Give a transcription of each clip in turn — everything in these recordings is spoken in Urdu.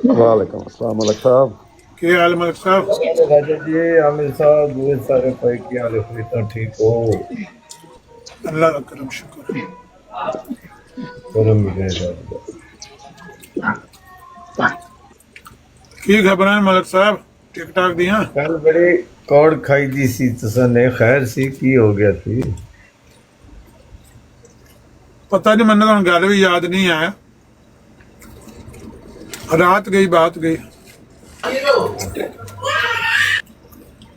وعلیکم السلام ملک صاحب. کیا حال ملک صاحب؟ راجا جی عامر صاحب دوسرے سارے بھائی کی حال ہے تو ٹھیک ہو؟ اللہ کا کرم شکر. کرم ملے راجا. کی خبریں ملک صاحب؟ ٹھیک ٹھاک دیاں؟ کل بڑی کوڑ کھائی دی سی تساں نے، خیر سی کی ہو گیا تھی؟ پتہ نہیں، منہ تو گل بھی یاد نہیں آیا. رات گئی بات گئی.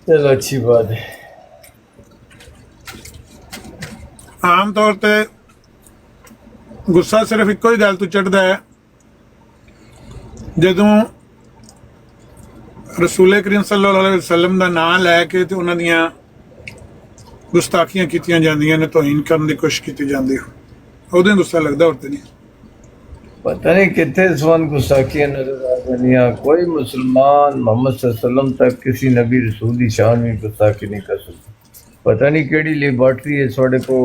چلو اچھی بات ہے. عام طور تے غصہ صرف ایک ہی گل تو چڑھتا ہے جدوں رسول کریم صلی اللہ علیہ وسلم دا نام لے کے تے انہاں دیاں گستاخیاں کیتیاں جاندیاں نے، توہین کرن دی کوشش کیتی جاندی ہے، اودوں غصہ لگدا اور تے نہیں. پتہ نہیں کتنے سوان گستاخیاں نظر آ جانیاں. کوئی مسلمان محمد صلی اللہ علیہ وسلم تک کسی نبی رسول دی شان میں گستاخی نہیں کر سکتا. پتہ نہیں کیڑی لیبارٹری ہے سوڑے کو،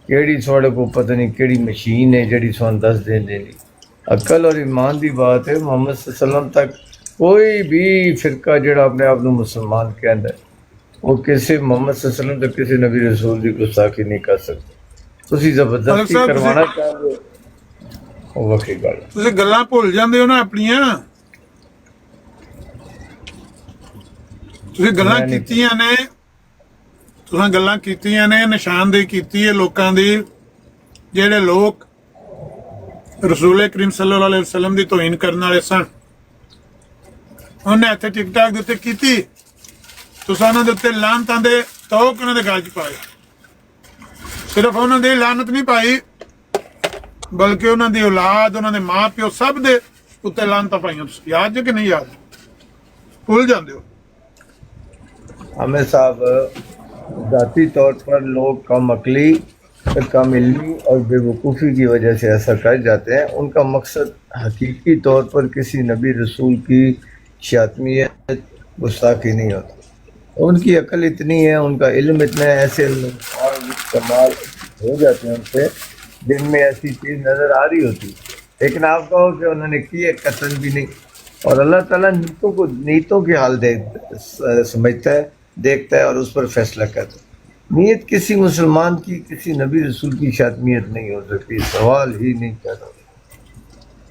کیڑی سوڑے کو پتہ نہیں کیڑی مشین ہے جڑی سوان دس دین دینی. عقل اور ایمان دی بات ہے. محمد صلی اللہ علیہ وسلم تک کوئی بھی فرقہ جڑا اپنے آپ کو مسلمان کہندا ہے وہ کسی محمد صلی اللہ علیہ وسلم تک کسی نبی رسول دی گستاخی نہیں کر سکتا. تسی ملک زبردستی صاحب کروانا چاہ رہے ہو وہ وقی گل ہے. تسی گلاں بھول جاندے ہو نا اپنیاں. تسی گلاں میں نہیں کیتیاں نے، تساں گلاں کیتیاں نے، نشاندہی کیتی ہے لوکاں دی. جہے لوگ رسول کریم صلی اللہ علیہ وسلم دی توہین کرنے والے سن، انہیں اتنے ٹک ٹاک دے کیتی، تساں انہاں دے تے لعنتاں دے توق انہاں دے گل چ پائے. صرف انہاں دی لعنت نہیں پائی بلکہ انہاں دی اولاد، انہاں دے ماں پیو سب دے اتنے لعنتاں پائیاں. تسی یاد جے کہ نہیں یاد؟ بھول جاندے ہو. عامر صاحب ذاتی طور پر لوگ کم عقلی، کم علمی اور بے وقوفی کی وجہ سے ایسا کر جاتے ہیں. ان کا مقصد حقیقی طور پر کسی نبی رسول کی شاطمیت گستاخی نہیں ہوتا. ان کی عقل اتنی ہے، ان کا علم اتنا ہے، ایسے استعمال ہو جاتے ہیں ان سے جن میں ایسی چیز نظر آ رہی ہوتی، لیکن آپ کہو کہ انہوں نے کی ہے قطن بھی نہیں. اور اللہ تعالیٰ نیتوں کے حال سمجھتا ہے، دیکھتا ہے اور اس پر فیصلہ کرتا ہے. نیت کسی مسلمان کی کسی نبی رسول کی شاطمیت نہیں ہو سکتی، سوال ہی نہیں پیدا ہوتا.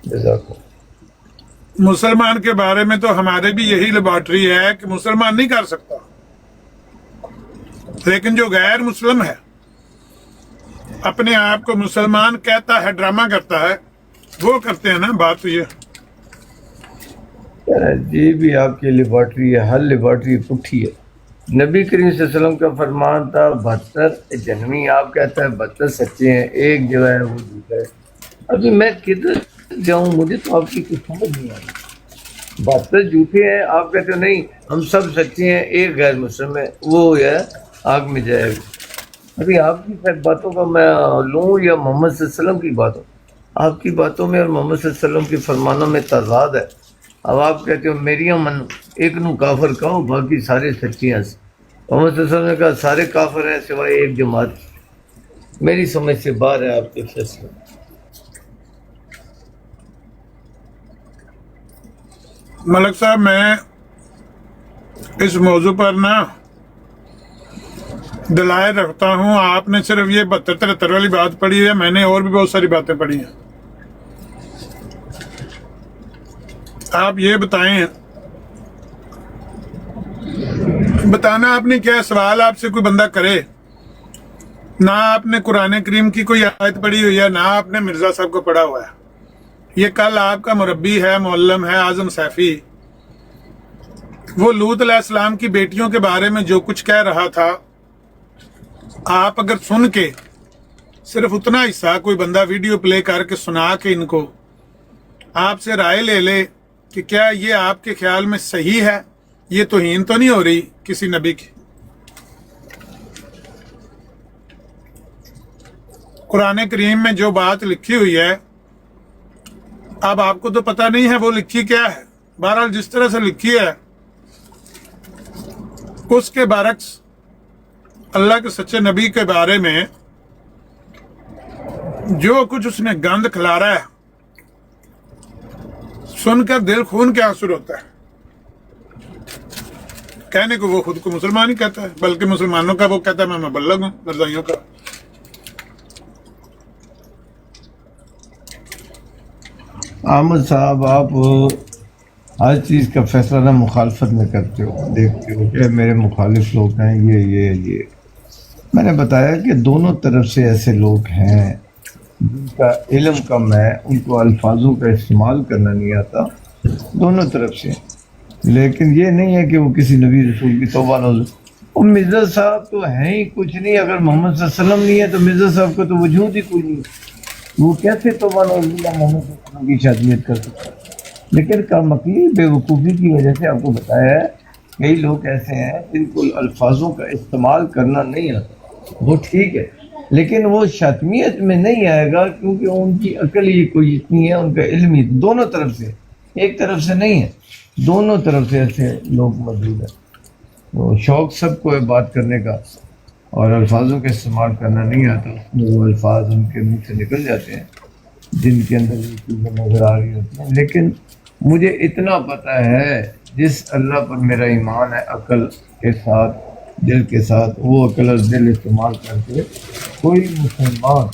جزاکم. مسلمان کے بارے میں تو ہمارے بھی یہی لیبارٹری ہے کہ مسلمان نہیں کر سکتا، لیکن جو غیر مسلم ہے اپنے آپ کو مسلمان کہتا ہے، ڈرامہ کرتا ہے، وہ کرتے ہیں نا. بات تو یہ جی بھی آپ کی لیبارٹری ہے، ہر لیبارٹری پٹھی ہے. نبی کریم صلی اللہ علیہ وسلم کا فرمان تھا 72 جنمی، آپ کہتا ہے 72 سچے ہیں، ایک جو ہے وہ جھوٹا ہے. ابھی میں کدھر جاؤں، مجھے تو آپ کی کچھ سمجھ نہیں آ رہی. 72 جھوٹے ہیں، آپ کہتے ہو نہیں ہم سب سچے ہیں، ایک غیر مسلم ہے، وہ ہے آگ میں جائے گا. ابھی آپ کی باتوں کا میں لوں یا محمد صلی اللہ علیہ وسلم کی باتوں؟ آپ کی باتوں میں اور محمد صلی اللہ علیہ وسلم کے فرمانوں میں تضاد ہے. اب آپ کہتے ہو میریاں من ایک نو کافر کہو باقی سارے سچے ہیں. محمد صلی اللہ علیہ وسلم نے کہا سارے کافر ہیں سوائے ایک جماعت. میری سمجھ سے باہر ہے آپ کے فیصلے. ملک صاحب میں اس موضوع پر نا دلائل رکھتا ہوں. آپ نے صرف یہ 72-73 والی بات پڑھی ہے، میں نے اور بھی بہت ساری باتیں پڑھی ہیں. آپ یہ بتانا آپ نے کیا سوال آپ سے کوئی بندہ کرے، نہ آپ نے قرآن کریم کی کوئی آیت پڑھی ہوئی ہے، نہ آپ نے مرزا صاحب کو پڑھا ہوا ہے. یہ کل آپ کا مربی ہے، معلم ہے، اعظم سیفی، وہ لوط علیہ السلام کی بیٹیوں کے بارے میں جو کچھ کہہ رہا تھا، آپ اگر سن کے صرف اتنا حصہ کوئی بندہ ویڈیو پلے کر کے سنا کے ان کو آپ سے رائے لے لے کہ کیا یہ آپ کے خیال میں صحیح ہے، یہ توہین تو نہیں ہو رہی کسی نبی کی. قرآن کریم میں جو بات لکھی ہوئی ہے، اب آپ کو تو پتہ نہیں ہے وہ لکھی کیا ہے. بہرحال جس طرح سے لکھی ہے اس کے برعکس اللہ کے سچے نبی کے بارے میں جو کچھ اس نے گند کھلارا ہے، سن کر دل خون کے آنسو ہوتا ہے. کہنے کو وہ خود کو مسلمان ہی کہتا ہے، بلکہ مسلمانوں کا وہ کہتا ہے میں مبلغ ہوں مرزائیوں کا. احمد صاحب آپ ہر چیز کا فیصلہ نہ مخالفت میں کرتے ہو، دیکھتے ہو کہ میرے مخالف لوگ ہیں یہ میں نے بتایا کہ دونوں طرف سے ایسے لوگ ہیں جن کا علم کم ہے، ان کو الفاظوں کا استعمال کرنا نہیں آتا، دونوں طرف سے. لیکن یہ نہیں ہے کہ وہ کسی نبی رسول کی توبہ نوز. وہ مرزا صاحب تو ہیں ہی کچھ نہیں. اگر محمد صلی اللہ علیہ وسلم نہیں ہے تو مرزا صاحب کا تو وجود ہی کوئی نہیں. وہ کیسے توبہ نوز اللہ محمد صلی اللہ علیہ وسلم کی شادیت کر سکتا ہے؟ لیکن کامکی بے وقوفی کی وجہ سے آپ کو بتایا ہے کئی لوگ ایسے ہیں جن کو الفاظوں کا استعمال کرنا نہیں آتا. وہ ٹھیک ہے، لیکن وہ شاطمیت میں نہیں آئے گا کیونکہ ان کی عقل ہی کوئی اتنی ہے، ان کا علم ہی دونوں طرف سے، ایک طرف سے نہیں ہے، دونوں طرف سے ایسے لوگ موجود ہیں. وہ شوق سب کو ہے بات کرنے کا، اور الفاظوں کا استعمال کرنا نہیں آتا. وہ الفاظ ان کے منہ سے نکل جاتے ہیں جن کے اندر یہ چیزیں نظر آ رہی ہوتی ہیں. لیکن مجھے اتنا پتہ ہے جس اللہ پر میرا ایمان ہے، عقل کے ساتھ دل کے ساتھ، وہ عقل اور دل استعمال کر کے کوئی مسلمان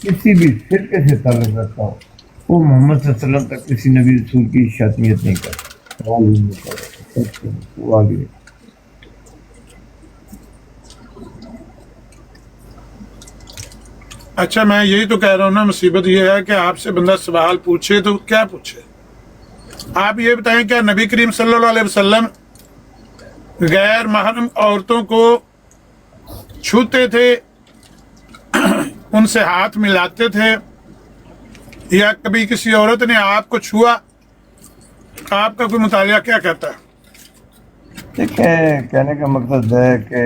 کسی بھی فرقے سے تعلق رکھتا ہو وہ محمد صلی اللہ علیہ وسلم تک کسی نبی رسول کی شاطمیت نہیں کرتا. اچھا میں یہی تو کہہ رہا ہوں نا، مصیبت یہ ہے کہ آپ سے بندہ سوال پوچھے تو کیا پوچھے. آپ یہ بتائیں کیا نبی کریم صلی اللہ علیہ وسلم غیر محرم عورتوں کو چھوتے تھے، ان سے ہاتھ ملاتے تھے، یا کبھی کسی عورت نے آپ کو چھوا؟ آپ کا کوئی مطالعہ کیا کہتا ہے؟ دیکھیں، کہنے کا مقصد ہے کہ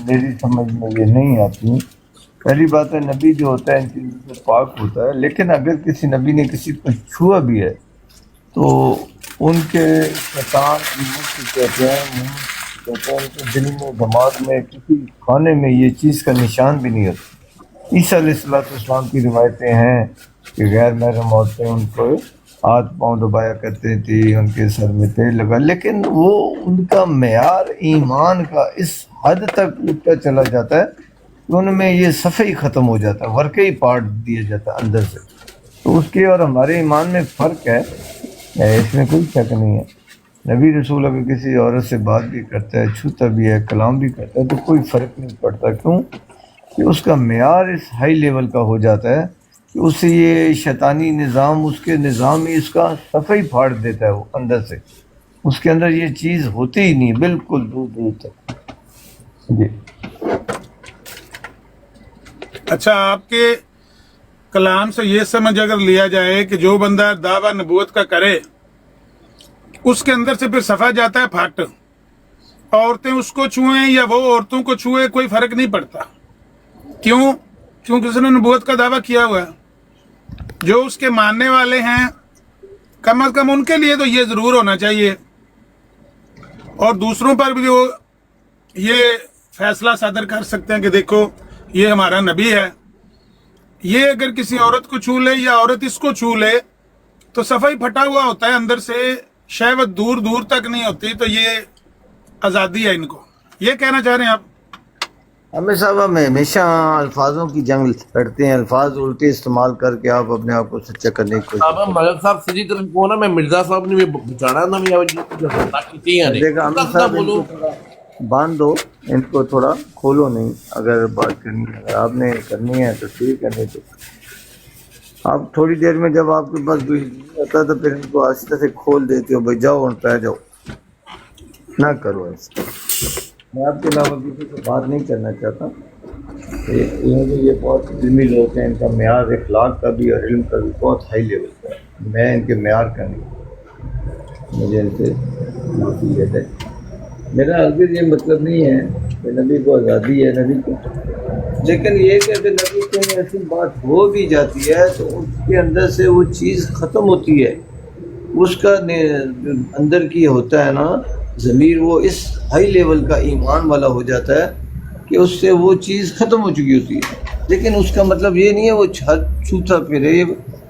میری سمجھ میں یہ نہیں آتی. پہلی بات ہے نبی جو ہوتا ہے ان چیزوں سے پاک ہوتا ہے، لیکن اگر کسی نبی نے کسی کو چھوا بھی ہے تو ان کے شیطان کہتے ہیں ان کے دل میں دماغ میں کسی کھانے میں یہ چیز کا نشان بھی نہیں ہوتا. عیسیٰ علیہ السلام کی روایتیں ہیں کہ غیر محرم عورتیں ان کو ہاتھ پاؤں دبایا کرتے تھی، ان کے سر میں تیل لگا، لیکن وہ ان کا معیار ایمان کا اس حد تک اٹھتا چلا جاتا ہے کہ ان میں یہ صفحہ ہی ختم ہو جاتا ہے، ورقہ ہی پاٹ دیا جاتا ہے اندر سے. تو اس کے اور ہمارے ایمان میں فرق ہے، اس میں کوئی شک نہیں ہے. نبی رسول اگر کسی عورت سے بات بھی کرتا ہے، چھوتا بھی ہے، کلام بھی کرتا ہے تو کوئی فرق نہیں پڑتا. کیوں کہ اس کا معیار اس ہائی لیول کا ہو جاتا ہے کہ اس سے یہ شیطانی نظام، اس کے نظام ہی اس کا صفحہ ہی پھاڑ دیتا ہے. وہ اندر سے اس کے اندر یہ چیز ہوتی ہی نہیں، بالکل دور دور تک. جی اچھا، آپ کے کلام سے یہ سمجھ اگر لیا جائے کہ جو بندہ دعویٰ نبوت کا کرے اس کے اندر سے پھر صفحہ جاتا ہے پھٹ، عورتیں اس کو چھوئیں یا وہ عورتوں کو چھوئے کوئی فرق نہیں پڑتا. کیوں؟ کیونکہ اس نے نبوت کا دعویٰ کیا ہوا ہے. جو اس کے ماننے والے ہیں کم از کم ان کے لیے تو یہ ضرور ہونا چاہیے، اور دوسروں پر بھی وہ یہ فیصلہ صادر کر سکتے ہیں کہ دیکھو یہ ہمارا نبی ہے. یہ اگر کسی عورت کو چھو لے یا عورت اس کو چھو لے تو صفحہ ہی پھٹا ہوا ہوتا ہے اندر سے، شہوت دور دور تک نہیں ہوتی. تو یہ آزادی ہے ان کو، یہ کہنا چاہ رہے ہیں آپ؟ ہمیں صاحب ہم ہمیشہ الفاظوں کی جنگ لڑتے ہیں، الفاظ الٹے استعمال کر کے آپ اپنے آپ کو سچا کرنے کی کوشش صاحب ملک صاحب سجی طرف کو نا، میں مرزا صاحب نے بھی بچانا نا میں دیکھا. ہمیں صاحب ان کو تھوڑا باندھ دو، ان کو تھوڑا کھولو نہیں. اگر بات کرنی ہے، اگر آپ نے کرنی ہے تو ٹھیک ہے، نہیں تو آپ تھوڑی دیر میں جب آپ کے پاس ہوتا تو پھر ان کو آہستہ سے کھول دیتے ہو. بھائی جاؤ اور پہ جاؤ، نہ کرو ایسا. میں آپ کے علاوہ کسی سے بات نہیں کرنا چاہتا. یہ بہت علمی لوگ ہیں، ان کا معیار اخلاق کا بھی اور علم کا بھی بہت ہائی لیول کا ہے. میں ان کے معیار کا نہیں، مجھے ان سے معافیت ہے. میرا ہرگز یہ مطلب نہیں ہے کہ نبی کو آزادی ہے نبی کو، لیکن یہ کہ اگر نبی کو ایسی بات ہو بھی جاتی ہے تو اس کے اندر سے وہ چیز ختم ہوتی ہے. اس کا اندر کی ہوتا ہے نا ضمیر، وہ اس ہائی لیول کا ایمان والا ہو جاتا ہے کہ اس سے وہ چیز ختم ہو چکی ہوتی ہے. لیکن اس کا مطلب یہ نہیں ہے وہ چھوتا پھرے.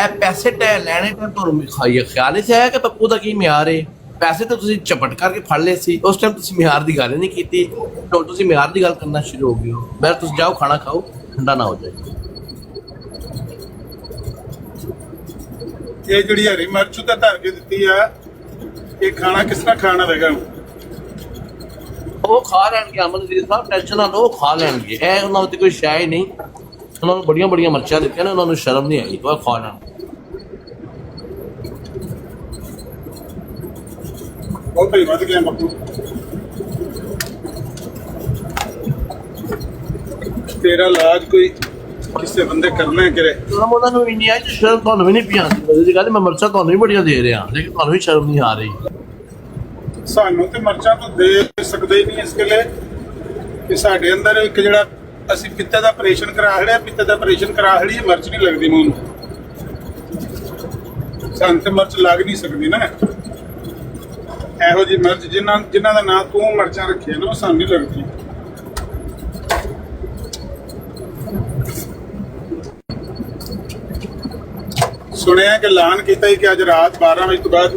ਇਹ ਪੈਸੇ ਟੈ ਲੈਣੇ ਤਾਂ ਤੁਹਾਨੂੰ ਖਿਆਲ ਹੀ ਆਇਆ ਕਿ ਪੱਪੂ ਦਾ ਕੀ ਮਿਆਰ ਹੈ? ਪੈਸੇ ਤਾਂ ਤੁਸੀਂ ਝਪਟ ਕਰਕੇ ਫੜ ਲਏ ਸੀ, ਉਸ ਟਾਈਮ ਤੁਸੀਂ ਮਿਆਰ ਦੀ ਗੱਲ ਨਹੀਂ ਕੀਤੀ, ਹੁਣ ਤੁਸੀਂ ਮਿਆਰ ਦੀ ਗੱਲ ਕਰਨਾ ਸ਼ੁਰੂ ਹੋ ਗਏ ਹੋ। ਮੈਂ ਤੁਸੀਂ ਜਾਓ ਖਾਣਾ ਖਾਓ, ਠੰਡਾ ਨਾ ਹੋ ਜਾਏ। ਇਹ ਜਿਹੜੀ ਹਰੀ ਮਿਰਚ ਤਾਂ ਧਰ ਕੇ ਦਿੱਤੀ ਆ, ਇਹ ਖਾਣਾ ਕਿਸ ਤਰ੍ਹਾਂ ਖਾਣਾ ਹੋਵੇਗਾ? ਉਹ ਖਾ ਲੈਣਗੇ ਅਮਨਦੀਪ ਸਾਹਿਬ, ਟੈਨਸ਼ਨ ਨਾ ਲਓ, ਉਹ ਖਾ ਲੈਣਗੇ। ਇਹ ਉਹਨਾਂ ਉੱਤੇ ਕੋਈ ਸ਼ੈ ਹੀ ਨਹੀਂ, ਉਹਨਾਂ ਨੂੰ ਬੜੀਆਂ ਬੜੀਆਂ ਮਿਰਚਾਂ ਦਿੱਤੀਆਂ ਨੇ, ਉਹਨਾਂ ਨੂੰ ਸ਼ਰਮ ਨਹੀਂ ਆਈ, ਉਹ ਖਾ ਲੈਣਗੇ। ਬਹੁਤ ਹੀ ਵੱਧ ਗਿਆ ਬੱਬੂ, ਤੇਰਾ ਇਲਾਜ ਕੋਈ ਕਿਸੇ ਬੰਦੇ ਕਰਨਾ ਹੈ ਕਰੇ। ਸ਼ਰਮ ਉਹਨਾਂ ਨੂੰ ਵੀ ਨਹੀਂ ਆਈ, ਸ਼ਰਮ ਤੁਹਾਨੂੰ ਵੀ ਨਹੀਂ ਪਈ ਆਉਂਦੀ। ਮਜ਼ੇ ਗੱਲ, ਮੈਂ ਮਿਰਚਾਂ ਤੁਹਾਨੂੰ ਵੀ ਬੜੀਆਂ ਦੇ ਰਿਹਾ, ਲੇਕਿਨ ਤੁਹਾਨੂੰ ਵੀ ਸ਼ਰਮ ਨਹੀਂ ਆ ਰਹੀ। ਸਾਨੂੰ ਤੇ ਮਰਚਾਂ ਤੋਂ ਦੇ ਸਕਦੇ ਹੀ ਨਹੀਂ, ਇਸ ਲਈ ਕਿ ਸਾਡੇ ਅੰਦਰ ਇੱਕ ਜਿਹੜਾ ਅਸੀਂ ਪਿੱਤੇ ਦਾ ਆਪਰੇਸ਼ਨ ਕਰਾ ਲਿਆ, ਪਿੱਤੇ ਦਾ ਆਪਰੇਸ਼ਨ ਕਰਾ ਲਈ, ਮਿਰਚ ਨਹੀਂ ਲੱਗਦੀ ਮੂੰਹ ਨੂੰ, ਸਾਨੂੰ ਤੇ ਮਿਰਚ ਲੱਗ ਨਹੀਂ ਸਕਦੀ ਨਾ। ਇਹੋ ਜਿਹੀ ਮਿਰਚ ਜਿਨ੍ਹਾਂ ਦਾ ਨਾਂ ਤੂੰ ਮਿਰਚਾਂ ਰੱਖਿਆ ਨਾ, ਉਹ ਸਾਨੂੰ ਨਹੀਂ ਲੱਗਦੀ। ਸੁਣਿਆ ਕਿ ਐਲਾਨ ਕੀਤਾ ਹੀ ਕਿ ਅੱਜ ਰਾਤ 12 ਵਜੇ ਤੋਂ ਬਾਅਦ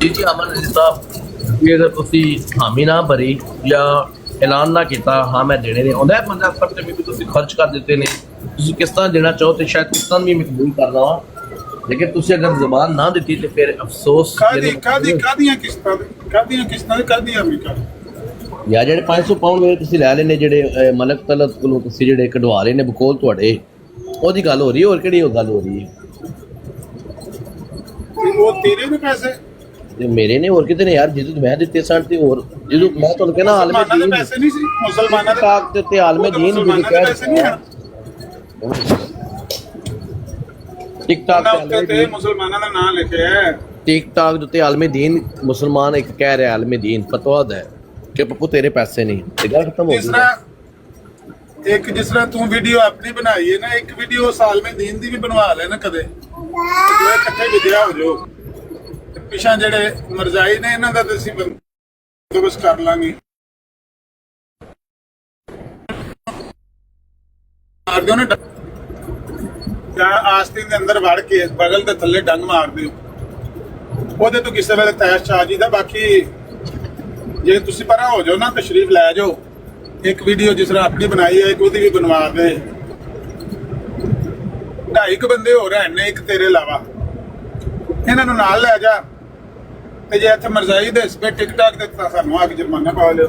ਜੀ ਅਮਨਦੀਪ ਸਾਹਿਬ, ਜੇ ਅਗਰ ਤੁਸੀਂ ਹਾਮੀ ਨਾ ਭਰੀ ਜਾਂ ਐਲਾਨ ਨਾ ਕੀਤਾ ਹਾਂ ਮੈਂ ਦੇਣੇ ਨੇ, ਆਉਂਦਾ ਬੰਦਾ ਸਭ ਤੇ ਵੀ ਤੁਸੀਂ ਖਰਚ ਕਰ ਦਿੱਤੇ ਨੇ, ਤੁਸੀਂ ਕਿਸ ਤਰ੍ਹਾਂ ਦੇਣਾ ਚਾਹੋ ਤੇ ਸ਼ਾਇਦ ਕਿਸ ਤਰ੍ਹਾਂ ਵੀ ਮੈਂ ਕਬੂਲ ਕਰਦਾ ਹਾਂ, ਲੇਕਿਨ ਤੁਸੀਂ ਅਗਰ ਜ਼ਬਾਨ ਨਾ ਦਿੱਤੀ ਤੇ ਫਿਰ ਅਫਸੋਸ। ਕਾਹਦੀਆਂ ਕਿਸ਼ਤਾਂ ਕਾਹਦੀਆਂ ਅਮਰੀਕਾ ਜਾਂ ਜਿਹੜੇ 500 ਪਾਉਂਡ ਮੇਰੇ ਤੁਸੀਂ ਲੈ ਲੈਣੇ, ਜਿਹੜੇ ਮਲਕ ਤਲਤ ਕੋਲੋਂ ਤੁਸੀਂ ਜਿਹੜੇ ਕਢਵਾ ਲਏ ਨੇ ਬਕੋਲ ਤੁਹਾਡੇ, ਉਹਦੀ ਗੱਲ ਹੋ ਰਹੀ ਹੈ, ਹੋਰ ਕਿਹੜੀ ਉਹ ਗੱਲ ਹੋ ਰਹੀ ਹੈ? ਉਹ ਤੇਰੇ ਨੇ ਪੈਸੇ, ਇਹ ਮੇਰੇ ਨੇ, ਹੋਰ ਕਿਤੇ ਨੇ ਯਾਰ। ਜਦੋਂ ਮੈਂ ਦਿੱਤੇ ਸਨ ਤੇ ਹੋਰ, ਜਦੋਂ ਮੈਂ ਤੁਹਾਨੂੰ ਕਹਿੰਦਾ ਆਲਮੇ ਦੇ ਪੈਸੇ ਨਹੀਂ ਸੀ, ਮੁਸਲਮਾਨਾਂ ਦੇ ਟਿਕਟਾਕ ਦੇ ਉੱਤੇ ਆਲਮੇ ਦੀਨ ਮੁਸਲਮਾਨਾਂ ਦੇ ਪੈਸੇ ਨਹੀਂ ਆ, ਟਿਕਟਾਕ ਤੇ ਮੁਸਲਮਾਨਾਂ ਦਾ ਨਾਮ ਲਿਖਿਆ ਹੈ। ਟਿਕਟਾਕ ਦੇ ਉੱਤੇ ਆਲਮੇ ਦੀਨ ਮੁਸਲਮਾਨ ਇੱਕ ਕਹਿ ਰਿਹਾ, ਆਲਮੇ ਦੀਨ ਫਤਵਾ ਦਾ ਕਿ ਪੱਪੂ ਤੇਰੇ ਪੈਸੇ ਨਹੀਂ, ਤੇ ਗੱਲ ਖਤਮ ਹੋ ਗਈ। ਜਿਸ ਤਰ੍ਹਾਂ ਤੂੰ ਵੀਡੀਓ ਆਪਣੀ ਬਣਾਈ ਹੈ ਨਾ, ਇੱਕ ਵੀਡੀਓ ਸਾਲਮੇ ਦੀਨ ਦੀ ਵੀ ਬਣਵਾ ਲੈ ਨਾ ਕਦੇ, ਜੋ ਇਕੱਠੇ ਵਿਦਿਆ ਹੋ ਜਾਓ। ਪਿਛਾਂ ਜਿਹੜੇ ਮਰਜ਼ਾਈ ਨੇ ਇਹਨਾਂ ਦਾ ਤਾਂ ਅਸੀਂ ਬੰਦੋਬਸਤ ਕਰ ਲਾਂਗੇ। ਮਾਰ ਦਿਓ ਨਾ, ਜਾਂ ਆਸਤੀਨ ਦੇ ਅੰਦਰ ਵੜ ਕੇ ਬਗਲ ਦੇ ਥੱਲੇ ਡੰਗ ਮਾਰ ਦਿਓ, ਉਹਦੇ ਤੋਂ ਕਿਸੇ ਵੇਲੇ ਤੈਸ਼ ਚਾ ਜੀਦਾ। ਬਾਕੀ ਜੇ ਤੁਸੀਂ ਪਰਾਂ ਹੋ ਜਾਓ ਨਾ, ਤਸ਼ਰੀਫ ਲੈ ਜਾਓ, ਇੱਕ ਵੀਡੀਓ ਜਿਸ ਤਰ੍ਹਾਂ ਆਪਣੀ ਬਣਾਈ ਹੈ, ਇੱਕ ਉਹਦੀ ਵੀ ਬਣਵਾ ਦੇ। 2.5 ਬੰਦੇ ਹੋ ਰਹੇ ਨੇ ਇੱਕ ਤੇਰੇ ਇਲਾਵਾ, ਇਹਨਾਂ ਨੂੰ ਨਾਲ ਲੈ ਜਾ, ਤੇ ਜੇ ਇੱਥੇ ਮਰਜ਼ਾਈ ਦੇ ਇਸ ਪੇ ਟਿਕਟਾਕ ਦੇ ਤਾਂ ਸਾਨੂੰ ਆ ਕੇ ਜੁਰਮਾਨਾ ਪਾ ਲਿਓ।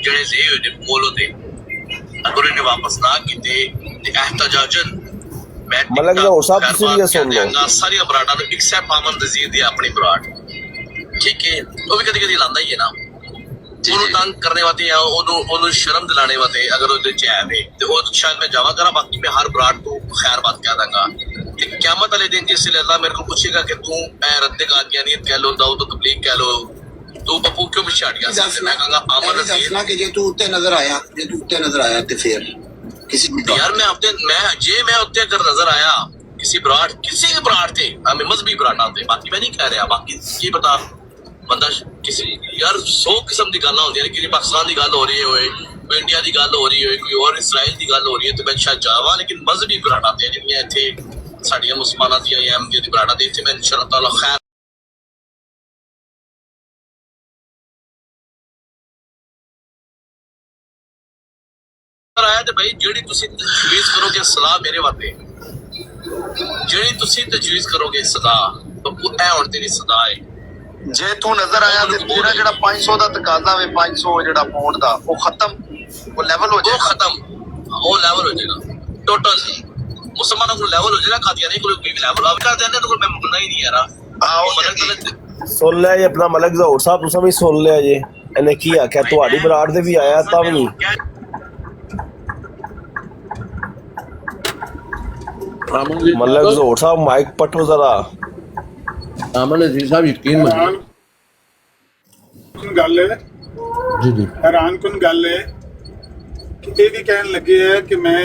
ਜਿਹੜੇ ਸੇ ਹੋਏ ਨੇ ਕੋਲ ਉਹਦੇ, ਅਗਰ ਇਹਨੇ ਵਾਪਸ ਨਾ ਕੀਤੇ ਤੇ ਇhtਜਾਜਨ ਮੈਂ ਮਤਲਬ ਉਹ ਸਭ ਤੁਸੀਂ ਵੀ ਸੁਣ ਲਓ, ਸਾਰੀਆਂ ਬਰਾਡਾਂ ਨੂੰ ਐਕਸੈਪਟ ਆਮਨ ਨਜ਼ੀਰ ਦੀ ਆਪਣੀ ਬਰਾਡ, ਠੀਕ ਹੈ, ਉਹ ਵੀ ਕਦੀ ਕਦੀ ਲਾਂਦਾ ਹੀ ਹੈ ਨਾ, ਉਹਨੂੰ ਤੰਗ ਕਰਨੇ ਵਾਸਤੇ ਜਾਂ ਉਹਨੂੰ ਸ਼ਰਮ ਦਿਲਾਣੇ ਵਾਸਤੇ ਅਗਰ ਉਹਦੇ ਚ ਆਵੇ ਤੇ ਉਹ ਸ਼ਾਇਦ ਮੈਂ ਜਾਵਾ ਕਰਾਂ। ਬਾਕੀ ਮੈਂ ਹਰ ਬਰਾਡ ਤੋਂ ਖੈਰ ਬਾਤ ਕਹਿ ਦਾਂਗਾ ਤੇ ਕਿਆਮਤ ਵਾਲੇ ਦਿਨ ਜਿਸ ਵੇਲੇ ਅੱਲਾਹ ਮੇਰੇ ਕੋਲ ਪੁੱਛੇਗਾ ਕਿ ਤੂੰ ਐ ਰੱਦੇ ਕਾਦੀਆਨੀਅਤ ਕਹਿ ਲੋ, ਦਾਊਦ ਤਬਲੀਗ ਕਹਿ ਲੋ, ਤੂੰ ਪੱਪੂ ਕਿਉਂ ਵਿਛੜ ਗਿਆ ਸੀ, ਮੈਂ ਕਹਾਂਗਾ ਆਮਨ ਨਜ਼ੀਰ ਕਿ ਜੇ ਤੂੰ ਉੱਤੇ ਨਜ਼ਰ ਆਇਆ ਤੇ ਫਿਰ ਕਿਸੇ ਯਾਰ ਮੈਂ ਉੱਤੇ ਅਗਰ ਨਜ਼ਰ ਆਇਆ ਕਿਸੇ ਵੀ ਬਰਾੜ ਤੇ ਹਮੇ ਮਜ਼ਹਬੀ ਬਰਾਡਾਂ ਤੇ, ਬਾਕੀ ਮੈਂ ਨਹੀਂ ਕਹਿ ਰਿਹਾ, ਬਾਕੀ ਕੀ ਪਤਾ ਬੰਦਾ ਕਿਸੇ ਯਾਰ 100 ਕਿਸਮ ਦੀ ਗੱਲਾਂ ਹੁੰਦੀਆਂ ਨੇ, ਕਿ ਪਾਕਿਸਤਾਨ ਦੀ ਗੱਲ ਹੋ ਰਹੀ ਹੋਏ, ਕੋਈ ਇੰਡੀਆ ਦੀ ਗੱਲ ਹੋ ਰਹੀ ਹੋਏ, ਕੋਈ ਹੋਰ ਇਸਰਾਈਲ ਦੀ ਗੱਲ ਹੋ ਰਹੀ ਹੈ, ਤੇ ਮੈਂ ਸ਼ਾਇਦ ਜਾਵਾਂ, ਲੇਕਿਨ ਮਜ਼ਹਬੀ ਬਰਾਡਾਂ ਤੇ ਜਿਹੜੀਆਂ ਇੱਥੇ ਸਾਡੀਆਂ ਮੁਸਲਮਾਨਾਂ ਦੀਆਂ ਜਾਂ ਅਹਿਮਦੀਆਂ ਦੀ ਬਰਾਡਾਂ ਤੇ, ਇੱਥੇ ਮੈਂ ਇਨਸ਼ਾ ਅੱਲਾਹ ਤਾਲਾ ਖੈਰ ਆਇਆ। ਤੇ ਭਾਈ ਜਿਹੜੀ ਤੁਸੀਂ ਤਜਵੀਜ਼ ਕਰੋਗੇ ਸਲਾਹ ਮੇਰੇ ਵਾਸਤੇ, ਜਿਹੜੀ ਤੁਸੀਂ ਤਜਵੀਜ਼ ਕਰੋਗੇ ਸਲਾਹ, ਇਹ ਹੁਣ ਤੇਰੀ ਸਲਾਹ ਹੈ। ਜੇ ਤੂੰ ਨਜ਼ਰ ਆਇਆ ਤੇ ਤੇਰਾ ਜਿਹੜਾ 500 ਦਾ ਤਕਾਜ਼ਾ ਵੇ, 500 ਜਿਹੜਾ ਪਾਉਂਡ ਦਾ, ਉਹ ਖਤਮ, ਉਹ ਲੈਵਲ ਹੋ ਜਾਏਗਾ, ਉਹ ਲੈਵਲ ਹੋ ਜਾਏਗਾ ਟੋਟਲ ਮੁਸਲਮਾਨਾਂ ਕੋਲ ਲੈਵਲ ਹੋ ਜਾਏਗਾ, ਕਾਦੀਆਨੀ ਕੋਲ ਕੋਈ ਲੈਵਲ ਆ ਕਰ ਜਾਂਦੇ, ਤਾਂ ਮੈਂ ਮੰਗਣਾ ਹੀ ਨਹੀਂ ਯਾਰ। ਆਹ ਸੁਣ ਲਿਆ ਜੇ ਆਪਣਾ ਮਲਕ ਜ਼ਹੂਰ ਸਾਹਿਬ, ਤੁਸੀਂ ਵੀ ਸੁਣ ਲਿਆ ਜੇ ਇਹਨੇ ਕੀ ਆਖਿਆ। ਤੁਹਾਡੀ ਬਰਾੜ ਦੇ ਵੀ ਆਇਆ ਤਾਂ ਵੀ ਨਹੀਂ। ਮਲਕ ਜ਼ਹੂਰ ਸਾਹਿਬ ਮਾਈਕ ਪਟੋ ਜ਼ਰਾ। ਅਮਨ ਅਜ਼ੀਜ਼ ਸਾਹਿਬ ਯਕੀਨ ਮੰਨੋ ਹੈਰਾਨ ਗੱਲ ਹੈ, ਜੀ ਜੀ ਹੈਰਾਨ ਕੁਨ ਗੱਲ ਹੈ ਕਿ ਇਹ ਵੀ ਕਹਿਣ ਲੱਗੇ ਹੈ ਕਿ ਮੈਂ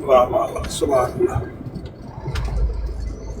ਵਾਹ ਵਾਹ ਵਾਹ, ਸੁਭਾਨ ਅੱਲਾਹ।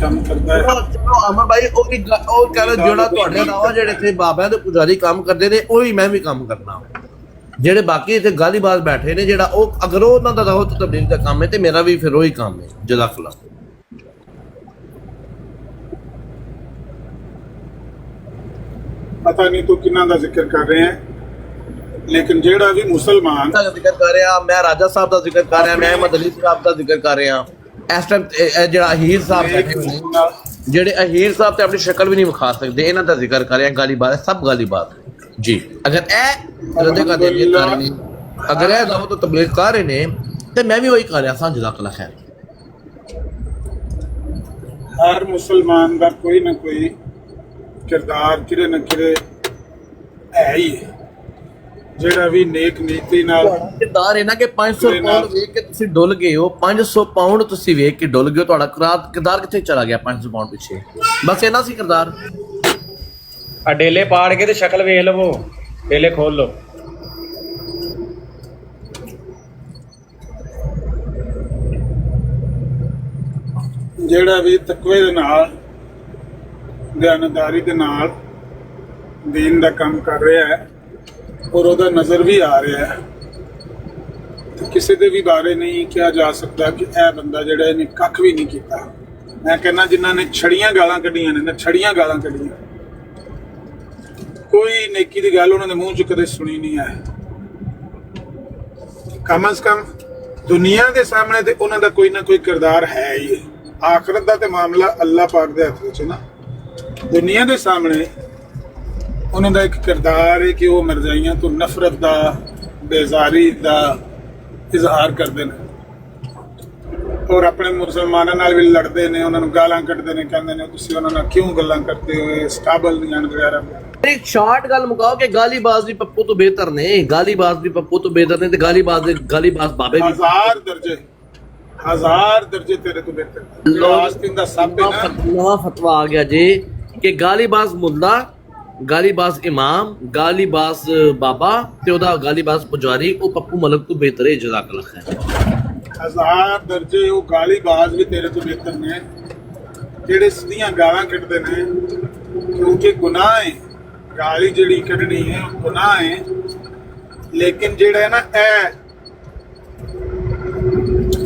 ਕੰਮ ਕਰਦਾ ਹੈ। ਚਲੋ ਅਮਨ ਭਾਈ ਉਹ ਕਹਿੰਦਾ ਜਿਹੜਾ ਤੁਹਾਡੇ ਨਾਲ ਜਿਹੜੇ ਇੱਥੇ ਬਾਬਿਆਂ ਦੇ ਪੁਜਾਰੀ ਕੰਮ ਕਰਦੇ ਨੇ ਉਹੀ ਮੈਂ ਵੀ ਕੰਮ ਕਰਨਾ। ਜਿਹੜੇ ਬਾਕੀ ਇੱਥੇ ਗਾਲੀਬਾਜ਼ ਬੈਠੇ ਨੇ, ਜਿਹੜਾ ਉਹ ਅਗਰ ਉਹਨਾਂ ਦਾ ਦਾਵਤ ਤੇ ਤਬਲੀਗ ਦਾ ਕੰਮ ਹੈ ਤੇ ਮੇਰਾ ਵੀ ਫਿਰ ਉਹੀ ਕੰਮ ਹੈ। ਜਜ਼ਾਕੱਲਾ। ਪਤਾ ਨਹੀਂ ਤੂੰ ਕਿੰਨਾ ਦਾ ਜ਼ਿਕਰ ਕਰ ਰਹੇ ਹੈ, ਲੇਕਿਨ ਜਿਹੜਾ ਵੀ ਮੁਸਲਮਾਨ ਦਾ ਜ਼ਿਕਰ ਕਰ ਰਿਹਾ, ਮੈਂ ਰਾਜਾ ਸਾਹਿਬ ਦਾ ਜ਼ਿਕਰ ਕਰ ਰਿਹਾ, ਮੈਂ ਮਦਨੀ ਸਾਹਿਬ ਦਾ ਜ਼ਿਕਰ ਕਰ ਰਿਹਾ। ਇਸ ਟਾਈਮ ਜਿਹੜਾ ਅਹੀਰ ਸਾਹਿਬ ਬੈਠੇ ਹੋਏ ਨੇ, ਜਿਹੜੇ ਅਹੀਰ ਸਾਹਿਬ ਤੇ ਆਪਣੀ ਸ਼ਕਲ ਵੀ ਨਹੀਂ ਵਿਖਾ ਸਕਦੇ, ਇਹਨਾਂ ਦਾ ਜ਼ਿਕਰ ਕਰ ਰਿਹਾ। ਗਾਲੀਬਾਜ਼ ਸਭ ਗਾਲੀਬਾਜ਼ ਜੀ। ਅਗਰ ਇਹ ਰੱਦੇ ਕਾ ਦੇ ਨੇ, ਅਗਰ ਇਹ ਦਾਵਤ ਤੇ ਤਬਲੀਗ ਕਰ ਰਹੇ ਨੇ ਤੇ ਮੈਂ ਵੀ ਉਹੀ ਕਰ ਰਿਹਾ ਸਾਂ। ਜਜ਼ਾਕੱਲਾ ਖੈਰ। ਹਰ ਮੁਸਲਮਾਨ ਦਾ ਕੋਈ ਨਾ ਕੋਈ ਕਿਰਦਾਰ ਕਿਰੇ ਨਾ ਕਿਰੇ ਹੈ ਹੀ ਹੈ, ਜਿਹੜਾ ਵੀ ਨੇਕ ਨੀਤੀ ਨਾਲ ਕਿਰਦਾਰ ਹੈ ਨਾ ਕਿ 500 ਪਾਉਂਡ ਵੇਖ ਕੇ ਤੁਸੀਂ ਡੁੱਲ ਗਏ ਹੋ। 500 ਪਾਉਂਡ ਤੁਸੀਂ ਵੇਖ ਕੇ ਡੁੱਲ ਗਏ ਹੋ। ਤੁਹਾਡਾ ਕਿਰਦਾਰ ਕਿੱਥੇ ਚਲਾ ਗਿਆ 500 ਪਾਉਂਡ ਪਿੱਛੇ? ਬਸ ਇਹਨਾਂ ਸੀ ਕਿਰਦਾਰ। ਆ ਡੇਲੇ ਪਾੜ ਕੇ ਤੇ ਸ਼ਕਲ ਵੇਖ ਲਵੋ, ਡੇਲੇ ਖੋਲ ਲਓ। ਜਿਹੜਾ ਵੀ ਤਕਵੇ ਦੇ ਨਾਲ, ਦਿਆਨਤਦਾਰੀ ਦੇ ਨਾਲ ਦੀਨ ਦਾ ਕੰਮ ਕਰ ਰਿਹਾ ਹੈ ਔਰ ਉਹਦਾ ਨਜ਼ਰ ਵੀ ਆ ਰਿਹਾ ਹੈ, ਤੇ ਕਿਸੇ ਦੇ ਵੀ ਬਾਰੇ ਨਹੀਂ ਕਿਹਾ ਜਾ ਸਕਦਾ ਕਿ ਇਹ ਬੰਦਾ ਜਿਹੜਾ ਇਹਨੇ ਕੱਖ ਵੀ ਨਹੀਂ ਕੀਤਾ। ਮੈਂ ਕਹਿੰਦਾ ਜਿਨ੍ਹਾਂ ਨੇ ਛੜੀਆਂ ਗਾਲਾਂ ਕੱਢੀਆਂ ਨੇ ਨਾ, ਛੜੀਆਂ ਗਾਲਾਂ ਕੱਢੀਆਂ, ਕੋਈ ਨੇਕੀ ਦੀ ਗੱਲ ਉਹਨਾਂ ਦੇ ਮੂੰਹ 'ਚ ਕਦੇ ਸੁਣੀ ਨਹੀਂ ਹੈ। ਕਮ ਅਜ਼ ਕਮ ਦੁਨੀਆ ਦੇ ਸਾਹਮਣੇ ਤੇ ਉਹਨਾਂ ਦਾ ਕੋਈ ਨਾ ਕੋਈ ਕਿਰਦਾਰ ਹੈ ਹੀ। ਆਖਰਤ ਦਾ ਤੇ ਮਾਮਲਾ ਅੱਲਾਹ ਪਾਕ ਦੇ ਹੱਥ ਵਿੱਚ ਨਾ। ਦੁਨੀਆ ਦੇ ਸਾਹਮਣੇ ਉਹਨਾਂ ਦਾ ਇੱਕ ਕਿਰਦਾਰ ਹੈ ਕਿ ਉਹ ਮਰਜ਼ਾਈਆਂ ਤੋਂ ਨਫ਼ਰਤ ਦਾ, ਬੇਜ਼ਾਰੀ ਦਾ ਇਜ਼ਹਾਰ ਕਰਦੇ ਨੇ ਔਰ ਆਪਣੇ ਮੁਸਲਮਾਨਾਂ ਨਾਲ ਵੀ ਲੜਦੇ ਨੇ, ਉਹਨਾਂ ਨੂੰ ਗਾਲਾਂ ਕੱਢਦੇ ਨੇ, ਕਹਿੰਦੇ ਨੇ ਤੁਸੀਂ ਉਹਨਾਂ ਨਾਲ ਕਿਉਂ ਗੱਲਾਂ ਕਰਦੇ ਹੋ, ਇਸ ਕਾਬਲ ਨਹੀਂ ਹਨ ਵਗੈਰਾ। ਇੱਕ ਸ਼ਾਰਟ ਗੱਲ ਮੁਕਾਓ ਕਿ ਗਾਲੀਬਾਜ਼ ਵੀ ਪੱਪੂ ਤੋਂ ਬਿਹਤਰ ਨੇ, ਗਾਲੀਬਾਜ਼ ਵੀ ਪੱਪੂ ਤੋਂ ਬਿਹਤਰ ਨੇ ਤੇ ਗਾਲੀਬਾਜ਼ ਬਾਬੇ ਵੀ ਹਜ਼ਾਰ ਦਰਜੇ ਤੇਰੇ ਤੋਂ ਬਿਹਤਰ। ਆਸਤੀਨ ਦਾ ਸੱਪ ਹੈ ਨਾ, ਨਵਾਂ ਫਤਵਾ ਆ ਗਿਆ ਜੀ ਕਿ ਗਾਲੀਬਾਜ਼ ਮੁੱਲਾ, ਗਾਲੀਬਾਜ਼ ਇਮਾਮ, ਗਾਲੀਬਾਜ਼ ਬਾਬਾ ਤੇ ਉਹਦਾ ਗਾਲੀਬਾਜ਼ ਪੁਜਾਰੀ ਉਹ ਪੱਪੂ ਮਲਕ ਤੋਂ ਬਿਹਤਰ ਹੈ। ਜਜ਼ਾਕੱਲਾ ਖੈਰ। ਹਜ਼ਾਰ ਦਰਜੇ ਉਹ ਗਾਲੀਬਾਜ਼ ਵੀ ਤੇਰੇ ਤੋਂ ਬਿਹਤਰ ਨੇ ਜਿਹੜੇ ਸਿੱਧੀਆਂ ਗਾਲਾਂ ਕੱਢਦੇ ਨੇ, ਕਿਉਂਕਿ ਗੁਨਾਹ ਹੈ ਗਾਲੀ ਜਿਹੜੀ ਕੱਢਣੀ ਹੈ, ਗੁਨਾਹ ਹੈ। ਲੇਕਿਨ ਜਿਹੜਾ ਹੈ ਨਾ ਇਹ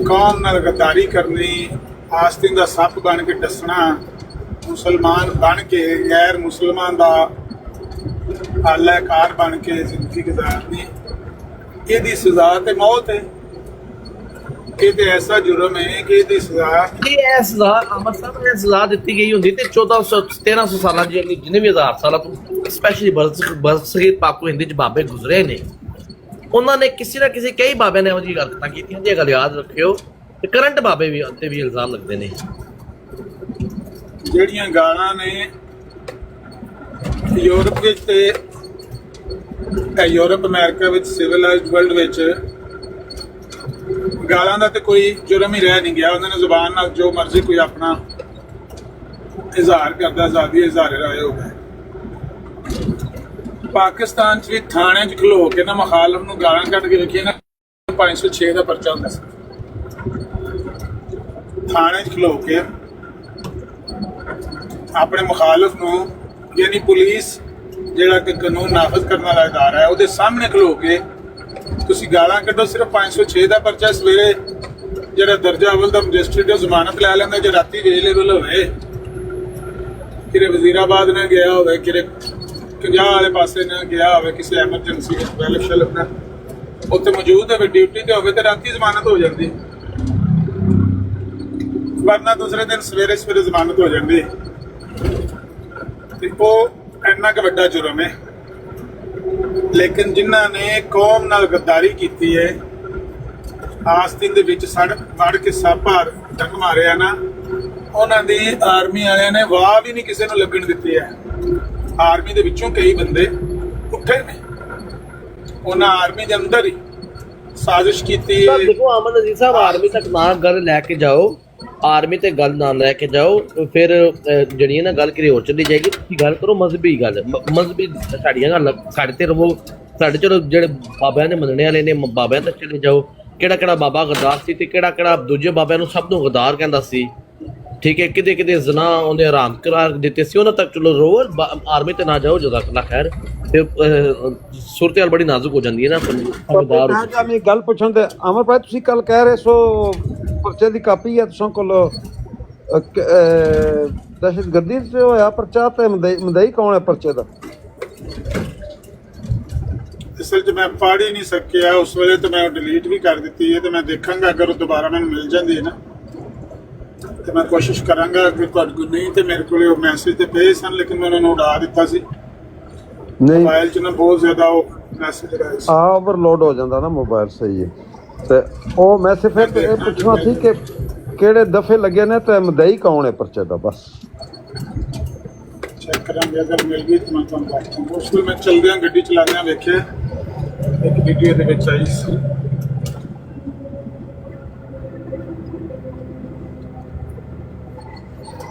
ਕੌਮ ਨਾਲ ਗਦਾਰੀ ਕਰਨੀ, ਆਸਤੀਨ ਦਾ ਸੱਪ ਬਣ ਕੇ ਦੱਸਣਾ, ਮੁਸਲਮਾਨ ਬਣ ਕੇ ਗੈਰ ਮੁਸਲਮਾਨ ਦਾ ਆਲਾਕਾਰ ਬਣ ਕੇ ਜ਼ਿੰਦਗੀ ਗੁਜ਼ਾਰਨੀ, ਇਹਦੀ ਸਜ਼ਾ ਤੇ ਮੌਤ ਹੈ। ਇਹ ਤੇ ਐਸਾ ਜੁਰਮ ਹੈ ਕਿ ਇਹਦੀ ਸਜ਼ਾ ਇਹ ਸਜ਼ਾ ਅਮਰ ਸਾਹਿਬ ਨੇ ਸਜ਼ਾ ਦਿੱਤੀ ਗਈ ਹੁੰਦੀ ਤੇ 1400-1300 ਸਾਲਾਂ ਦੀ ਜਿੰਨੇ ਵੀ ਹਜ਼ਾਰ ਸਾਲਾਂ ਤੋਂ ਸਪੈਸ਼ਲੀ ਬਰਸਗੀਰ ਪਾਕੋ ਹਿੰਦੀ ਚ ਬਾਬੇ ਗੁਜ਼ਰੇ ਨੇ, ਉਹਨਾਂ ਨੇ ਕਿਸੇ ਨਾ ਕਿਸੇ ਕਈ ਬਾਬਿਆਂ ਨੇ ਇਹੋ ਜਿਹੀ ਹਰਕਤਾਂ ਕੀਤੀਆਂ। ਇਹ ਗੱਲ ਯਾਦ ਰੱਖਿਓ। ਤੇ ਕਰੰਟ ਬਾਬੇ ਵੀ ਉੱਤੇ ਵੀ ਇਲਜ਼ਾਮ ਲੱਗਦੇ ਨੇ। ਜਿਹੜੀਆਂ ਗਾਲਾਂ ਨੇ ਯੂਰਪ ਵਿੱਚ ਤੇ ਯੂਰਪ ਅਮਰੀਕਾ ਵਿੱਚ ਸਿਵਲਾਈਜ਼ਡ ਵਰਲਡ ਵਿੱਚ ਗਾਲਾਂ ਦਾ ਤੇ ਕੋਈ ਜੁਰਮ ਹੀ ਰਹਿ ਨਹੀਂ ਗਿਆ। ਉਹਨਾਂ ਨੇ ਜ਼ੁਬਾਨ ਨਾਲ ਜੋ ਮਰਜ਼ੀ ਕੋਈ ਆਪਣਾ ਇਜ਼ਹਾਰ ਕਰਦਾ, ਆਜ਼ਾਦੀ ਇਜ਼ਹਾਰ ਰਾਏ ਹੋ ਗਏ। ਪਾਕਿਸਤਾਨ 'ਚ ਵੀ ਥਾਣੇ 'ਚ ਖਲੋ ਕੇ ਨਾ ਮੁਖਾਲਫ ਨੂੰ ਗਾਲਾਂ ਕੱਢ ਕੇ ਵੇਖੀਏ ਨਾ, 506 ਦਾ ਪਰਚਾ ਹੁੰਦਾ ਸੀ। ਥਾਣੇ 'ਚ ਖਲੋ ਕੇ ਆਪਣੇ ਮੁਖਾਲਫ ਨੂੰ, ਯਾਨੀ ਪੁਲਿਸ ਜਿਹੜਾ ਕਿ ਕਾਨੂੰਨ ਨਾਫਜ਼ ਕਰਨ ਵਾਲਾ ਅਦਾਰਾ ਹੈ, ਉਹਦੇ ਸਾਹਮਣੇ ਖਲੋ ਕੇ ਤੁਸੀਂ ਗਾਲਾਂ ਕੱਢੋ। ਸਿਰਫ 506 ਦਾ ਪਰਚਾ। ਸਵੇਰੇ ਜਿਹੜਾ ਦਰਜਾ ਅਵਲ ਦਾ ਮੈਜਿਸਟ੍ਰੇਟ ਜ਼ਮਾਨਤ ਲੈ ਲੈਂਦਾ, ਜੇ ਰਾਤੀ ਅਵੇਲੇਬਲ ਹੋਵੇ, ਕਿਰੇ ਵਜ਼ੀਰਾਬਾਦ ਨਾ ਗਿਆ ਹੋਵੇ, ਕਿਰੇ 50 ਵਾਲੇ ਪਾਸੇ ਨਾ ਗਿਆ ਹੋਵੇ, ਕਿਸੇ ਐਮਰਜੈਂਸੀ ਵਿੱਚ ਵੈਲਫੇਅਰ ਨਾ ਉੱਥੇ ਮੌਜੂਦ ਹੋਵੇ, ਡਿਊਟੀ ਤੇ ਹੋਵੇ, ਤੇ ਰਾਤੀ ਜ਼ਮਾਨਤ ਹੋ ਜਾਂਦੀ, ਵਰਨਾ ਦੂਸਰੇ ਦਿਨ ਸਵੇਰੇ ਜ਼ਮਾਨਤ ਹੋ ਜਾਂਦੀ। ਤੇ ਉਹ ਇੰਨਾ ਕੁ ਵੱਡਾ ਜੁਰਮ ਹੈ। ਲੇਕਿਨ ਜਿਨ੍ਹਾਂ ਨੇ ਕੌਮ ਨਾਲ ਗੱਦਾਰੀ ਕੀਤੀ ਹੈ, ਆਸਤੀਨ ਦੇ ਵਿੱਚ ਵੜ ਕੇ ਸੱਪ ਡੰਗ ਮਾਰਿਆ ਨਾ, ਉਹਨਾਂ ਦੀ ਆਰਮੀ ਵਾਲਿਆਂ ਨੇ ਵਾਹ ਵੀ ਨਹੀਂ ਕਿਸੇ ਨੂੰ ਲੱਗਣ ਦਿੱਤੀ ਹੈ। ਆਰਮੀ ਦੇ ਵਿੱਚੋਂ ਕਈ ਬੰਦੇ ਉੱਠੇ ਨੇ, ਉਹਨਾਂ ਆਰਮੀ ਦੇ ਅੰਦਰ ਹੀ ਸਾਜ਼ਿਸ਼ ਕੀਤੀ। ਤਾਂ ਦੇਖੋ ਅਮਨ ਅਜ਼ੀਜ਼ ਸਾਹਿਬ, ਆਰਮੀ ਤੱਕ ਨਾ ਗੱਲ ਲੈ ਕੇ ਜਾਓ, ਆਰਮੀ ਤੇ ਗੱਲ ਨਾ ਲੈ ਕੇ ਜਾਓ, ਫਿਰ ਜਿਹੜੀ ਹੈ ਨਾ ਗੱਲ ਕਿਤੇ ਹੋਰ ਚੱਲੀ ਜਾਏਗੀ। ਤੁਸੀਂ ਗੱਲ ਕਰੋ ਮਜ਼ਹਬੀ ਗੱਲ, ਮਜ਼ਹਬੀ ਸਾਡੀਆਂ ਗੱਲ ਸਾਡੇ ਤੇ ਰਵੋ, ਸਾਡੇ ਚਲੋ ਜਿਹੜੇ ਬਾਬਿਆਂ ਦੇ ਮੰਨਣੇ ਵਾਲੇ ਨੇ ਬਾਬਿਆਂ ਤੱਕ ਚਲੇ ਜਾਓ। ਕਿਹੜਾ ਕਿਹੜਾ ਬਾਬਾ ਗਦਾਰ ਸੀ ਤੇ ਕਿਹੜਾ ਕਿਹੜਾ ਦੂਜੇ ਬਾਬਿਆਂ ਨੂੰ ਸਭ ਨੂੰ ਗਦਾਰ ਕਹਿੰਦਾ ਸੀ, ਠੀਕ ਹੈ। ਕਿਤੇ ਕਿਤੇ ਜ਼ਨਾ ਉਹਨੇ ਆਰਾਮ ਕਰਾਰ ਦਿੱਤੇ ਸੀ, ਉਹਨਾਂ ਤੱਕ ਚਲੋ ਰੋ, ਆਰਮੀ ਤੇ ਨਾ ਜਾਓ। ਜਜ਼ਾਕੱਲਾ ਖੈਰ। ਤੇ ਸੂਰਤ ਹਾਲ ਬੜੀ ਨਾਜ਼ੁਕ ਹੋ ਜਾਂਦੀ ਹੈ ਨਾ। ਮੈਂ ਗੱਲ ਪੁੱਛਣ ਤੇ ਅਮਰ ਭਾਈ, ਤੁਸੀਂ ਕੱਲ ਕਹਿ ਰਹੇ ਸੋ ਪਰਚੇ ਦੀ ਕਾਪੀ ਹੈ ਤੁਸਾਂ ਕੋਲ, ਦਹਿਸ਼ਤਗਰਦੀ ਤੇ ਹੋਇਆ ਪਰਚਾ, ਤੇ ਮਦਈ ਕੌਣ ਹੈ ਪਰਚੇ ਦਾ? ਅਸਲ 'ਚ ਮੈਂ ਪੜ੍ਹ ਹੀ ਨਹੀਂ ਸਕਿਆ ਉਸ ਵੇਲੇ, ਤੇ ਮੈਂ ਡਿਲੀਟ ਵੀ ਕਰ ਦਿੱਤੀ ਹੈ। ਤੇ ਮੈਂ ਦੇਖਾਂਗਾ ਅਗਰ ਉਹ ਦੁਬਾਰਾ ਮੈਨੂੰ ਮਿਲ ਜਾਂਦੀ ਹੈ ਨਾ, ਤੇ ਮੈਂ ਕੋਸ਼ਿਸ਼ ਕਰਾਂਗਾ ਕਿ ਤੁਹਾਡੇ ਕੋਲ ਨਹੀਂ, ਤੇ ਮੇਰੇ ਕੋਲ ਉਹ ਮੈਸੇਜ ਤੇ ਪਏ ਸਨ, ਲੇਕਿਨ ਮੈਂ ਉਹਨਾਂ ਨੂੰ ਉਡਾ ਦਿੱਤਾ ਸੀ। ਨਹੀਂ, ਮੋਬਾਈਲ 'ਚ ਨਾ ਬਹੁਤ ਜ਼ਿਆਦਾ ਉਹ ਮੈਸੇਜ ਆਏ ਸੀ। ਓਵਰਲੋਡ ਹੋ ਜਾਂਦਾ ਨਾ ਮੋਬਾਈਲ, ਸਹੀ ਹੈ। ਤੇ ਉਹ ਮੈਸੇਜ ਫਿਰ ਇਹ ਪੁੱਛਣਾ ਸੀ ਕਿ ਕਿਹੜੇ ਦਫੇ ਲੱਗੇ ਨੇ ਤੇ ਮਦਈ ਕੌਣ ਹੈ ਪਰਚੇ ਦਾ, ਬਸ ਚੈੱਕ ਕਰਾਂਗੇ। ਅਗਰ ਮਿਲ ਗਈ ਤਾਂ ਮੈਂ ਤੁਹਾਨੂੰ ਦੱਸਦਾ। ਉਸ ਵੇਲੇ ਮੈਂ ਚਲਦਿਆਂ ਗੱਡੀ ਚਲਾਉਂਦਿਆਂ ਵੇਖਿਆ ਇੱਕ ਵੀਡੀਓ ਦੇ ਵਿੱਚ ਆਈ ਸੀ।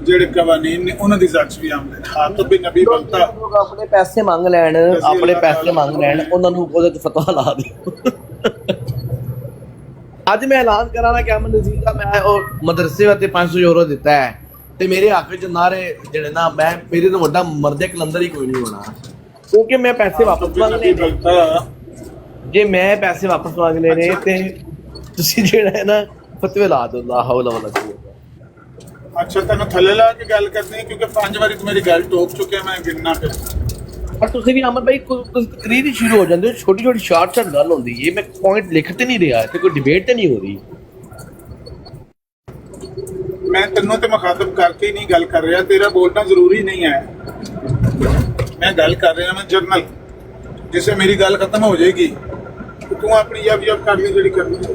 ਜਿਹੜੇ ਕਵਾਨੀਨ ਨੇ ਉਹਨਾਂ ਦੀ ਜ਼ਦ ਵੀ ਆਉਂਦੇ ਨੇ। ਹਾਤਬ ਵੀ ਨਬੀ ਬਲਤਾ ਆਪਣੇ ਪੈਸੇ ਮੰਗ ਲੈਣ, ਆਪਣੇ ਪੈਸੇ ਮੰਗ ਲੈਣ, ਉਹਨਾਂ ਨੂੰ ਉਹਦੇ ਤੇ ਫਤਵਾ ਲਾ ਦਿਓ। ਅੱਜ ਮੈਂ ਐਲਾਨ ਕਰਾਂਗਾ ਕਿ ਅਮਨ ਅਜ਼ੀਜ਼ ਦਾ ਮੈਂ ਉਹ ਮਦਰਸੇ ਵਾਸਤੇ 500 ਯੂਰੋ ਦਿੱਤਾ ਹੈ, ਤੇ ਮੇਰੇ ਹੱਕ 'ਚ ਨਾਰੇ ਜਿਹੜੇ ਨਾ, ਮੈਂ ਮੇਰੇ ਤੋਂ ਵੱਡਾ ਮਰਦੇ ਕਲੰਦਰ ਹੀ ਕੋਈ ਨਹੀਂ ਹੋਣਾ, ਕਿਉਂਕਿ ਮੈਂ ਪੈਸੇ ਵਾਪਸ ਮੰਗਨੇ ਨੇ। ਜੇ ਮੈਂ ਪੈਸੇ ਵਾਪਸ ਮੰਗਨੇ ਨੇ ਤੇ ਤੁਸੀਂ ਜਿਹੜਾ ਹੈ ਨਾ ਫਤਵੇ ਲਾ ਦਿਓ। ਲਾ ਹੌਲਾ ਵਲਾ ਕੁਵੱਤਾ। ਅੱਛਾ, ਤੈਨੂੰ ਥੱਲੇ ਲਾ ਕੇ ਗੱਲ ਕਰਨੀ ਹੈ ਕਿਉਂਕਿ 5 ਵਾਰੀ ਤੂੰ ਮੇਰੀ ਗੱਲ ਟੋਕ ਚੁੱਕਿਆ, ਮੈਂ ਗਿਣਨਾ ਫਿਰ। ਪਰ ਤੁਸੀਂ ਵੀ ਅਮਨ ਭਾਈ ਤਕਰੀਰ ਹੀ ਸ਼ੁਰੂ ਹੋ ਜਾਂਦੇ ਹੋ, ਛੋਟੀ ਛੋਟੀ ਸ਼ਾਰਟ ਗੱਲ ਹੁੰਦੀ ਹੈ। ਮੈਂ ਪੁਆਇੰਟ ਲਿਖ ਤੇ ਨਹੀਂ ਰਿਹਾ, ਤੇ ਕੋਈ ਡਿਬੇਟ ਤੇ ਨਹੀਂ ਹੋ ਰਹੀ। ਮੈਂ ਤੈਨੂੰ ਤੇ ਮੁਖਾਤਬ ਕਰਕੇ ਹੀ ਨਹੀਂ ਗੱਲ ਕਰ ਰਿਹਾ, ਤੇਰਾ ਬੋਲਣਾ ਜ਼ਰੂਰੀ ਨਹੀਂ ਹੈ। ਮੈਂ ਗੱਲ ਕਰ ਰਿਹਾ ਮੈਂ ਜਰਨਲ, ਜਿਸੇ ਮੇਰੀ ਗੱਲ ਖਤਮ ਹੋ ਜਾਏਗੀ ਤੂੰ ਆਪਣੀ ਯਬ ਕਰ ਲਈ ਜਿਹੜੀ ਕਰਨੀ ਹੈ।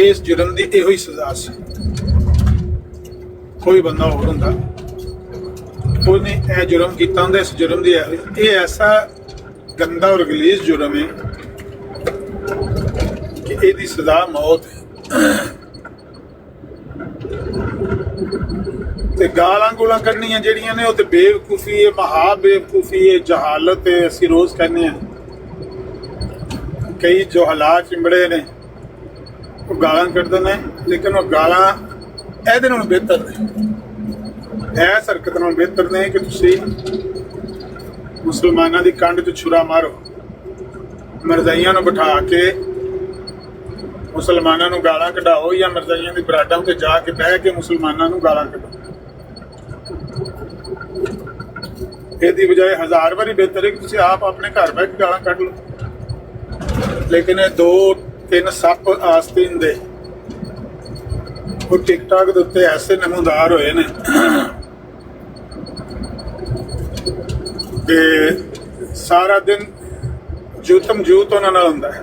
ਇਸ ਜੁਰਮ ਦੀ ਇਹੋ ਹੀ ਸਜ਼ਾ ਸੀ। ਕੋਈ ਬੰਦਾ ਹੋਰ ਹੁੰਦਾ ਉਹਨੇ ਇਹ ਜੁਰਮ ਕੀਤਾ ਹੁੰਦਾ, ਇਸ ਜੁਰਮ ਦੀ ਇਹ ਐਸਾ ਗੰਦਾ ਔਰ ਗਲੀਜ਼ ਜੁਰਮ ਹੈ ਕਿ ਇਹਦੀ ਸਜ਼ਾ ਮੌਤ ਹੈ। ਤੇ ਗਾਲਾਂ ਗੂਲਾਂ ਕੱਢਣੀਆਂ ਜਿਹੜੀਆਂ ਨੇ ਉਹ ਤੇ ਬੇਵਕੂਫੀ ਹੈ, ਮਹਾ ਬੇਵਕੂਫੀ ਹੈ, ਜਹਾਲਤ ਹੈ। ਅਸੀਂ ਰੋਜ਼ ਕਹਿੰਦੇ ਹਾਂ ਕਈ ਜੋ ਹਾਲਾਤ ਚਿੰਬੜੇ ਨੇ ਉਹ ਗਾਲਾਂ ਕੱਢਦੇ ਨੇ, ਲੇਕਿਨ ਉਹ ਗਾਲਾਂ ਇਹਦੇ ਨਾਲੋਂ ਬਿਹਤਰ ਨੇ, ਇਸ ਹਰਕਤ ਨਾਲੋਂ ਬਿਹਤਰ ਨੇ ਕਿ ਤੁਸੀਂ ਮੁਸਲਮਾਨਾਂ ਦੀ ਕੰਡ 'ਚ ਛੁਰਾ ਮਾਰੋ, ਮਰਜ਼ਾਈਆਂ ਨੂੰ ਬਿਠਾ ਕੇ ਮੁਸਲਮਾਨਾਂ ਨੂੰ ਗਾਲਾਂ ਕਢਾਓ, ਜਾਂ ਮਰਜ਼ਾਈਆਂ ਦੀ ਬਰਾਡਾਂ ਤੇ ਜਾ ਕੇ ਬਹਿ ਕੇ ਮੁਸਲਮਾਨਾਂ ਨੂੰ ਗਾਲਾਂ ਕੱਢੋ। ਇਹਦੀ ਬਜਾਏ 1000 ਵਾਰੀ ਬਿਹਤਰ ਹੈ ਕਿ ਤੁਸੀਂ ਆਪ ਆਪਣੇ ਘਰ ਬਹਿ ਕੇ ਗਾਲਾਂ ਕੱਢ ਲਓ। ਲੇਕਿਨ ਇਹ 2-3 ਸੱਪ ਆਸਤੀਨ ਦੇ ਉਹ ਟਿਕਟਾਕ ਦੇ ਉੱਤੇ ਐਸੇ ਨਮੂਦਾਰ ਹੋਏ ਨੇ ਕਿ ਸਾਰਾ ਦਿਨ ਜੂਤਮ ਜੂਤ ਉਹਨਾਂ ਨਾਲ ਹੁੰਦਾ ਹੈ।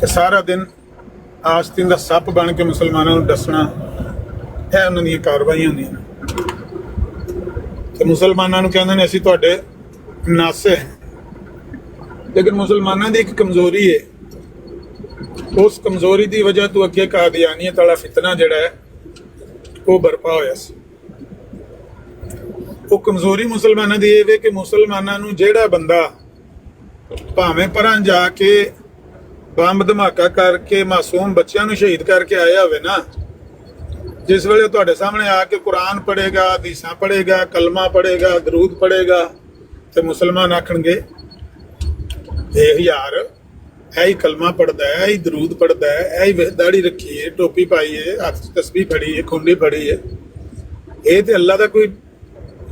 ਤੇ ਸਾਰਾ ਦਿਨ ਆਸਤੀਨ ਦਾ ਸੱਪ ਬਣ ਕੇ ਮੁਸਲਮਾਨਾਂ ਨੂੰ ਦੱਸਣਾ, ਇਹ ਉਹਨਾਂ ਦੀਆਂ ਕਾਰਵਾਈਆਂ ਹੁੰਦੀਆਂ ਨੇ। ਤੇ ਮੁਸਲਮਾਨਾਂ ਨੂੰ ਕਹਿੰਦੇ ਨੇ ਅਸੀਂ ਤੁਹਾਡੇ ਨਾਸੇ, ਲੇਕਿਨ ਮੁਸਲਮਾਨਾਂ ਦੀ ਇੱਕ ਕਮਜ਼ੋਰੀ ਹੈ, ਉਸ ਕਮਜ਼ੋਰੀ ਦੀ ਵਜ੍ਹਾ ਤੋਂ ਅੱਗੇ ਕਾਦੀਆਨੀਅਤ ਵਾਲਾ ਫਿਤਨਾ ਜਿਹੜਾ ਹੈ ਉਹ ਬਰਪਾ ਹੋਇਆ ਸੀ। ਉਹ ਕਮਜ਼ੋਰੀ ਮੁਸਲਮਾਨਾਂ ਦੀ ਇਹ ਵੇ ਕਿ ਮੁਸਲਮਾਨਾਂ ਨੂੰ ਜਿਹੜਾ ਬੰਦਾ ਭਾਵੇਂ ਪਰਾਂ ਜਾ ਕੇ ਬੰਬ ਧਮਾਕਾ ਕਰਕੇ ਮਾਸੂਮ ਬੱਚਿਆਂ ਨੂੰ ਸ਼ਹੀਦ ਕਰਕੇ ਆਇਆ ਹੋਵੇ ਨਾ, ਜਿਸ ਵੇਲੇ ਤੁਹਾਡੇ ਸਾਹਮਣੇ ਆ ਕੇ ਕੁਰਾਨ ਪੜ੍ਹੇਗਾ, ਹਦੀਸਾਂ ਪੜ੍ਹੇਗਾ, ਕਲਮਾ ਪੜ੍ਹੇਗਾ, ਦਰੂਦ ਪੜ੍ਹੇਗਾ, ਤੇ ਮੁਸਲਮਾਨ ਆਖਣਗੇ ਇਹ ਯਾਰ ਇਹ ਹੀ ਕਲਮਾ ਪੜ੍ਹਦਾ ਹੈ, ਇਹ ਹੀ ਦਰੂਦ ਪੜ੍ਹਦਾ ਹੈ, ਇਹ ਹੀ ਦਾੜੀ ਰੱਖੀ ਹੈ, ਟੋਪੀ ਪਾਈ ਹੈ, ਹੱਥ 'ਚ ਤਸਬੀਹ ਫੜੀ ਹੈ, ਖੁੰਡੀ ਫੜੀ ਹੈ, ਇਹ ਤੇ ਅੱਲਾ ਦਾ ਕੋਈ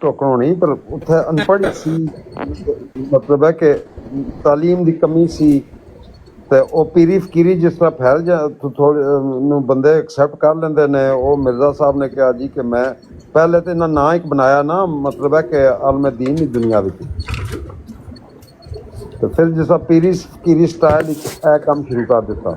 ਟੋਕਣੋਂ ਨਹੀਂ, ਪਰ ਉੱਥੇ ਅਨਪੜ੍ਹ ਸੀ, ਮਤਲਬ ਹੈ ਕਿ ਤਾਲੀਮ ਦੀ ਕਮੀ ਸੀ, ਤੇ ਉਹ ਪੀਰੀ ਫਕੀਰੀ ਜਿਸ ਤਰ੍ਹਾਂ ਫੈਲ ਜਾ ਥੋੜੇ ਨੂੰ ਬੰਦੇ ਐਕਸੈਪਟ ਕਰ ਲੈਂਦੇ ਨੇ। ਉਹ ਮਿਰਜ਼ਾ ਸਾਹਿਬ ਨੇ ਕਿਹਾ ਜੀ ਕਿ ਮੈਂ ਪਹਿਲੇ ਤੇ ਇਹਨਾਂ ਨਾਂ ਇੱਕ ਬਣਾਇਆ ਨਾ, ਮਤਲਬ ਹੈ ਕਿ ਆਲਮ ਦੀਨ ਦੀ ਦੁਨੀਆ ਵਿੱਚ, ਤੇ ਫਿਰ ਜਿਸ ਤਰ੍ਹਾਂ ਪੀਰੀ ਫਕੀਰੀ ਸਟਾਈਲ ਵਿੱਚ ਇਹ ਕੰਮ ਸ਼ੁਰੂ ਕਰ ਦਿੱਤਾ।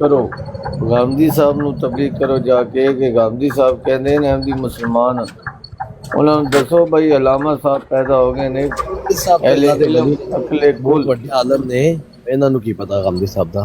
ਕਰੋ, ਗਾਂਧੀ ਸਾਹਿਬ ਨੂੰ ਤਬਲੀਗ ਕਰੋ ਜਾ ਕੇ ਕਿ ਗਾਂਧੀ ਸਾਹਿਬ ਕਹਿੰਦੇ ਨੇ ਅਹਿਮਦੀ ਮੁਸਲਮਾਨ, ਉਹਨਾਂ ਨੂੰ ਦੱਸੋ ਭਾਈ ਅਲਾਮਾ ਸਾਹਿਬ ਪੈਦਾ ਹੋ ਗਏ ਨੇ, ਅਕਲੇ ਬਹੁਤ ਵੱਡੇ ਆਲਮ ਨੇ, ਇਹਨਾਂ ਨੂੰ ਕੀ ਪਤਾ ਗਾਂਧੀ ਸਾਹਿਬ ਦਾ।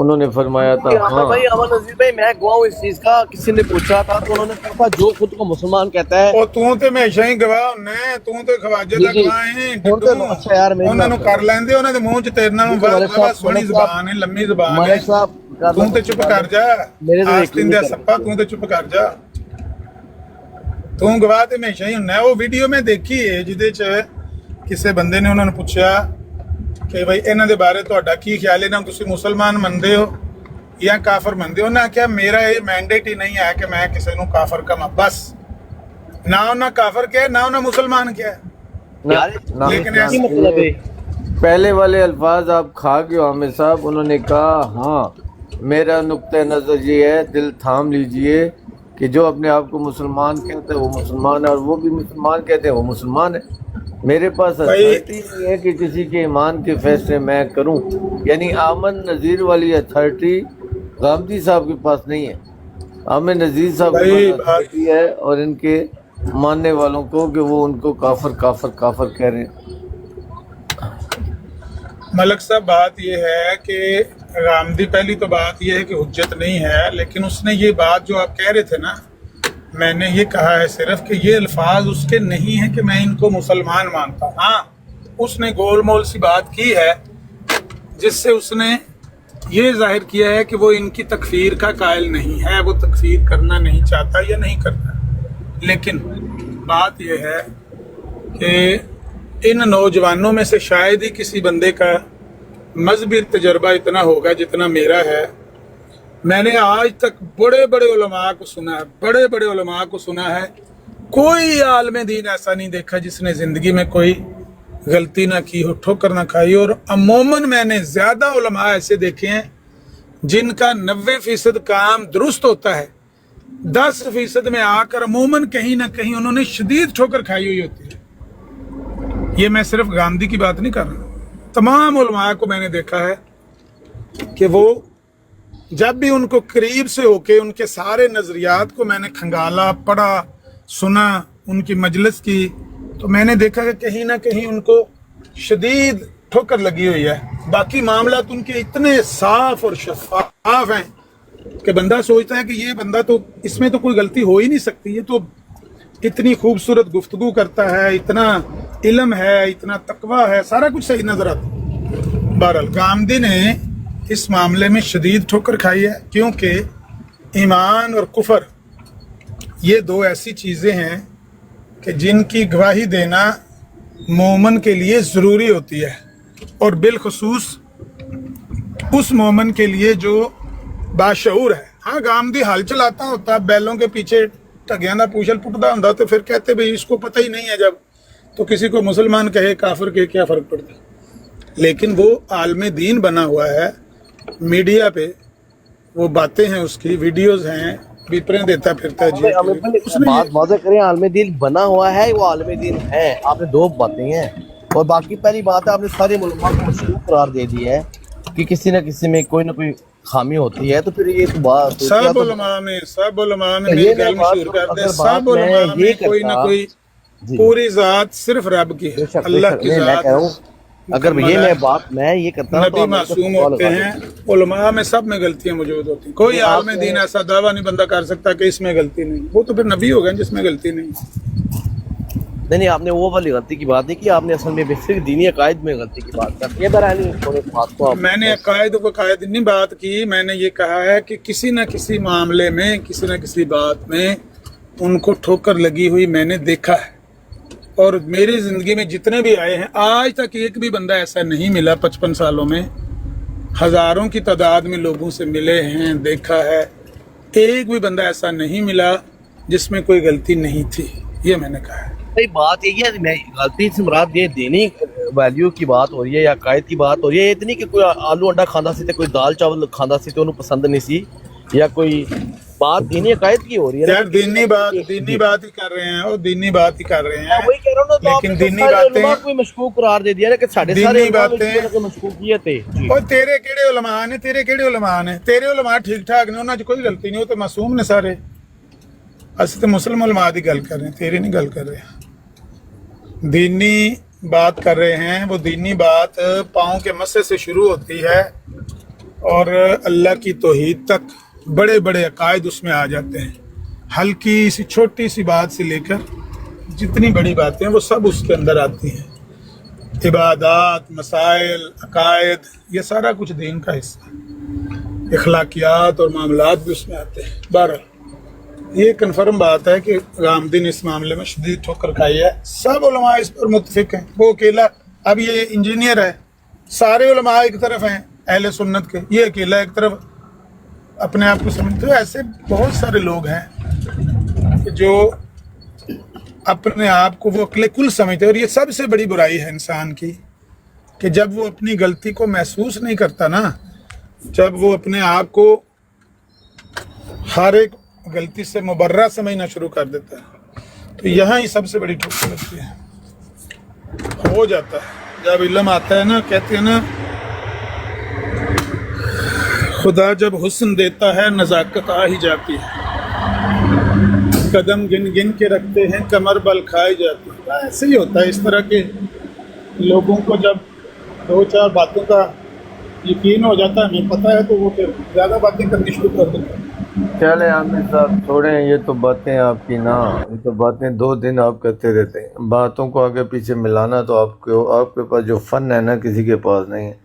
انہوں نے فرمایا تھا ہاں بھائی امان نذیر بھائی میں گواہ ہوں اس چیز کا. کسی نے پوچھا تھا تو انہوں نے کہا تھا جو خود کو مسلمان کہتا ہے ਉਹ ਤੂੰ ਤੇ ਹਮੇਸ਼ਾ ਹੀ ਗਵਾਹ ਹੁੰਨੇ, ਤੂੰ ਤੇ ਖਵਾਜੇ ਦਾ ਜੀ, ਗਵਾਹ ਹੈ. ਹੁਣ ਤਾਂ ਅੱਛਾ ਯਾਰ ਮੇਰੀ ਉਹਨਾਂ ਨੂੰ ਬਾਤ ਕਰ ਲੈਂਦੇ, ਉਹਨਾਂ ਦੇ ਮੂੰਹ 'ਚ ਤੇਰੇ ਨਾਲੋਂ ਬਾਬਾ ਸੋਹਣੀ ਜ਼ਬਾਨ ਹੈ, ਲੰਮੀ ਜ਼ਬਾਨ ਹੈ. ملک صاحب ਤੂੰ ਤੇ ਚੁੱਪ ਕਰ ਜਾ. ਮੇਰੇ ਤੋਂ ਆਸਤਿਨ ਦਾ ਸੱਪਾ, ਤੂੰ ਤੇ ਚੁੱਪ ਕਰ ਜਾ. ਤੂੰ ਗਵਾਹ ਤੇ ਹਮੇਸ਼ਾ ਹੀ ਹੁੰਨਾ. ਉਹ ਵੀਡੀਓ ਮੈਂ ਦੇਖੀ ਹੈ ਜਿਹਦੇ 'ਚ ਕਿਸੇ ਬੰਦੇ ਨੇ ਉਹਨਾਂ ਨੂੰ ਪੁੱਛਿਆ ਕਿ ਬਈ ਇਹਨਾਂ ਦੇ ਬਾਰੇ ਤੁਹਾਡਾ ਕੀ ਖਿਆਲ ਹੈ, ਨਾ ਤੁਸੀਂ ਮੁਸਲਮਾਨ ਮੰਨਦੇ ਹੋ ਜਾਂ ਕਾਫਰ ਮੰਨਦੇ ਹੋ. ਉਹਨਾਂ ਆਖਿਆ ਮੇਰਾ ਇਹ ਮੈਂਡੇਟ ਹੀ ਨਹੀਂ ਹੈ ਕਿ ਮੈਂ ਕਿਸੇ ਨੂੰ ਕਾਫਰ ਕਹਾਂ. ਬਸ ਨਾ ਉਹਨਾਂ ਕਾਫਰ ਕਿਹਾ, ਨਾ ਉਹਨਾਂ ਮੁਸਲਮਾਨ ਕਿਹਾ. لیکن کی مطلب ہے پہلے والے الفاظ آپ کھا گئے عامر صاحب. انہوں نے کہا ہاں میرا نقطہ نظر یہ ہے، دل تھام لیجئے کہ جو اپنے آپ کو مسلمان کہتے ہیں وہ مسلمان ہے، اور وہ بھی مسلمان کہتے ہیں وہ مسلمان ہے. میرے پاس اتھارٹی نہیں ہے کہ کسی کے ایمان کے فیصلے میں کروں. یعنی آمن نذیر والی اتھارٹی غامدی صاحب کے پاس نہیں ہے. آمن نذیر صاحب کے پاس اتھارٹی ہے اور ان کے ماننے والوں کو کہ وہ ان کو کافر کافر کافر کہہ رہے ہیں. ملک صاحب بات یہ ہے کہ غامدی، پہلی تو بات یہ ہے کہ حجت نہیں ہے، لیکن اس نے یہ بات جو آپ کہہ رہے تھے نا، میں نے یہ کہا ہے صرف کہ یہ الفاظ اس کے نہیں ہیں کہ میں ان کو مسلمان مانتا ہوں. ہاں اس نے گول مول سی بات کی ہے جس سے اس نے یہ ظاہر کیا ہے کہ وہ ان کی تکفیر کا قائل نہیں ہے، وہ تکفیر کرنا نہیں چاہتا یا نہیں کرتا. لیکن بات یہ ہے کہ ان نوجوانوں میں سے شاید ہی کسی بندے کا مذہبی تجربہ اتنا ہوگا جتنا میرا ہے. میں نے آج تک بڑے بڑے علماء کو سنا ہے، بڑے بڑے علماء کو سنا ہے، کوئی عالم دین ایسا نہیں دیکھا جس نے زندگی میں کوئی غلطی نہ کی ہو، ٹھوکر نہ کھائی. اور عموماً میں نے زیادہ علماء ایسے دیکھے ہیں جن کا 90% کام درست ہوتا ہے، 10% میں آ کر عموماً کہیں نہ کہیں انہوں نے شدید ٹھوکر کھائی ہوئی ہوتی ہے. یہ میں صرف غامدی کی بات نہیں کر رہا، تمام علماء کو میں نے دیکھا ہے کہ وہ جب بھی ان کو قریب سے ہو کے ان کے سارے نظریات کو میں نے کھنگالا، پڑھا، سنا، ان کی مجلس کی، تو میں نے دیکھا کہ کہیں نہ کہیں ان کو شدید ٹھوکر لگی ہوئی ہے. باقی معاملات ان کے اتنے صاف اور شفاف ہیں کہ بندہ سوچتا ہے کہ یہ بندہ تو اس میں تو کوئی غلطی ہو ہی نہیں سکتی، یہ تو اتنی خوبصورت گفتگو کرتا ہے، اتنا علم ہے، اتنا تقویٰ ہے، سارا کچھ صحیح نظر آتا. بہرحال غامدی نے اس معاملے میں شدید ٹھوکر کھائی ہے، کیونکہ ایمان اور کفر یہ دو ایسی چیزیں ہیں کہ جن کی گواہی دینا مومن کے لیے ضروری ہوتی ہے، اور بالخصوص اس مومن کے لیے جو باشعور ہے. ہاں غامدی حل چلاتا ہوتا، بیلوں کے پیچھے ٹگیاں دا پوچھل پٹدا ہوندا تو پھر کہتے بھئی اس کو پتہ ہی نہیں ہے، جب تو کسی کو مسلمان کہے کافر کہے کیا فرق پڑتا. لیکن وہ عالم دین بنا ہوا ہے، میڈیا پہ وہ باتیں ہیں، اس کی ویڈیوز ہیں، بیپریں دیتا پھرتا ہے. جی بات واضح کریں، عالم دین بنا ہوا ہے، وہ عالم دین ہے. آپ نے دو باتیں ہیں، اور باقی پہلی بات ہے آپ نے سارے علماء کو مشروع قرار دے دی ہے کہ کسی نہ کسی میں کوئی نہ کوئی خامی ہوتی ہے. تو پھر یہ تو بات سب علماء میں میری گل مشہور کر دے، سب علماء میں کوئی نہ کوئی پوری ذات صرف رب کی ہے، اللہ کی ذات. اگر یہ میں یہ کرتا ہوں نبی معصوم ہوتے ہیں، علماء میں سب میں غلطیاں موجود ہوتی ہیں. کوئی عالم دین ایسا دعویٰ نہیں بندہ کر سکتا کہ اس میں غلطی نہیں. وہ تو پھر نبی ہو گئے جس میں غلطی نہیں. نہیں آپ نے وہ والی غلطی کی بات نہیں کی، آپ نے اصل میں صرف دینی عقائد میں غلطی کی بات کرتی ہے. میں نے عقائد و عقائد نہیں بات کی، میں نے یہ کہا ہے کہ کسی نہ کسی معاملے میں، کسی نہ کسی بات میں ان کو ٹھوکر لگی ہوئی میں نے دیکھا ہے. اور میری زندگی میں جتنے بھی آئے ہیں آج تک ایک بھی بندہ ایسا نہیں ملا، 55 سالوں میں ہزاروں کی تعداد میں لوگوں سے ملے ہیں، دیکھا ہے، ایک بھی بندہ ایسا نہیں ملا جس میں کوئی غلطی نہیں تھی. یہ میں نے کہا ہے. بات یہی ہے، میں غلطی سے مراد یہ دینی ویلیو کی بات ہو رہی ہے یا عقائد کی بات ہو رہی ہے. یہ اتنی کہ کوئی آلو انڈا کھانا سی تے کوئی دال چاول کھانا سی تے انہوں پسند نہیں سی، یا کوئی بات دینی عقائد کی ہو رہی ہے. یار دینی بات ہی کر رہے ہیں، اور دینی بات ہی کر رہے ہیں، وہی کہہ رہا ہوں نا. لیکن دینی باتیں کوئی مشکوک قرار دے دیا کہ ساڈے سارے مشکوکیت ہے. اور تیرے کیڑے علماء نے، تیرے کیڑے علماء نے، تیرے علماء ٹھیک ٹھاک نے، انہاں 'چ کوئی غلطی نہیں، وہ تو معصوم نے سارے. اسی تو مسلم علماء دی گل کر رہے ہیں، تیری نہیں گل کر رہے ہیں. دینی بات کر رہے ہیں، وہ دینی بات پاؤں کے مسے سے شروع ہوتی ہے اور اللہ کی توحید تک بڑے بڑے عقائد اس میں آ جاتے ہیں. ہلکی سی چھوٹی سی بات سے لے کر جتنی بڑی باتیں ہیں وہ سب اس کے اندر آتی ہیں. عبادات، مسائل، عقائد، یہ سارا کچھ دین کا حصہ ہے. اخلاقیات اور معاملات بھی اس میں آتے ہیں. بہرحال یہ کنفرم بات ہے کہ غامدین اس معاملے میں شدید ٹھوکر کھائی ہے. سب علماء اس پر متفق ہیں. وہ اکیلا، اب یہ انجینئر ہے، سارے علماء ایک طرف ہیں اہل سنت کے، یہ اکیلا ایک طرف اپنے آپ کو سمجھتے ہیں. ایسے بہت سارے لوگ ہیں جو اپنے آپ کو وہ عقل کل سمجھتے ہیں. اور یہ سب سے بڑی برائی ہے انسان کی کہ جب وہ اپنی غلطی کو محسوس نہیں کرتا نا، جب وہ اپنے آپ کو ہر ایک غلطی سے مبرہ سمجھنا شروع کر دیتا ہے، تو یہاں ہی سب سے بڑی ٹھوکر لگتی ہے. ہو جاتا ہے جب علم آتا ہے نا، کہتے ہیں نا خدا جب حسن دیتا ہے نزاکت آ ہی جاتی ہے. قدم گن گن کے رکھتے ہیں کمر بل کھائی جاتی ہے. ایسے ہی ہوتا ہے. اس طرح کے لوگوں کو جب دو چار باتوں کا یقین ہو جاتا ہے، ہمیں پتہ ہے، تو وہ پھر زیادہ باتیں کرنی شروع کر دیتے ہیں. چلیں عامر صاحب چھوڑیں یہ تو باتیں آپ کی نا، یہ تو باتیں 2 دن آپ کرتے رہتے ہیں. باتوں کو آگے پیچھے ملانا تو آپ کے پاس جو فن ہے نا کسی کے پاس نہیں ہے.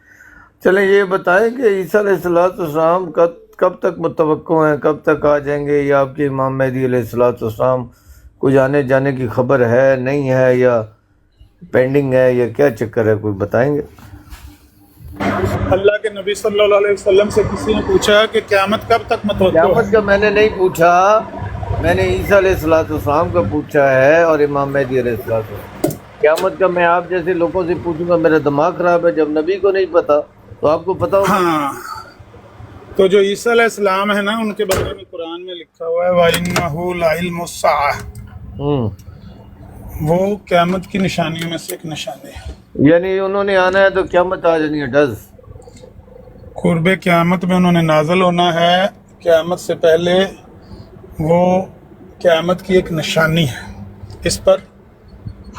چلیں یہ بتائیں کہ عیسیٰ علیہ السلام کب تک متوقع ہیں، کب تک آ جائیں گے؟ یا آپ کے امام مہدی علیہ السلام کچھ آنے جانے کی خبر ہے، نہیں ہے، یا پینڈنگ ہے، یا کیا چکر ہے؟ کوئی بتائیں گے؟ اللہ کے نبی صلی اللہ علیہ وسلم سے کسی نے پوچھا کہ قیامت کب تک متوقع ہے؟ قیامت کا میں نے نہیں پوچھا، میں نے عیسیٰ علیہ السلام کا پوچھا ہے اور امام مہدی علیہ السلام. قیامت کا میں آپ جیسے لوگوں سے پوچھوں گا میرا دماغ خراب ہے. جب نبی کو نہیں پتا تو آپ کو پتا ہوگا. ہاں، تو جو عیسیٰ علیہ السلام ہے نا، ان کے بارے میں قرآن میں لکھا ہوا ہے وَإِنَّهُ لَعِلْمُ السَّاعَةِ، وہ قیامت کی نشانیوں میں سے ایک نشانی ہے. یعنی انہوں نے آنا ہے تو قیامت آ جانی ہے. ڈز قرب قیامت میں انہوں نے نازل ہونا ہے. قیامت سے پہلے وہ قیامت کی ایک نشانی ہے. اس پر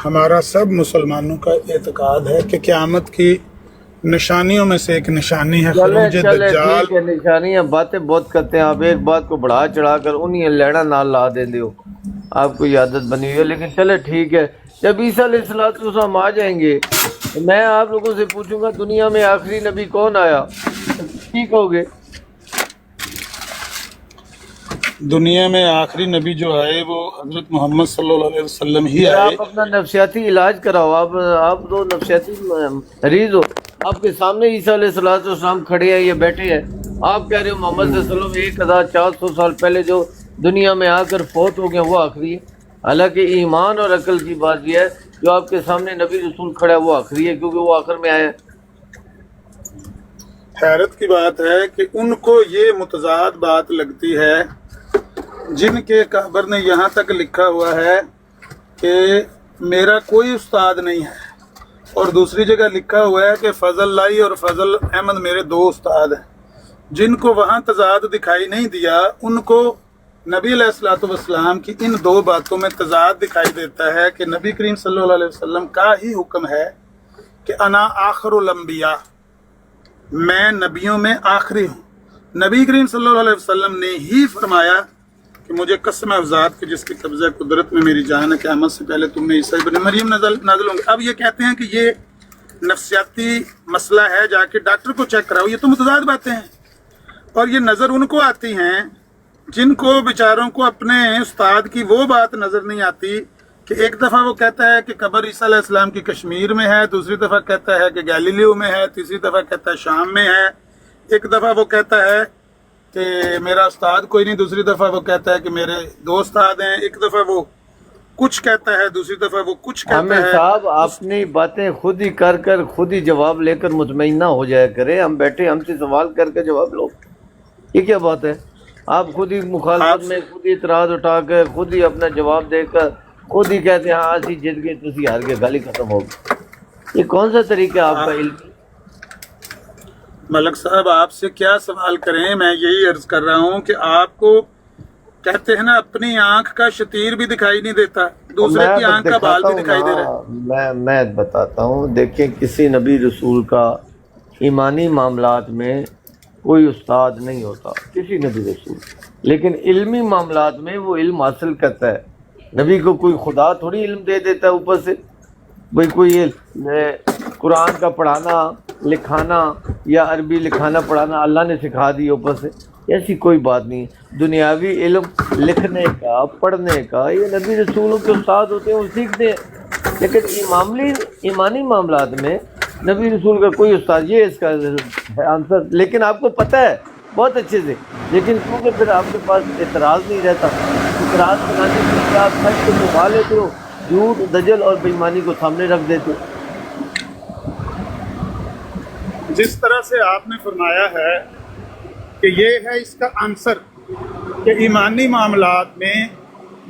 ہمارا سب مسلمانوں کا اعتقاد ہے کہ قیامت کی نشانیوں میں سے ایک نشانی ہے خروج دجال. ٹھیک ہے، نشانیاں باتیں بہت کرتے ہیں آپ. ایک بات کو بڑھا چڑھا کر انہیں لینا نال لا دیں دیو، آپ کو یہ عادت بنی ہوئی ہے. لیکن چلے ٹھیک ہے، جب عیسیٰ علیہ السلام آ جائیں گے تو میں آپ لوگوں سے پوچھوں گا دنیا میں آخری نبی کون آیا؟ ٹھیک ہوگے؟ دنیا میں آخری نبی جو آئے وہ حضرت محمد صلی اللہ علیہ وسلم ہی آئے. آپ اپنا نفسیاتی علاج کراؤ. آپ دو نفسیاتی مریض ہو. آپ کے سامنے عیسیٰ علیہ السلام کھڑے ہیں یا بیٹھے ہیں. آپ کہہ رہے ہو محمد صلی اللہ علیہ وسلم 1400 سال پہلے جو دنیا میں آ کر فوت ہو گئے وہ آخری ہے. حالانکہ ایمان اور عقل کی بات یہ ہے جو آپ کے سامنے نبی رسول کھڑا ہے وہ آخری ہے، کیونکہ وہ آخر میں آئے ہیں. حیرت کی بات ہے کہ ان کو یہ متضاد بات لگتی ہے جن کے کابر نے یہاں تک لکھا ہوا ہے کہ میرا کوئی استاد نہیں ہے، اور دوسری جگہ لکھا ہوا ہے کہ فضل لائی اور فضل احمد میرے 2 استاد ہیں. جن کو وہاں تضاد دکھائی نہیں دیا ان کو نبی علیہ الصلوۃ والسلام کی ان 2 باتوں میں تضاد دکھائی دیتا ہے کہ نبی کریم صلی اللہ علیہ وسلم کا ہی حکم ہے کہ انا آخر الانبیاء، میں نبیوں میں آخری ہوں. نبی کریم صلی اللہ علیہ وسلم نے ہی فرمایا کہ مجھے قسم ہے ذات کی جس کی قبضہ قدرت میں میری جان ہے، قیامت سے پہلے تم میں عیسیٰ ابن مریم نازل ہوں گے. اب یہ کہتے ہیں کہ یہ نفسیاتی مسئلہ ہے، جا کے ڈاکٹر کو چیک کراؤ. یہ تو متضاد باتیں ہیں، اور یہ نظر ان کو آتی ہیں جن کو بیچاروں کو اپنے استاد کی وہ بات نظر نہیں آتی کہ ایک دفعہ وہ کہتا ہے کہ قبر عیسیٰ علیہ السلام کی کشمیر میں ہے، دوسری دفعہ کہتا ہے کہ گیلیلیو میں ہے، تیسری دفعہ کہتا ہے شام میں ہے، ایک دفعہ وہ کہتا ہے کہ میرا استاد کوئی نہیں، دوسری دفعہ وہ کہتا ہے کہ میرے 2 استاد ہیں، ایک دفعہ وہ کچھ کہتا ہے، دوسری دفعہ وہ کچھ کہتا عامر ہے. صاحب اپنی باتیں خود ہی کر خود ہی جواب لے کر مطمئن نہ ہو جایا کرے. ہم بیٹھے ہم سے سوال کر کے جواب لو، یہ کیا بات ہے؟ آپ خود ہی مخالفت میں خود ہی اعتراض اٹھا کے خود ہی اپنا جواب دے کر خود ہی کہتے ہیں ہاں اسی جیت گئے تسی ہار گئے، گالی ختم ہو گئی. یہ کون سا طریقہ ہے آپ کا علم؟ ملک صاحب آپ سے کیا سوال کریں؟ میں یہی عرض کر رہا ہوں کہ آپ کو کہتے ہیں نا اپنی آنکھ کا شتیر بھی دکھائی نہیں دیتا، دوسرے کی آنکھ کا بال بھی دکھائی دے رہا ہے. میں بتاتا ہوں. دیکھیں کسی نبی رسول کا ایمانی معاملات میں کوئی استاد نہیں ہوتا کسی نبی رسول، لیکن علمی معاملات میں وہ علم حاصل کرتا ہے۔ نبی کو کوئی خدا تھوڑی علم دے دیتا ہے اوپر سے، بھئی کوئی قرآن کا پڑھانا لکھانا یا عربی لکھانا پڑھانا اللہ نے سکھا دی اوپر سے، ایسی کوئی بات نہیں ہے۔ دنیاوی علم لکھنے کا پڑھنے کا یہ نبی رسولوں کے استاد ہوتے ہیں، وہ سیکھتے ہیں، لیکن ایمانی معاملات میں نبی رسول کا کوئی استاد، یہ اس کا آنسر۔ لیکن آپ کو پتہ ہے بہت اچھے سے، لیکن کیونکہ پھر آپ کے پاس اعتراض نہیں رہتا، اعتراض بنانے کے لیے آپ سچ کو چھپا لیتے ہو، جھوٹ دجل اور بےایمانی کو سامنے رکھ دیتے ہو۔ جس طرح سے آپ نے فرمایا ہے کہ یہ ہے اس کا آنسر کہ ایمانی معاملات میں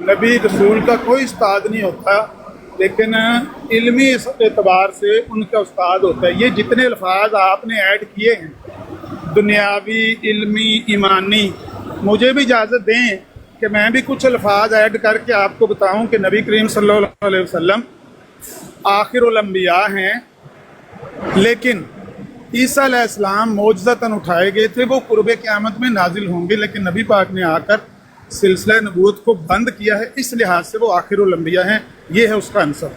نبی رسول کا کوئی استاد نہیں ہوتا، لیکن علمی اعتبار سے ان کا استاد ہوتا ہے۔ یہ جتنے الفاظ آپ نے ایڈ کیے ہیں، دنیاوی، علمی، ایمانی، مجھے بھی اجازت دیں کہ میں بھی کچھ الفاظ ایڈ کر کے آپ کو بتاؤں کہ نبی کریم صلی اللہ علیہ وسلم آخر الانبیاء ہیں، لیکن عیسیٰ علیہ السلام معجزتاً اٹھائے گئے تھے، وہ قرب قیامت میں نازل ہوں گے، لیکن نبی پاک نے آ کر سلسلہ نبوت کو بند کیا ہے، اس لحاظ سے وہ آخر الانبیاء ہیں۔ یہ ہے اس کا آنسر۔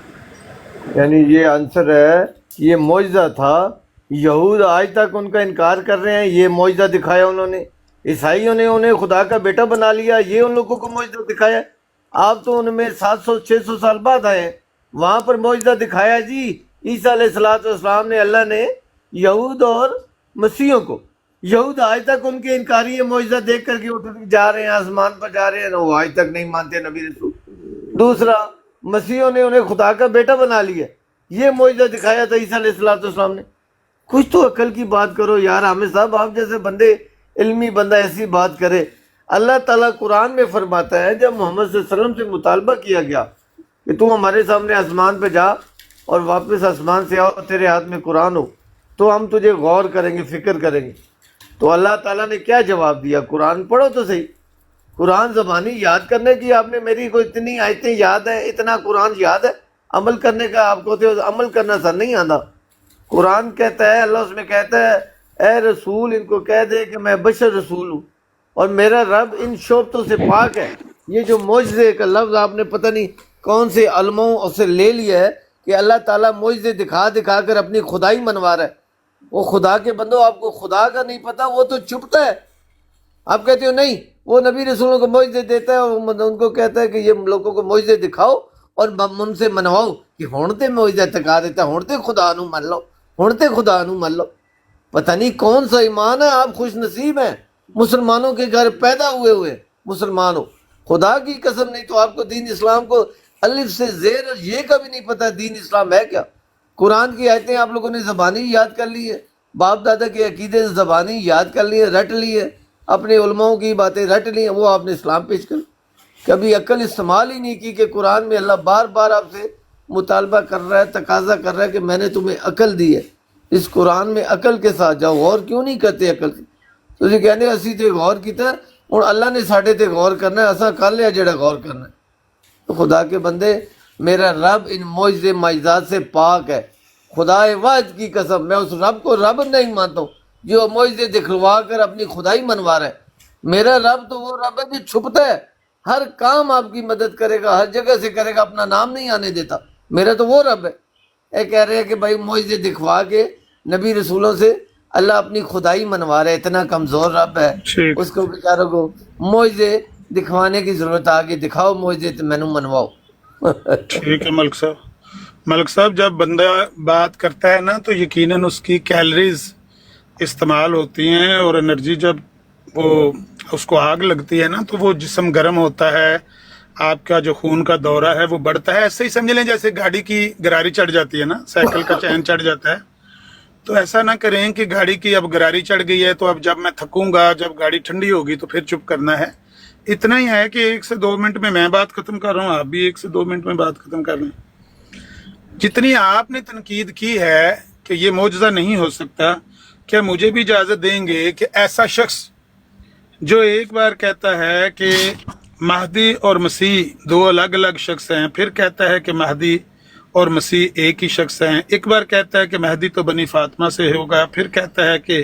یعنی یہ آنسر ہے، یہ معجزہ تھا، یہود آج تک ان کا انکار کر رہے ہیں، یہ معجزہ دکھایا انہوں نے، عیسائیوں نے انہیں خدا کا بیٹا بنا لیا، یہ ان لوگوں کو معجزہ دکھایا۔ آپ تو ان میں 700-600 سال بعد آئے ہیں، وہاں پر معجزہ دکھایا جی عیسیٰ علیہ السلام نے، اللہ نے یہود اور مسیحوں کو۔ یہود آج تک ان کے انکاری معجزہ دیکھ کر کے اٹھ جا رہے ہیں، آسمان پر جا رہے ہیں، وہ آج تک نہیں مانتے نبی رسول۔ دوسرا، مسیحوں نے انہیں خدا کا بیٹا بنا لیا، یہ معجزہ دکھایا تھا عیسیٰ علیہ السلام نے۔ کچھ تو عقل کی بات کرو یار، حامد صاحب آپ جیسے بندے، علمی بندہ ایسی بات کرے۔ اللہ تعالیٰ قرآن میں فرماتا ہے، جب محمد صلی اللہ علیہ وسلم سے مطالبہ کیا گیا کہ تم ہمارے سامنے آسمان پہ جا اور واپس آسمان سے آؤ، تیرے ہاتھ میں قرآن ہو تو ہم تجھے غور کریں گے، فکر کریں گے، تو اللہ تعالیٰ نے کیا جواب دیا؟ قرآن پڑھو تو صحیح۔ قرآن زبانی یاد کرنے کی آپ نے میری کو اتنی آیتیں یاد ہیں، اتنا قرآن یاد ہے، عمل کرنے کا آپ کو تو عمل کرنا سر نہیں آتا۔ قرآن کہتا ہے، اللہ اس میں کہتا ہے، اے رسول ان کو کہہ دے کہ میں بشر رسول ہوں اور میرا رب ان شعبتوں سے پاک ہے۔ یہ جو معجزے کا لفظ آپ نے پتہ نہیں کون سے علموں سے لے لیا ہے کہ اللہ تعالیٰ معجزے دکھا دکھا کر اپنی خدائی منوا رہا ہے۔ وہ خدا کے بندو، آپ کو خدا کا نہیں پتہ، وہ تو چھپتا ہے۔ آپ کہتے ہو نہیں، وہ نبی رسولوں کو معجزے دیتا ہے اور ان کو کہتا ہے کہ یہ لوگوں کو معجزے دکھاؤ اور ان سے منواؤ کہ ہونتے معجزہ تکا دیتا ہے، ہونتے خدا نو من لو، ہونتے خدا نو من لو۔ پتہ نہیں کون سا ایمان ہے، آپ خوش نصیب ہیں، مسلمانوں کے گھر پیدا ہوئے مسلمان ہو۔ خدا کی قسم نہیں تو آپ کو دین اسلام کو الف سے زیر یہ کا بھی نہیں پتہ دین اسلام ہے کیا۔ قرآن کی آیتیں آپ لوگوں نے زبانی یاد کر لی ہے، باپ دادا کے عقیدے زبانی یاد کر لیے، رٹ لی ہے، اپنے علماء کی باتیں رٹ لی ہیں، وہ آپ نے اسلام پیش کر، کبھی عقل استعمال ہی نہیں کی کہ قرآن میں اللہ بار بار آپ سے مطالبہ کر رہا ہے، تقاضا کر رہا ہے کہ میں نے تمہیں عقل دی ہے، اس قرآن میں عقل کے ساتھ جاؤ، غور کیوں نہیں کرتے عقل سے؟ تو یہ کہنے اسی تے غور کیتا اور اللہ نے ساڈے تے غور کرنا ہے، اساں کر لیا جڑا غور کرنا ہے۔ تو خدا کے بندے، میرا رب ان معجزے معجزات سے پاک ہے، خدا واحد کی قسم، میں اس رب کو رب نہیں مانتا ہوں جو معجزے دکھلوا کر اپنی خدائی منوا رہا ہے۔ میرا رب تو وہ رب ہے جو چھپتا ہے، ہر کام آپ کی مدد کرے گا، ہر جگہ سے کرے گا، اپنا نام نہیں آنے دیتا، میرا تو وہ رب ہے۔ اے کہہ رہے ہیں کہ بھائی معجزے دکھوا کے نبی رسولوں سے اللہ اپنی خدائی منوا رہا ہے، اتنا کمزور رب ہے، اس کو بیچاروں کو معجزے دکھوانے کی ضرورت آ گئی، دکھاؤ معجزے تو میں نے منواؤ۔ ٹھیک ہے ملک صاحب جب بندہ بات کرتا ہے نا تو یقیناً اس کی کیلریز استعمال ہوتی ہیں، اور انرجی جب وہ اس کو آگ لگتی ہے نا تو وہ جسم گرم ہوتا ہے، آپ کا جو خون کا دورہ ہے وہ بڑھتا ہے۔ ایسے ہی سمجھ لیں جیسے گاڑی کی گراری چڑھ جاتی ہے نا، سائیکل کا چین چڑھ جاتا ہے، تو ایسا نہ کریں کہ گاڑی کی اب گراری چڑھ گئی ہے تو اب جب میں تھکوں گا، جب گاڑی ٹھنڈی ہوگی تو پھر چپ کرنا ہے۔ اتنا ہی ہے کہ 1 سے 2 منٹ میں بات ختم کر رہا ہوں، آپ بھی 1 سے 2 منٹ میں بات ختم کر لیں۔ جتنی آپ نے تنقید کی ہے کہ یہ معجزہ نہیں ہو سکتا، کیا مجھے بھی اجازت دیں گے کہ ایسا شخص جو ایک بار کہتا ہے کہ مہدی اور مسیح 2 الگ الگ شخص ہیں، پھر کہتا ہے کہ مہدی اور مسیح ایک ہی شخص ہیں، ایک بار کہتا ہے کہ مہدی تو بنی فاطمہ سے ہوگا، پھر کہتا ہے کہ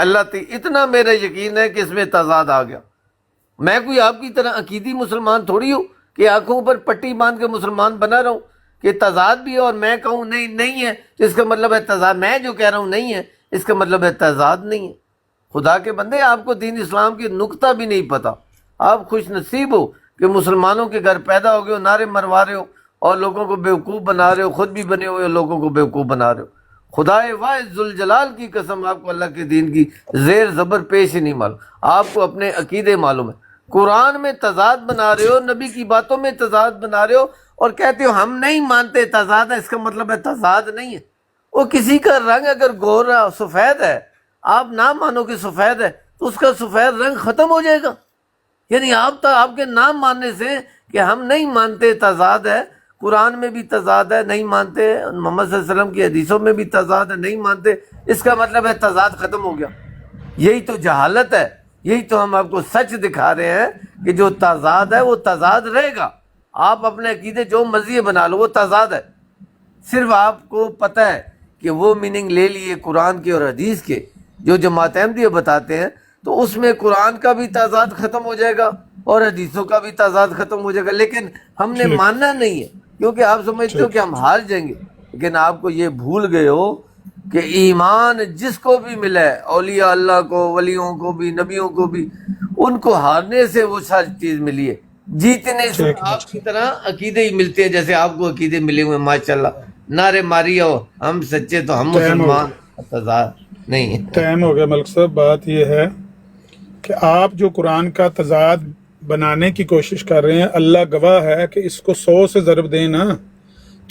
اتنا میرا یقین ہے کہ اس میں تضاد آ گیا. میں کوئی آپ کی طرح عقیدی مسلمان تھوڑی ہوں کہ آنکھوں پر پٹی باندھ کے مسلمان بنا رہا ہوں کہ تضاد بھی ہے اور میں کہوں نہیں ہے تو اس کا مطلب ہے تضاد. میں جو کہہ رہا ہوں نہیں ہے اس کا مطلب ہے تضاد نہیں ہے. خدا کے بندے، آپ کو دین اسلام کی نکتہ بھی نہیں پتا. آپ خوش نصیب ہو کہ مسلمانوں کے گھر پیدا ہو گئے ہو، نعرے مروا رہے ہو اور لوگوں کو بیوقوف بنا رہے ہو، خود بھی بنے ہوئے لوگوں کو بیوقوف بنا رہے ہو. خدا واحد ذوالجلال کی قسم، آپ کو اللہ کے دین کی زیر زبر پیش ہی نہیں معلوم. آپ کو اپنے عقیدے معلوم ہے. قرآن میں تضاد بنا رہے ہو، نبی کی باتوں میں تضاد بنا رہے ہو اور کہتے ہو ہم نہیں مانتے تضاد ہے. اس کا مطلب ہے تضاد نہیں ہے. وہ کسی کا رنگ اگر گورا سفید ہے، آپ نہ مانو کہ سفید ہے، تو اس کا سفید رنگ ختم ہو جائے گا. یعنی آپ کے نام ماننے سے کہ ہم نہیں مانتے تضاد ہے، قرآن میں بھی تضاد ہے نہیں مانتے، محمد صلی اللہ علیہ وسلم کی حدیثوں میں بھی تضاد ہے نہیں مانتے، اس کا مطلب ہے تضاد ختم ہو گیا. یہی تو جہالت ہے. یہی تو ہم آپ کو سچ دکھا رہے ہیں کہ جو تضاد ہے وہ تضاد رہے گا. آپ اپنے عقیدے جو مرضی بنا لو، وہ تضاد ہے. صرف آپ کو پتہ ہے کہ وہ میننگ لے لیے قرآن کے اور حدیث کے جو جماعت احمدیہ بتاتے ہیں، تو اس میں قرآن کا بھی تضاد ختم ہو جائے گا اور حدیثوں کا بھی تضاد ختم ہو جائے گا. لیکن ہم نے ماننا نہیں ہے کیونکہ آپ سمجھتے ہو کہ ہم ہار جائیں گے. لیکن آپ کو یہ بھول گئے ہو کہ ایمان جس کو بھی ملا ہے، اولیاء اللہ کو، ولیوں کو بھی، نبیوں کو بھی، ان کو ہارنے سے وہ ساری چیز ملی ہے. جیتنے سے آپ کی طرح عقیدے ہی ملتے ہیں جیسے آپ کو عقیدے ملے ہوئے. ماشاءاللہ نعرے ماری ہو ہم سچے تو ہم مسلمان، تضاد نہیں ہے. ٹائم ہو گیا ملک صاحب. بات یہ ہے کہ آپ جو قرآن کا تضاد بنانے کی کوشش کر رہے ہیں، اللہ گواہ ہے کہ اس کو 100 سے ضرب دیں نا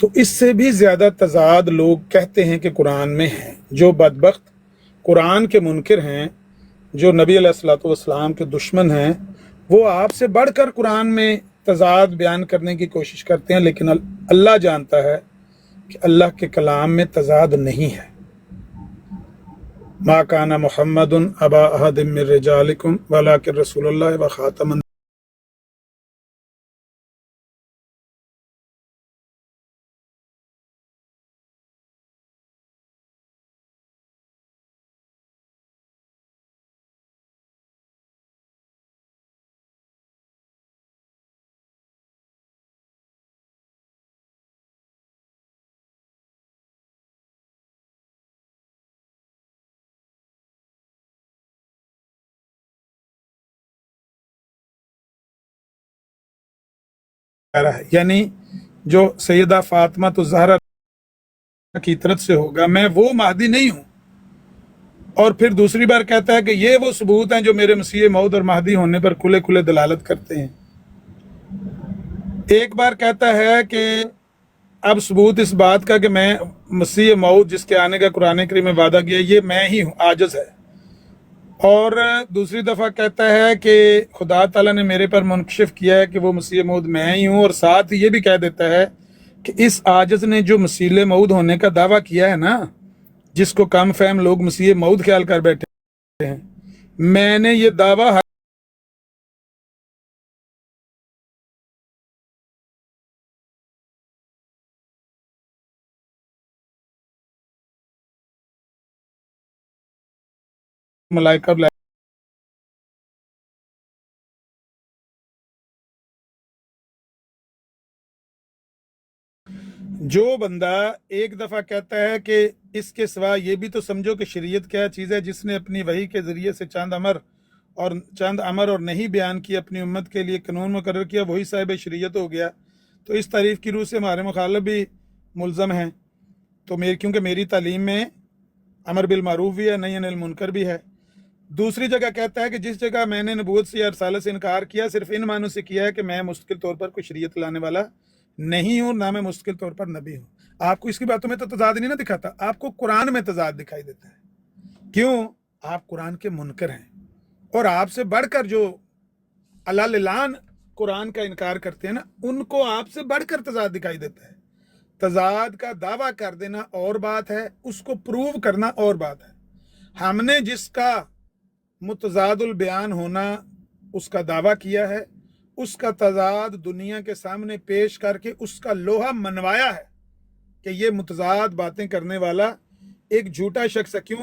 تو اس سے بھی زیادہ تضاد لوگ کہتے ہیں کہ قرآن میں ہیں. جو بدبخت قرآن کے منکر ہیں، جو نبی علیہ الصلوۃ والسلام کے دشمن ہیں، وہ آپ سے بڑھ کر قرآن میں تضاد بیان کرنے کی کوشش کرتے ہیں. لیکن اللہ جانتا ہے کہ اللہ کے کلام میں تضاد نہیں ہے. ما کان محمد ابا احد من رجالکم ولکن رسول اللہ وخاتم یعنی جو سیدہ فاطمہ الزہرا کی طرف سے ہوگا، میں وہ مہدی نہیں ہوں. اور پھر دوسری بار کہتا ہے کہ یہ وہ ثبوت ہیں جو میرے مسیح موعود اور مہدی ہونے پر کھلے کھلے دلالت کرتے ہیں. ایک بار کہتا ہے کہ اب ثبوت اس بات کا کہ میں مسیح موعود جس کے آنے کا قرآن کریم میں وعدہ کیا یہ میں ہی ہوں، عاجز ہے. اور دوسری دفعہ کہتا ہے کہ خدا تعالیٰ نے میرے پر منکشف کیا ہے کہ وہ مسیح موعود میں ہی ہوں. اور ساتھ یہ بھی کہہ دیتا ہے کہ اس عاجز نے جو مسیح موعود ہونے کا دعویٰ کیا ہے نا، جس کو کم فہم لوگ مسیح موعود خیال کر بیٹھے ہیں، میں نے یہ دعویٰ ملائکہ جو بندہ ایک دفعہ کہتا ہے کہ اس کے سوا یہ بھی تو سمجھو کہ شریعت کیا چیز ہے، جس نے اپنی وحی کے ذریعے سے چند امر اور نہیں بیان کیا، اپنی امت کے لیے قانون مقرر کیا، وہی صاحب شریعت ہو گیا. تو اس تعریف کی روح سے ہمارے مخالف بھی ملزم ہیں. تو کیونکہ میری تعلیم میں امر بالمعروف بھی ہے، نہی عن المنکر بھی ہے. دوسری جگہ کہتا ہے کہ جس جگہ میں نے نبوت سے یا رسالت سے انکار کیا، صرف ان معنوں سے کیا ہے کہ میں مستقل طور پر کوئی شریعت لانے والا نہیں ہوں، نہ میں مستقل طور پر نبی ہوں. آپ کو اس کی باتوں میں تو تضاد نہیں نہ دکھاتا، آپ کو قرآن میں تضاد دکھائی دیتا ہے. کیوں؟ آپ قرآن کے منکر ہیں اور آپ سے بڑھ کر جو علالان قرآن کا انکار کرتے ہیں نا، ان کو آپ سے بڑھ کر تضاد دکھائی دیتا ہے. تضاد کا دعویٰ کر دینا اور بات ہے، اس کو پروو کرنا اور بات ہے. ہم نے جس کا متضاد البیان ہونا اس کا دعویٰ کیا ہے، اس کا تضاد دنیا کے سامنے پیش کر کے اس کا لوہا منوایا ہے کہ یہ متضاد باتیں کرنے والا ایک جھوٹا شخص ہے. کیوں؟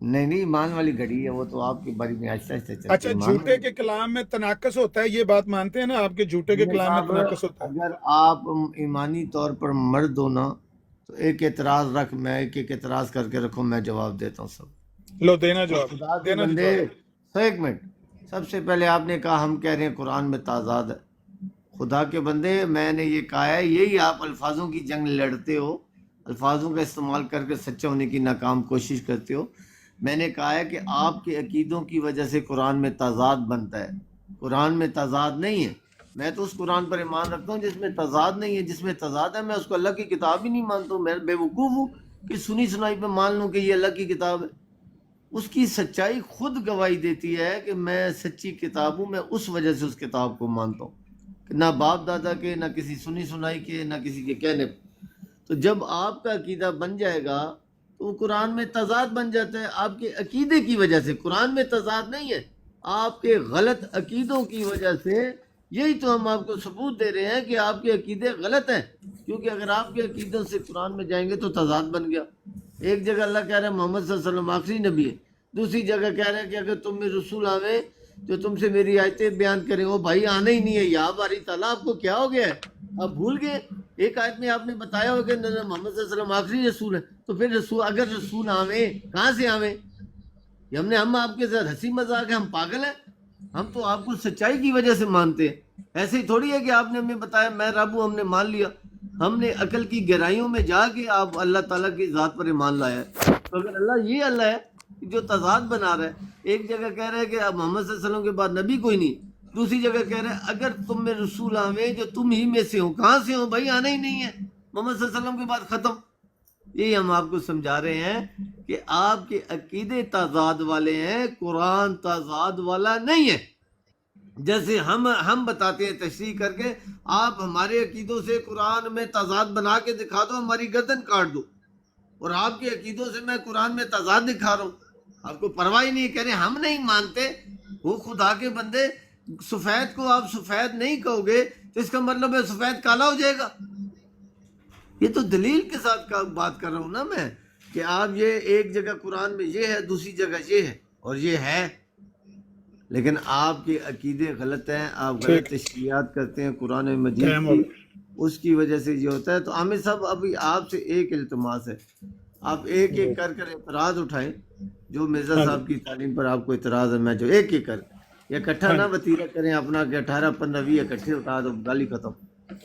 نہیں نہیں ایمان والی گھڑی ہے وہ تو آپ کی باری میں آہستہ آہستہ چلتی ہے. اچھا جھوٹے کے کلام میں تناقض ہوتا ہے، یہ بات مانتے ہیں نا آپ کے جھوٹے کے کلام میں تناقض ہوتا ہے؟ اگر آپ ایمانی طور پر مرد ہو نا تو ایک اعتراض رکھ، میں ایک اعتراض کر کے رکھوں، میں جواب دیتا ہوں سب. لو دینا جواب، خدا کے دینا بندے جواب. ایک منٹ، سب سے پہلے آپ نے کہا ہم کہہ رہے ہیں قرآن میں تضاد ہے. خدا کے بندے میں نے یہ کہا ہے، یہی آپ الفاظوں کی جنگ لڑتے ہو، الفاظوں کا استعمال کر کے سچا ہونے کی ناکام کوشش کرتے ہو. میں نے کہا ہے کہ آپ کے عقیدوں کی وجہ سے قرآن میں تضاد بنتا ہے. قرآن میں تضاد نہیں ہے. میں تو اس قرآن پر ایمان رکھتا ہوں جس میں تضاد نہیں ہے. جس میں تضاد ہے میں اس کو اللہ کی کتاب ہی نہیں مانتا ہوں. میں بے وقوف ہوں کہ سنی سنائی پہ مان لوں کہ یہ اللہ کی کتاب ہے. اس کی سچائی خود گواہی دیتی ہے کہ میں سچی کتاب ہوں. میں اس وجہ سے اس کتاب کو مانتا ہوں، نہ باپ دادا کے، نہ کسی سنی سنائی کے، نہ کسی کے کہنے پہ. تو جب آپ کا عقیدہ بن جائے گا تو وہ قرآن میں تضاد بن جاتا ہے آپ کے عقیدے کی وجہ سے. قرآن میں تضاد نہیں ہے، آپ کے غلط عقیدوں کی وجہ سے. یہی تو ہم آپ کو ثبوت دے رہے ہیں کہ آپ کے عقیدے غلط ہیں، کیونکہ اگر آپ کے عقیدوں سے قرآن میں جائیں گے تو تضاد بن گیا. ایک جگہ اللہ کہہ رہا ہے محمد صلی اللہ علیہ وسلم آخری نبی ہے، دوسری جگہ کہہ رہا ہے کہ اگر تم میں رسول آوے جو تم سے میری آیتیں بیان کریں. وہ بھائی آنا ہی نہیں ہے. یا باری تعالیٰ آپ کو کیا ہو گیا ہے؟ آپ بھول گئے؟ ایک آیت میں آپ نے بتایا ہو کہ محمد صلی اللہ علیہ وسلم آخری رسول ہے، تو پھر رسول اگر رسول آویں کہاں سے آویں؟ یہ ہم آپ کے ساتھ ہنسی مذاق ہے؟ ہم پاگل ہیں؟ ہم تو آپ کو سچائی کی وجہ سے مانتے ہیں. ایسے ہی تھوڑی ہے کہ آپ نے ہمیں بتایا میں رب ہوں ہم نے مان لیا. ہم نے عقل کی گہرائیوں میں جا کے آپ اللہ تعالیٰ کی ذات پر ایمان لایا ہے. تو اگر اللہ یہ اللہ ہے جو تضاد بنا رہا ہے، ایک جگہ کہہ رہا ہے کہ اب محمد صلی اللہ علیہ وسلم کے بعد نبی کوئی نہیں، دوسری جگہ کہہ رہا ہے اگر تم میں رسول آویں جو تم ہی میں سے ہو. کہاں سے ہو بھائی؟ آنا ہی نہیں ہے. محمد صلی اللہ علیہ وسلم کے بعد ختم. یہی ہم آپ کو سمجھا رہے ہیں کہ آپ کے عقیدے تضاد والے ہیں، قرآن تضاد والا نہیں ہے. جیسے ہم بتاتے ہیں تشریح کر کے، آپ ہمارے عقیدوں سے قرآن میں تضاد بنا کے دکھا دو، ہماری گردن کاٹ دو. اور آپ کے عقیدوں سے میں قرآن میں تضاد دکھا رہا ہوں، آپ کو پرواہ ہی نہیں. کہہ رہے ہم نہیں مانتے. وہ خدا کے بندے، سفید کو آپ سفید نہیں کہو گے تو اس کا مطلب ہے سفید کالا ہو جائے گا. یہ تو دلیل کے ساتھ بات کر رہا ہوں نا میں، کہ آپ یہ ایک جگہ قرآن میں یہ ہے، دوسری جگہ یہ ہے اور یہ ہے، لیکن آپ کے عقیدے غلط ہیں. آپ غلط تشریحات کرتے ہیں قرآن مجید کی، اس کی وجہ سے یہ ہوتا ہے. تو عامر صاحب ابھی آپ سے ایک التماس ہے، آپ ایک ایک کر اعتراض اٹھائیں. جو مرزا صاحب کی تعلیم پر آپ کو اعتراض ہے، میں جو ایک ایک کر یا اکٹھا نہ وطیرہ کریں اپنا کہ 18 15 20 اکٹھے اٹھا دو، گالی ختم.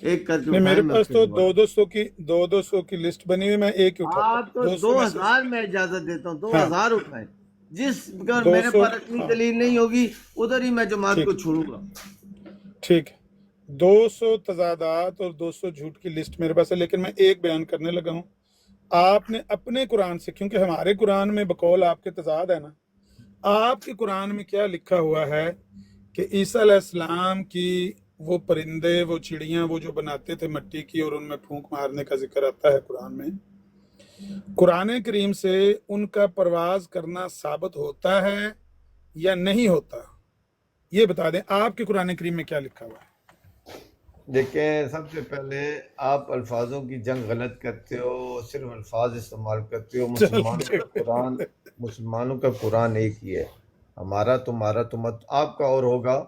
ایک کر کے میرے پاس تو 200 کی لسٹ بنی ہوئی، میں ایک اٹھا. آپ تو 2000 میں اجازت دیتا ہوں، 2000 اٹھائیں. جس پر میرے پاس اپنی دلیل نہیں ہوگی ادھر ہی میں جماعت کو چھوڑوں گا. ٹھیک ہے، 200 تضادات اور 200 جھوٹ کی لسٹ میرے پاس ہے، لیکن میں ایک بیان کرنے لگا ہوں. آپ نے اپنے قرآن سے، کیونکہ ہمارے قرآن میں بقول آپ کے تضاد ہے نا، آپ کے قرآن میں کیا لکھا ہوا ہے کہ عیسیٰ علیہ السلام کی وہ پرندے، وہ چڑیاں، وہ جو بناتے تھے مٹی کی اور ان میں پھونک مارنے کا ذکر آتا ہے قرآن میں. قرآن کریم سے ان کا پرواز کرنا ثابت ہوتا ہے یا نہیں ہوتا؟ یہ بتا دیں آپ کے قرآن کریم میں کیا لکھا ہوا ہے. دیکھیں، سب سے پہلے آپ الفاظوں کی جنگ غلط کرتے ہو، صرف الفاظ استعمال کرتے ہو. مسلمانوں کا قرآن ایک ہی ہے، ہمارا تمہارا تمت آپ کا اور ہوگا.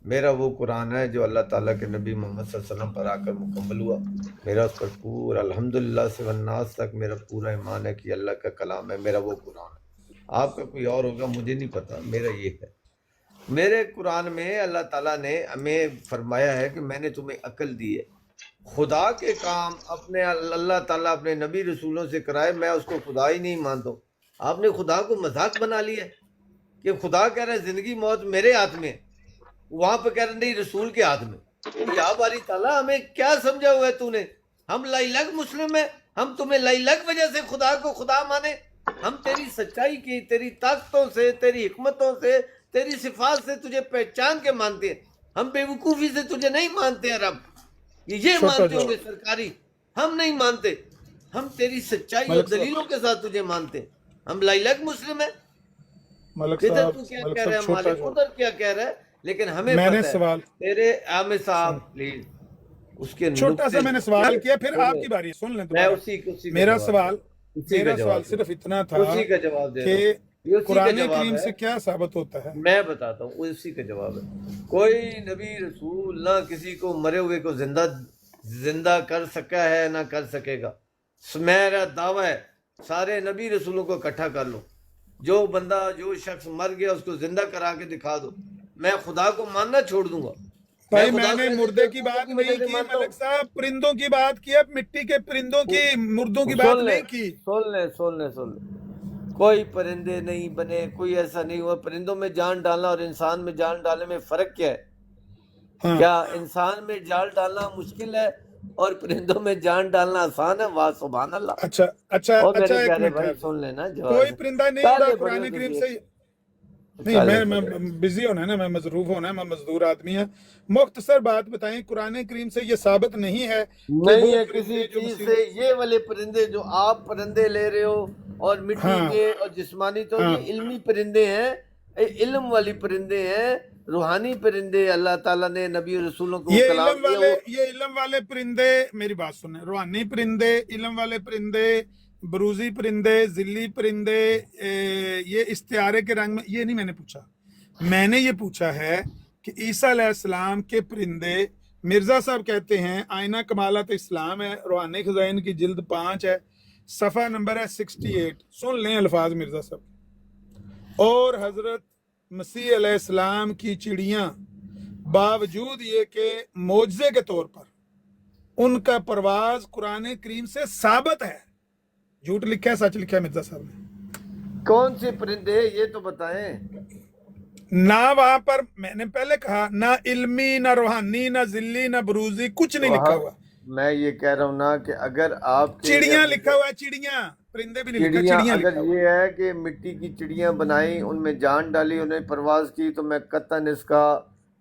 میرا وہ قرآن ہے جو اللہ تعالیٰ کے نبی محمد صلی اللہ علیہ وسلم پر آ کر مکمل ہوا. میرا اس پر پورا الحمدللہ سے والناس تک میرا پورا ایمان ہے کہ اللہ کا کلام ہے. میرا وہ قرآن ہے. آپ کا کوئی اور ہوگا مجھے نہیں پتا، میرا یہ ہے. میرے قرآن میں اللہ تعالیٰ نے ہمیں فرمایا ہے کہ میں نے تمہیں عقل دی ہے. خدا کے کام اپنے اللہ تعالیٰ اپنے نبی رسولوں سے کرائے، میں اس کو خدا ہی نہیں مانتا ہوں. آپ نے خدا کو مذاق بنا لیا کہ خدا کہہ رہا ہے زندگی موت میرے ہاتھ میں، وہاں پہ کہہ رہے نہیں رسول کے ہاتھ میں. یا باری تعالیٰ ہمیں کیا سمجھا ہوا ہے تو نے؟ ہم لائی لگ مسلم ہیں، ہم تمہیں لائی لگ وجہ سے خدا کو خدا مانے. ہم تیری سچائی کی، تیری طاقتوں سے، تیری حکمتوں سے، تیری صفات سے تجھے پہچان کے مانتے ہیں. ہم بے وقوفی سے تجھے نہیں مانتے ہیں رب. یہ مانتے ہوں گے سرکاری، ہم نہیں مانتے. ہم تیری سچائی اور دلیلوں کے ساتھ تجھے مانتے ہیں. ہم لائی لگ مسلم ہیں. ادھر تو کیا کہہ رہا ہے ہمارے، ادھر کیا کہہ رہا ہے لیکن ہمیں میں نے پتہ ہے سوال تیرے عامر صاحب پلیز اس کے چھوٹا سا نقطے- میں نے سوال کیا، پھر آپ کی باری ہے، سن لیں میں دوبارہ۔ اسی کا میرا جواب سوال اسی کا میرا جواب سوال دے صرف اتنا تھا اسی کا جواب دے کہ رہا ہوں۔ یہ اسی کا قرآن جواب کریم ہے۔ سے کیا ثابت ہوتا ہے؟ میں بتاتا ہوں، اسی کا جواب ہے۔ کوئی نبی رسول نہ کسی کو مرے ہوئے کو زندہ کر سکا ہے نہ کر سکے گا۔ میرا دعویٰ ہے سارے نبی رسولوں کو اکٹھا کر لو، جو بندہ جو شخص مر گیا اس کو زندہ کرا کے دکھا دو، میں خدا کو ماننا چھوڑ دوں گا۔ بھائی خدا میں نے کو مردے کی بات وجہ نہیں سے کی مانتا ہوں۔ ملک صاحب، پرندوں کی بات کی، اب مٹی کے پرندوں کی، مردوں کی بات سن لیں نہیں کی۔ سن لیں کوئی پرندے نہیں بنے، کوئی ایسا نہیں ہوا۔ پرندوں میں جان ڈالنا اور انسان میں جان ڈالنے میں فرق کیا ہے؟ ہاں کیا انسان میں جان ڈالنا مشکل ہے اور پرندوں میں جان ڈالنا آسان ہے؟ واہ سبحان اللہ۔ اچھا اچھا اور اچھا، میرے ایک پیارے منٹ بھائی ٹھہر۔ سن لینا جواب۔ کوئی پرندہ نہیں تالے اڑا بڑے قرآن ہوتے کریم تھے۔ سے۔ نہیں میں بزی ہونا ہے نا، میں مصروف ہونا ہے، میں مزدور آدمی ہے۔ مختصر بات بتائیں، قرآن کریم سے یہ ثابت نہیں ہے کہ نہیں وہ ہے پرندے کسی جو چیز مصیبت- سے یہ والے پرندے جو آپ پرندے لے رہے ہو اور مٹی ہاں۔ کے اور جسمانی تو ہاں۔ یہ علمی پرندے ہیں، علم والی پرندے ہیں، روحانی پرندے اللہ تعالیٰ نے نبی اور رسولوں کو یہ کلام علم دیا۔ والے وہ یہ علم والے پرندے، میری بات سنیں، روحانی پرندے، علم والے پرندے، بروزی پرندے، ذلی پرندے، یہ استعارے کے رنگ میں، یہ نہیں میں نے پوچھا۔ میں نے یہ پوچھا ہے کہ عیسیٰ علیہ السلام کے پرندے، مرزا صاحب کہتے ہیں آئینہ کمالات اسلام ہے، روحانی خزائن کی جلد 5 ہے، صفحہ نمبر ہے 68، سن لیں الفاظ مرزا صاحب۔ اور حضرت مسیح علیہ السلام کی چڑیاں باوجود یہ کہ معجزے کے طور پر ان کا پرواز قرآن کریم سے ثابت ہے، جھوٹ لکھا ہے سچ لکھا ہے مرزا صاحب نے؟ کون سے پرندے یہ تو بتائیں۔ نہ وہاں پر میں نے پہلے کہا، نہ علمی، نہ روحانی، نہ ذلی، نہ بروزی، کچھ نہیں لکھا ہوا۔ میں یہ کہہ رہا ہوں نا کہ اگر آپ کے چڑیاں لکھا ہوا ہے، چڑیاں، پرندے بھی نہیں لکھا، چڑیاں اگر لکھا ہوا ہے۔ یہ ہے کہ مٹی کی چڑیاں بنائی، ان میں جان ڈالی، انہیں پرواز کی، تو میں قطعاً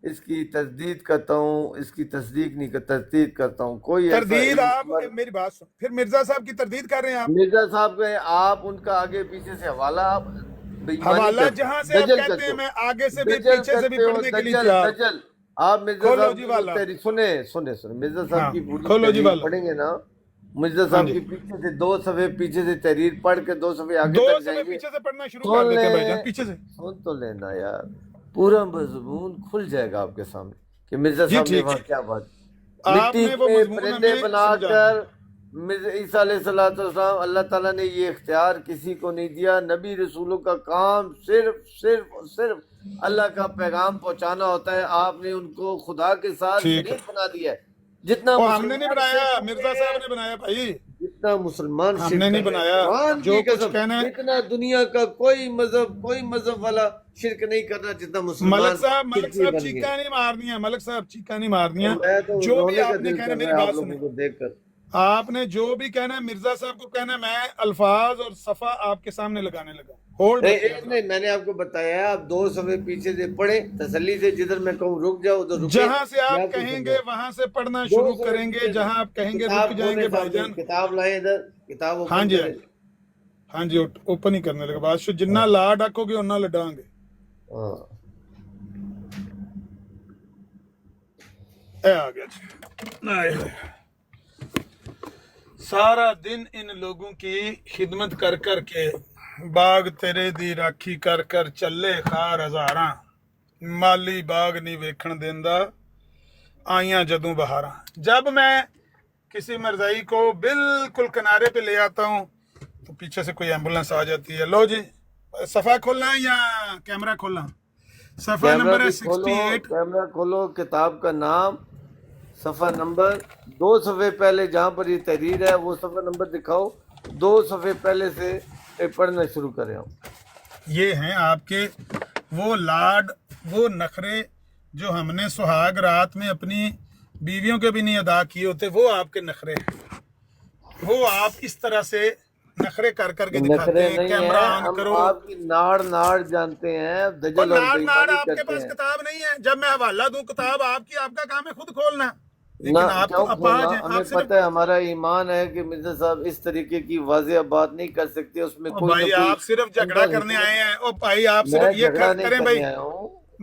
اس کی تجدید کرتا ہوں، اس کی تصدیق نہیں کرتا، تردید کرتا ہوں۔ کوئی ایسا تردید آپ علم- میری بات سن، پھر مرزا صاحب کی تردید کر رہے ہیں آپ۔ مرزا صاحب کے آپ ان کا آگے پیچھے سے حوالہ آپ بےایمانی حوالہ کرتے- جہاں سے آپ دجل کہتے کرتے ہیں، ہو، میں آگے سے بھی دجل پیچھے سے بھی کرتے ہو، پڑھنے کے لیے دجل- تیار۔ دجل۔ آپ مرزا کھولو صاحب جی کی والا۔ سنے مرزا صاحب ہاں، کی پوری کھولو جی تحریر والا۔ پڑھیں گے نا، مرزا ہاں صاحب جی۔ کی پیچھے سے 2 صفحے پیچھے سے تحریر پڑھ کے 2 صفحے آگے دو تک صفحے جائیں گے۔ پیچھے سے پڑھنا شروع کر دیتے ہیں بھائی جان، پیچھے سے۔ سن تو لینا یار، پورا مضمون کھل جائے گا آپ کے سامنے کہ مرزا جی صاحب نے ٹھیک وہاں ہے۔ کیا بات۔ آپ مٹی نے وہ کے مضمون پرندے ہمیں بنا سمجھانا۔ کر مرزا عیسیٰ علیہ السلام، اللہ تعالیٰ نے یہ اختیار کسی کو نہیں دیا۔ نبی رسولوں کا کام صرف اللہ کا پیغام پہنچانا ہوتا ہے۔ آپ نے ان کو خدا کے ساتھ ٹھیک ہے۔ شریک بنا دیا ہے۔ جتنا وہ ہم نے نہیں مسلمان بنایا، شرک مرزا صاحب نے بنایا بھائی، جتنا مسلمان ہم شرک نے نہیں کر رہے ہیں، بنایا۔ قرآن جو کی کچھ قسم، کہنا ہے، اتنا دنیا کا کوئی مذہب والا شرک نہیں کرنا جتنا مسلمان ملک صاحب شرکی بن گئے۔ چیخا نہیں مارنیاں، ملک صاحب چیخا نہیں مارنیاں۔ میں تو جو بھی رونے کا آپ نے دل کہنا کر ہے، میری رہا ہے بات آپ سنیں، لوگوں کو دیکھ کر۔ آپ نے جو بھی کہنا ہے مرزا صاحب کو کہنا ہے، میں الفاظ اور صفحہ آپ کے سامنے لگانے لگا۔ ہولڈ نہیں، میں نے آپ کو بتایا ہے، آپ 2 صفحے پیچھے سے پڑھیں تسلی سے، جدھر میں کہوں رک جاؤ ادھر رکیں۔ جہاں سے میں آپ کو کہیں گے سمجھاؤں۔ وہاں سے پڑھنا 2 شروع صفحے کریں گے، پیچھے سے۔ جہاں آپ کہیں گے کتاب رک جائیں گے کھولیں بھائی سامنے، جان۔ کتاب لائیں ادھر، کتاب ہاں اوپن جی کریں۔ ہاں جی، اوپن ہی کرنے لگا بات، جنہ لا ڈاکو گے انہ لڈاں گے۔ ہاں۔ اے آ گیا جی۔ آئے ہوئے۔ سارا دن ان لوگوں کی خدمت کر کر کے، باغ تیرے دی راکھی کر کر چلے خار ہزاراں، مالی باغ نہیں ویکھن دیندا آئیاں جدوں بہاراں۔ جب میں کسی مرزائی کو بالکل کنارے پہ لے آتا ہوں تو پیچھے سے کوئی ایمبولینس آ جاتی ہے، لو جی صفحہ کھولنا ہے یا کیمرہ کھولنا؟ صفحہ نمبر ہے 68۔ کیمرہ کھولو، کتاب کا نام، صفحہ نمبر، 2 صفحے پہلے جہاں پر یہ تحریر ہے وہ صفحہ نمبر دکھاؤ، 2 صفحے پہلے سے پڑھنا شروع کریں ہم۔ یہ ہیں آپ کے وہ لاڈ، وہ نخرے جو ہم نے سہاگ رات میں اپنی بیویوں کے بھی نہیں ادا کیے ہوتے، وہ آپ کے نخرے ہیں۔ وہ آپ اس طرح سے نخرے کر کر کے دکھاتے نخرے ہیں، نہیں کیمرہ ہیں، آن ہم کرو۔ آپ کی ناڑ جانتے ہیں، اور دجل اور ناڑ بےایمانی آپ کے کرتے پاس ہیں۔ کتاب نہیں ہے، جب میں حوالہ دوں کتاب آپ کی، آپ کا کام ہے خود کھولنا، نہ لیکن آپ کیوں تو کھولنا؟ اپاہج ہیں۔ ہمیں آپ صرف پتہ ہے، ہمارا ایمان ہے کہ مرزا صاحب اس طریقے کی واضح بات نہیں کر سکتے، اس میں کوئی نہ بھائی کوئی آپ صرف جھگڑا کرنے آئے ہیں۔ او بھائی آپ میں صرف یہ جھگڑا نہیں کریں بھائی، کرنے آیا ہوں۔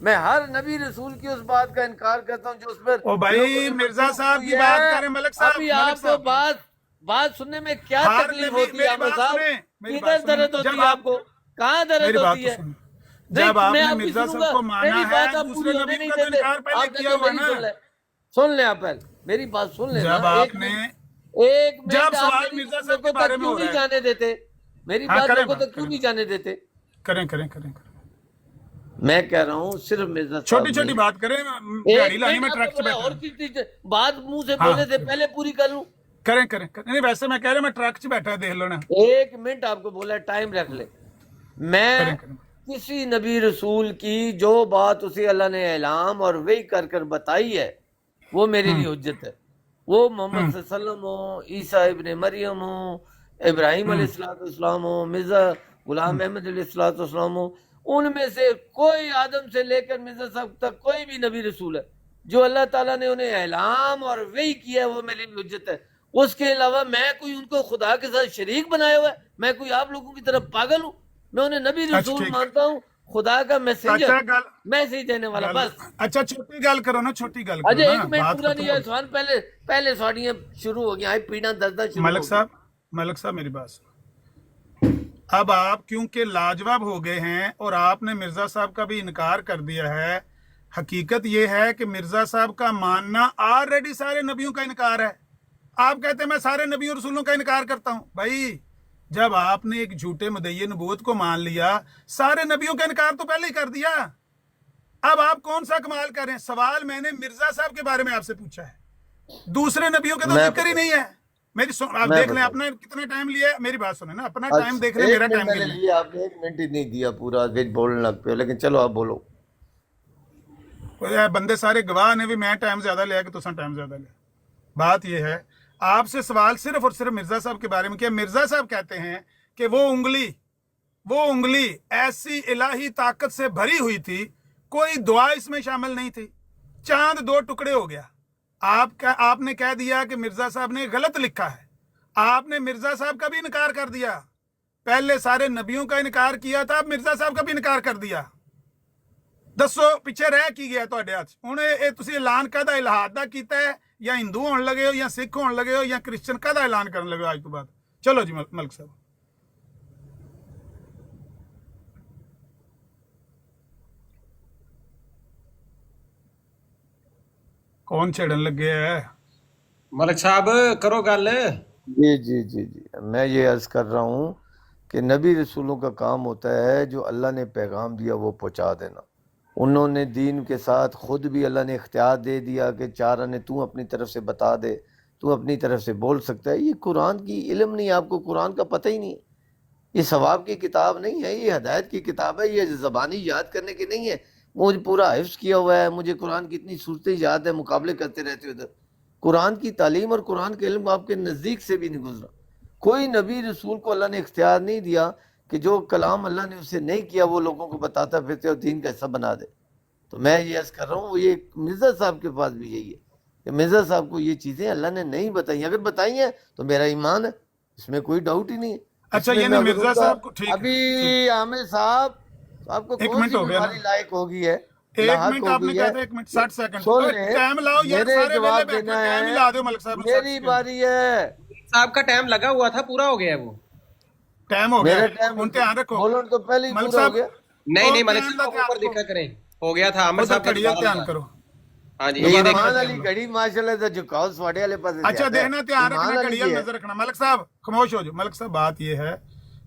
میں ہر نبی رسول کی اس بات کا انکار کرتا ہوں جو اس پر او بھائی مرزا صاحب کی بات کریں ملک صاحب. ابھی ملک آپ کو صاحب بات سننے میں کیا ہر تکلیف نبی- ہوتی ہے میری احمد بات صاحب؟ سنیں، میری کدھر بات سنیں. درد ہوتی جب ہے آپ کو؟ کہاں درد میری بات ہوتی تو ہے؟ سنیں. جب آپ میں نے آپ کی مرزا سنوں صاحب گا، کو مانا میری ہے بات آپ دوسرے پوری ہونے نبی نہیں کا تو دیتے. انکار پہلے آپ کیا کہتے ہوا میری نا. سن لیں آپ پہلے میری بات سن لیں جب نا. آپ نے ایک منٹ جب آپ سوال میری مرزا بات صاحب کے لوگوں بارے تک میں کیوں ہو نہیں رہا ہے. جانے دیتے؟ میری ہاں بات کریں لوگوں بات تک کیوں کریں نہیں جانے دیتے؟ کریں. میں کہہ رہا ہوں صرف مرزا صاحب چھوٹی چھوٹی نہیں. بات کریں. ایک گاڑی لانی میں منٹ آپ ٹرک کو سے بولا بیٹھا اور ہوں. کسی بات منہ سے ہاں بولنے سے پہلے پوری کر لوں. کریں نہیں ویسے میں کہہ رہا ہوں میں ٹرک سے بیٹھا ہے دیکھ لو نا. ایک منٹ آپ کو بولا ٹائم رکھ لے. میں کریں کسی نبی رسول کی جو بات اسے اللہ نے اعلام اور وحی کر بتائی ہے وہ میرے لیے حجت ہے. وہ محمد صلی اللہ علیہ وسلم ہو، عیسیٰ ابن مریم ہو، ابراہیم علیہ السلام ہو، مرزا غلام احمد علیہ السلام ہو، ان میں سے کوئی آدم سے لے کر مرزا صاحب تک کوئی بھی نبی رسول ہے جو اللہ تعالیٰ نے انہیں اعلام اور وحی کیا ہے وہ میرے لیے حجت ہے. اس کے علاوہ میں کوئی ان کو خدا کے ساتھ شریک بنایا ہوا ہے؟ میں کوئی آپ لوگوں کی طرف پاگل ہوں؟ میں انہیں نبی اچھا رسول ٹھیک. مانتا ہوں، خدا کا میسنجر، اچھا گل میسج دینے والا. بس اچھا چھوٹی گل کرو نا. چھوٹی گل اچھا کرو ایک نا. منٹ بات پورا ختم نہیں ہے ہو سوال. پہلے ساڑیاں شروع ہو گیا، پیڑاں دردہ شروع ملک ہو گئی. صاحب میری بات سنو. اب آپ کیونکہ لاجواب ہو گئے ہیں اور آپ نے مرزا صاحب کا بھی انکار کر دیا ہے. حقیقت یہ ہے کہ مرزا صاحب کا ماننا آلریڈی سارے نبیوں کا انکار ہے. آپ کہتے ہیں میں سارے نبیوں رسولوں کا انکار کرتا ہوں. بھائی جب آپ نے ایک جھوٹے مدعی نبوت کو مان لیا سارے نبیوں کا انکار تو پہلے ہی کر دیا. اب آپ کون سا کمال کر رہے ہیں؟ سوال میں نے مرزا صاحب کے بارے میں آپ سے پوچھا ہے، دوسرے نبیوں کا تو ذکر ہی نہیں ہے. آپ دیکھ لیں اپنا کتنا ٹائم لیا ہے. میری بات سنیں نا، اپنا ٹائم دیکھ لیں، میرا ٹائم میں نے دیکھ لیں. لیا، آپ نے ایک منٹ ہی نہیں دیا پورا بولنے لگ پہ. لیکن چلو آپ بولو. بندے سارے گواہ نے بھی میں ٹائم زیادہ لیا کہ تساں ٹائم زیادہ لیا. بات یہ ہے آپ سے سوال صرف اور صرف مرزا صاحب کے بارے میں کیا. مرزا صاحب کہتے ہیں کہ وہ انگلی ایسی الہی طاقت سے بھری ہوئی تھی، کوئی دعا اس میں شامل نہیں تھی، چاند 2 ٹکڑے ہو گیا. آپ نے کہہ دیا کہ مرزا صاحب نے غلط لکھا ہے. آپ نے مرزا صاحب کا بھی انکار کر دیا. پہلے سارے نبیوں کا انکار کیا تھا، اب مرزا صاحب کا بھی انکار کر دیا. دسو پیچھے رہ کی گیا تہاڈے ہاتھ؟ ہن اے تسی اعلان کدا الہاد دا کیتا ہے، یا ہندو ہون لگے ہو، یا سکھ ہون لگے ہو، یا کرسچن؟ کدا اعلان کرن لگے ہو آج تو بعد؟ چلو جی ملک صاحب. کون چھیڑن لگے ہے؟ ملک صاحب کرو گل. جی میں یہ عرض کر رہا ہوں کہ نبی رسولوں کا کام ہوتا ہے جو اللہ نے پیغام دیا وہ پہنچا دینا. انہوں نے دین کے ساتھ خود بھی اللہ نے اختیار دے دیا کہ 4 آنے تو اپنی طرف سے بتا دے، تو اپنی طرف سے بول سکتا ہے. یہ قرآن کی علم نہیں، آپ کو قرآن کا پتہ ہی نہیں. یہ ثواب کی کتاب نہیں ہے، یہ ہدایت کی کتاب ہے. یہ زبانی یاد کرنے کی نہیں ہے. مجھے پورا حفظ کیا ہوا ہے، مجھے قرآن کی اتنی صورتیں یاد ہے، مقابلے کرتے رہتے ادھر. قرآن کی تعلیم اور قرآن کے علم آپ کے نزدیک سے بھی نہیں گزرا. کوئی نبی رسول کو اللہ نے اختیار نہیں دیا کہ جو کلام اللہ نے اسے نہیں کیا وہ لوگوں کو بتاتا پھرتے اور دین کا حصہ بنا دے. تو میں یہ عرض کر رہا ہوں، یہ مرزا صاحب کے پاس بھی یہی ہے کہ مرزا صاحب کو یہ چیزیں اللہ نے نہیں بتائی. اگر بتائی ہیں تو میرا ایمان ہے، اس میں کوئی ڈاؤٹ ہی نہیں ہے. اچھا یعنی مرزا صاحب کو ٹھیک ابھی عامر صاحب آپ کو ایک کون منٹ سی ہو گیا نا. بیماری لائق ہو گئی ہے؟ ایک لاحق منٹ ہو آپ نے گئی کہا ہے. تھا 1 منٹ 60 سیکنڈ. سن لیں، ٹائم لاؤ یار، میرے سارے ویلے جواب بیٹھے دینا ٹائم ہی ہے. لا دو ملک صاحب. میری باری ہے. صاحب کا ٹائم لگا ہوا تھا، پورا ہو گیا وہ. ٹائم ہو گیا، میرا ٹائم ان دھیان رکھو. بولن تو پہلے ہی ملک پورا ہو صاحب گیا. نہیں ملک ٹائم صاحب دا اوپر دھیان دیکھا کریں. ہو گیا تھا عامر رکھو. صاحب کا گھڑی دوبارہ دھیان لگا. کرو. ہاں جی یہ یہ ایمان دیکھیں. علی گھڑی ماشاءاللہ سے جھکاؤ سواڑے والے پاس اچھا دیکھنا، دھیان رکھنا، گھڑیاں نظر رکھنا. ملک صاحب خاموش ہو جو. ملک صاحب بات یہ ہے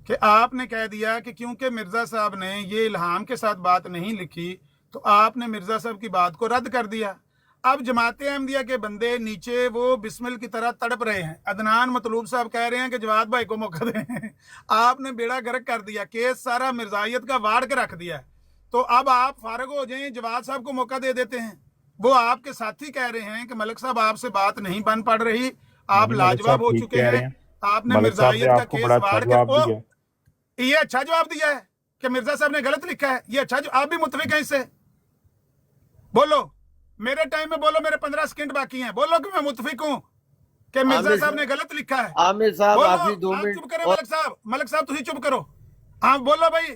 کہ آپ نے کہہ دیا کہ کیونکہ مرزا صاحب نے یہ الہام کے ساتھ بات نہیں لکھی تو آپ نے مرزا صاحب کی بات کو رد کر دیا. اب جماعت احمدیہ کے بندے نیچے وہ بسمل کی طرح تڑپ رہے ہیں. عدنان مطلوب صاحب کہہ رہے ہیں کہ جواد بھائی کو موقع دیں. آپ نے بیڑا گرک کر دیا، کیس سارا مرزائیت کا واڑ کے رکھ دیا. تو اب آپ فارغ ہو جائیں، جواد صاحب کو موقع دے دیتے ہیں. وہ آپ کے ساتھی کہہ رہے ہیں کہ ملک صاحب آپ سے بات نہیں بن پڑ رہی، آپ ملک لاجواب صاحب ہو ٹھیک چکے کہہ رہے ہیں. ہیں. آپ نے ملک صاحب نے مرزائیت کا آپ کو کیس بڑا اچھا واڑ کے جواب دیا. یہ اچھا جواب دیا ہے کہ مرزا صاحب نے غلط لکھا ہے. یہ اچھا آپ بھی متفق ہیں اس سے؟ بولو میرے ٹائم میں، بولو میرے 15 سیکنڈ باقی ہیں، بولو کہ میں متفق ہوں کہ مرزا صاحب نے غلط لکھا ہے. عامر صاحب بولو. آخری 2 آپ منٹ چپ کریں. ملک صاحب تسی چپ کرو. ہاں بولو بھائی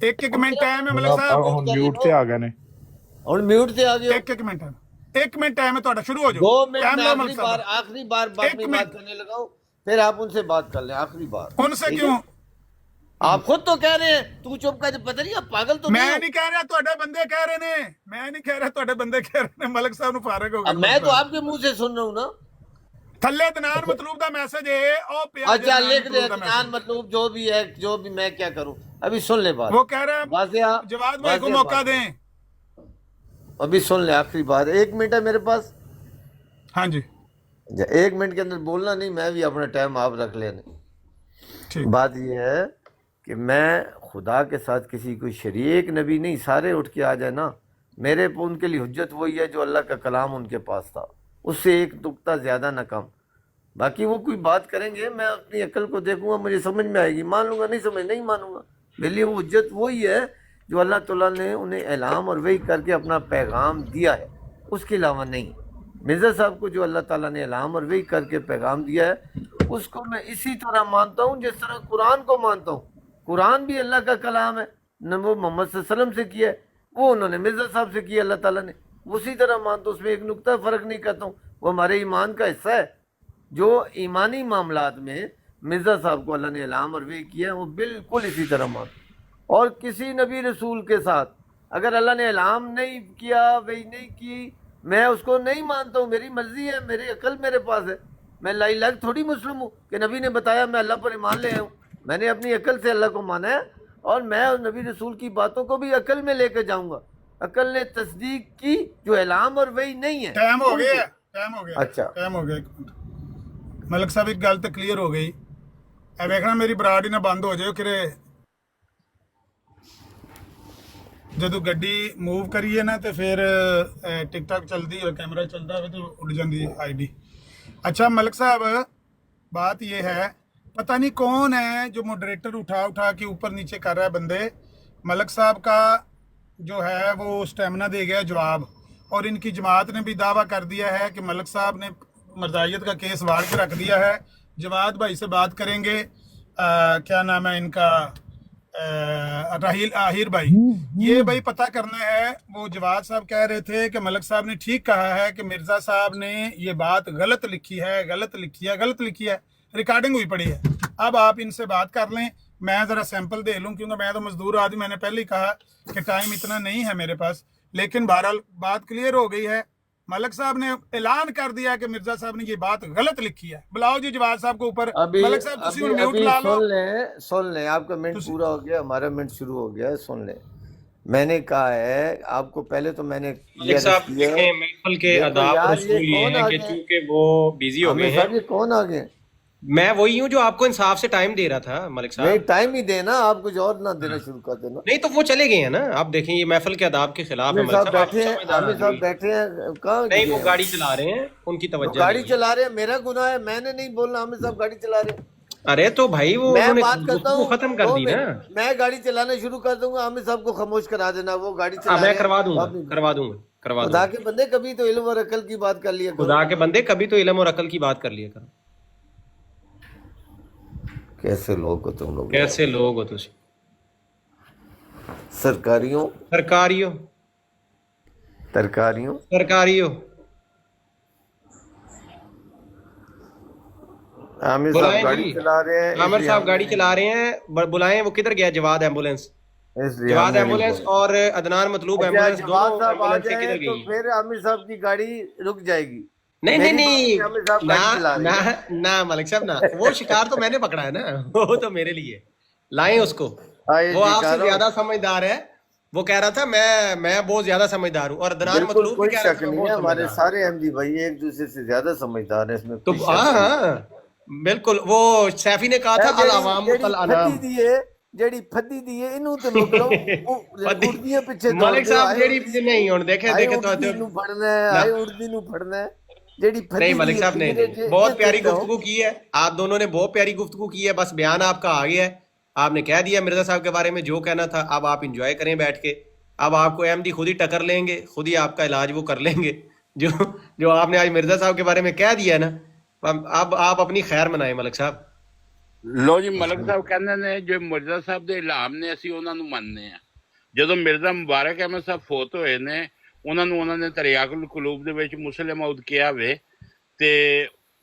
ایک منٹ ٹائم ہے ملک صاحب, میوٹ سے آ گئے نے. ہن میوٹ سے آ گئے. ایک منٹ ٹائم, 1 منٹ ٹائم ہے تھوڑا, شروع ہو 2 جاؤ. منٹ ٹائم میں لو ملک صاحب. آخری بار ایک اپنی منٹ. بات کرنے لگا ہوں, پھر آپ ان سے بات کر لیں. آخری بار. ان سے کیوں؟ آپ خود تو کہہ رہے ہیں تو چپ کر, پتہ نہیں آپ پاگل تو میں نہیں ہو. نہیں کہہ رہا, تھوڑے بندے کہہ رہے نے. میں نہیں کہہ رہا, تھوڑے بندے کہہ رہے نے. ملک صاحب نو فارغ ہو اب میں تو آپ کے منہ سے سن رہا ہوں نا. تھلے دنان مطلوب دا میسج ہے او پیار. اچھا لکھ دے اتنان مطلوب جو بھی ہے, جو بھی میں کیا کروں. ابھی سن لے بات. وہ کہہ رہے ہیں واضح جواد بھائی کو موقع دیں. ابھی سن لے آخری بات. 1 منٹ ہے میرے پاس. ہاں جی 1 منٹ کے اندر بولنا نہیں, میں بھی اپنا ٹائم آپ رکھ لینے. ٹھیک. بات یہ ہے کہ میں خدا کے ساتھ کسی کوئی شریک نبی نہیں, سارے اٹھ کے آ جائے نا, میرے پہ ان کے لیے حجت وہی ہے جو اللہ کا کلام ان کے پاس تھا, اس سے ایک نقطہ زیادہ نہ کم. باقی وہ کوئی بات کریں گے, میں اپنی عقل کو دیکھوں گا, مجھے سمجھ میں آئے گی, مان لوں گا, نہیں سمجھ نہیں مانوں گا. میرے لیے وہ حجت وہی ہے جو اللہ تعالیٰ نے انہیں اعلام اور وحی کر کے اپنا پیغام دیا ہے, اس کے علاوہ نہیں. مرزا صاحب کو جو اللہ تعالیٰ نے اعلام اور وحی کر کے پیغام دیا ہے, اس کو میں اسی طرح مانتا ہوں جس طرح قرآن کو مانتا ہوں. قرآن بھی اللہ کا کلام ہے, نہ وہ محمد صلی اللہ علیہ وسلم سے کیا ہے, وہ انہوں نے مرزا صاحب سے کیا اللہ تعالیٰ نے, اسی طرح مانتا ہوں. اس میں ایک نقطہ فرق نہیں کرتا ہوں, وہ ہمارے ایمان کا حصہ ہے. جو ایمانی معاملات میں مرزا صاحب کو اللہ نے اعلام اور وحی کیا ہے, وہ بالکل اسی طرح مانتا ہوں. اور کسی نبی رسول کے ساتھ اگر اللہ نے اعلام نہیں کیا, وحی نہیں کی, میں اس کو نہیں مانتا ہوں. میری مرضی ہے, میری عقل میرے پاس ہے. میں لائی لگ تھوڑی مسلم ہوں کہ نبی نے بتایا میں اللہ پر ایمان لے آیا ہوں. میں نے اپنی عقل سے اللہ کو مانا ہے, اور میں اس نبی رسول کی باتوں کو بھی عقل میں لے کے جاؤں گا. عقل نے تصدیق کی جو اعلام اور وحی نہیں ہے. ٹائم ہو گیا, ٹائم ہو گیا. اچھا ٹائم ہو گیا. 1 منٹ. ملک صاحب ایک گل تو کلیئر ہو گئی. اے ویکھنا میری براڈ ہی نہ بند ہو جائے کہ جدو گڈی موو کریے نا تو پھر ٹک ٹاک چلتی ہے, کیمرہ چلتا ہے تو اڑ جاتی آئی ڈی. اچھا ملک صاحب, بات یہ ہے, پتہ نہیں کون ہے جو ماڈریٹر اٹھا کے اوپر نیچے کر رہا ہے بندے. ملک صاحب کا جو ہے وہ اسٹیمنا دے گیا جواب, اور ان کی جماعت نے بھی دعویٰ کر دیا ہے کہ ملک صاحب نے مرزائیت کا کیس واڑ کے رکھ دیا ہے. جواد بھائی سے بات کریں گے, کیا نام ہے ان کا, آہیر بھائی. یہ بھائی پتہ کرنا ہے, وہ جواد صاحب کہہ رہے تھے کہ ملک صاحب نے ٹھیک کہا ہے کہ مرزا صاحب نے یہ بات غلط لکھی ہے, ریکارڈنگ ہوئی پڑی ہے. اب آپ ان سے بات کر لیں, میں ذرا سیمپل دے لوں, کیونکہ میں تو مزدور آدمی, میں نے پہلے ہی کہا کہ ٹائم اتنا نہیں ہے میرے پاس. لیکن بہرحال بات کلیئر ہو گئی ہے. ملک صاحب نے اعلان کر دیا کہ مرزا صاحب نے یہ بات غلط لکھی ہے. بلاؤ جی جواد صاحب کو اوپر. ملک صاحب تسی ہن میوٹ لا لو. سن لیں, آپ کا منٹ پورا ہو گیا, ہمارا منٹ شروع ہو گیا ہے. سن لیں, میں نے کہا ہے آپ کو پہلے تو میں نے ملک صاحب دیکھیں, محفل کے آداب اور اصول یہ ہیں کہ چونکہ وہ بیزی ہو گئے ہیں. یہ کون آ گئے؟ میں وہی ہوں جو آپ کو انصاف سے ٹائم دے رہا تھا ملک صاحب. نہیں ٹائم ہی دینا, آپ کچھ اور نہ دینا شروع کر دینا. نہیں تو وہ چلے گئے ہیں نا, آپ دیکھیں یہ محفل کے آداب کے خلاف ہے. عامر صاحب بیٹھے ہیں, کہاں نہیں, وہ گاڑی چلا رہے ہیں, ان کی توجہ گاڑی چلا رہے ہیں, میرا گناہ ہے, میں نے نہیں بولنا عامر صاحب گاڑی چلا رہے ہیں. ارے تو بھائی وہ میں بات کرتا ہوں, ختم کر دی نا. میں گاڑی چلانا شروع کر دوں گا, عامر صاحب کو خاموش کرا دینا. وہ گاڑی چلا, میں کروا دوں گا. خدا کے بندے کبھی تو علم اور عقل کی بات کر لیا. خدا کے بندے کبھی تو علم اور عقل کی بات کر لیا کرو. کیسے لوگ ہو تم لوگ, کیسے لوگ ہو تم, سرکاریوں ترکاریوں. عامر صاحب گاڑی چلا رہے ہیں, عامر صاحب گاڑی چلا رہے ہیں, بلائیں. وہ کدھر گیا جواد ایمبولینس, جواد ایمبولینس اور عدنان مطلوب ایمبولینس دونوں ایمبولینس سے کدھر گئی؟ پھر عامر صاحب کی گاڑی رک جائے گی. نہیں نہ ملک صاحب نہ, وہ شکار تو میں نے پکڑا ہے نا, وہ تو میرے لیے لائیں اس کو. وہ آپ سے زیادہ سمجھدار ہے, وہ کہہ رہا تھا میں بہت زیادہ سمجھدار ہوں, اور عدنان مطلوب کوئی شک نہیں ہے, ہمارے سارے احمدی بھائی ایک دوسرے سے زیادہ سمجھدار ہیں اس میں. تو ہاں بالکل, وہ سیفی نے کہا تھا العوام الانام. جیڑی پھدی دی ہے انہوں تے مکلو اردیاں پیچھے ملک صاحب جیڑی نہیں ہن دیکھیں تو اردی نو پھڑنا ہے, آئے اردی نو پھڑنا ہے. جیڑی پھدی نہیں ملک صاحب نے بہت پیاری گفتگو کی ہے, آپ دونوں نے بہت پیاری گفتگو کی ہے. بس بیان آپ کا آ گیا ہے, آپ نے کہہ دیا مرزا صاحب کے بارے میں جو کہنا تھا. اب آپ انجوائے کریں بیٹھ کے, اب آپ کو احمدی خود ہی ٹکر لیں گے, خود ہی آپ کا علاج وہ کر لیں گے. جو آپ نے آج مرزا صاحب کے بارے میں کہہ دیا ہے نا, اب آپ اپنی خیر منائیں ملک صاحب. ਲੋ ਜੀ ਮਲਕ ਸਾਹਿਬ ਕਹਿੰਦੇ ਨੇ ਜੋ ਮਿਰਜ਼ਾ ਸਾਹਿਬ ਦੇ ਇਲਾਮ ਨੇ ਅਸੀਂ ਉਹਨਾਂ ਨੂੰ ਮੰਨਦੇ ਆ ਜਦੋਂ ਮਿਰਜ਼ਾ ਮੁਬਾਰਕ ਅਹਿਮਦ ਸਾਹਿਬ ਫੌਤ ਹੋਏ ਨੇ ਉਹਨਾਂ ਨੇ ਤਰਿਆਕੁਲ ਕੁਲੂਬ ਦੇ ਵਿੱਚ ਮੁਸਲਿਮ ਮੌਦ ਕਿਹਾ ਵੇ ਤੇ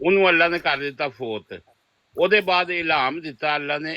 ਉਹਨੂੰ ਅੱਲਾ ਨੇ ਕਰ ਦਿੱਤਾ ਫੌਤ ਉਹਦੇ ਬਾਅਦ ਇਲਾਮ ਦਿੱਤਾ ਅੱਲਾ ਨੇ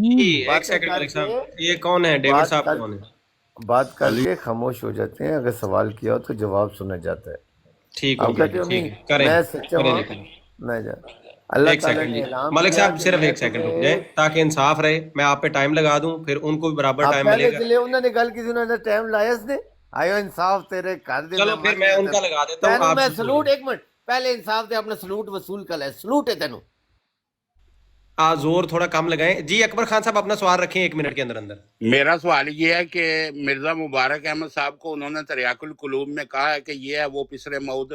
جی ایک سیکنڈ ملک صاحب, یہ کون ہے ڈیوڈ صاحب کون ہے؟ بات کر کے خاموش ہو جاتے ہیں, اگر سوال کیا ہو تو جواب سنا جاتا ہے. ٹھیک آپ ہو گیا, کہتے ہو ٹھیک نہیں ہے, کریں میں سچا کریں ہوں جی, کریں. میں جا اللہ ایک تعالیٰ سیکنڈ نے جی اعلان ملک کیا صاحب, کہ صرف میں ایک سیکنڈ رک تمہیں- جائے تاکہ انصاف رہے. میں آپ پہ ٹائم لگا دوں پھر ان کو بھی برابر آپ ٹائم پہلے ملے گا. کے لیے انہوں نے گل کی انہوں نے ٹائم لایا اس نے آئیو انصاف تیرے کر دے. چلو پھر میں ان کا لگا دیتا ہوں. تینوں آپ میں سلوٹ ایک منٹ پہلے انصاف دے اپنا سلوٹ وصول کر لے, سلوٹ ہے تینوں. زور تھوڑا کم لگائیں. جی اکبر خان صاحب اپنا سوال رکھیں 1 منٹ کے اندر اندر. میرا سوال یہ ہے کہ مرزا مبارک احمد صاحب کو انہوں نے تریاق القلوب میں کہا ہے کہ یہ ہے وہ پسر مود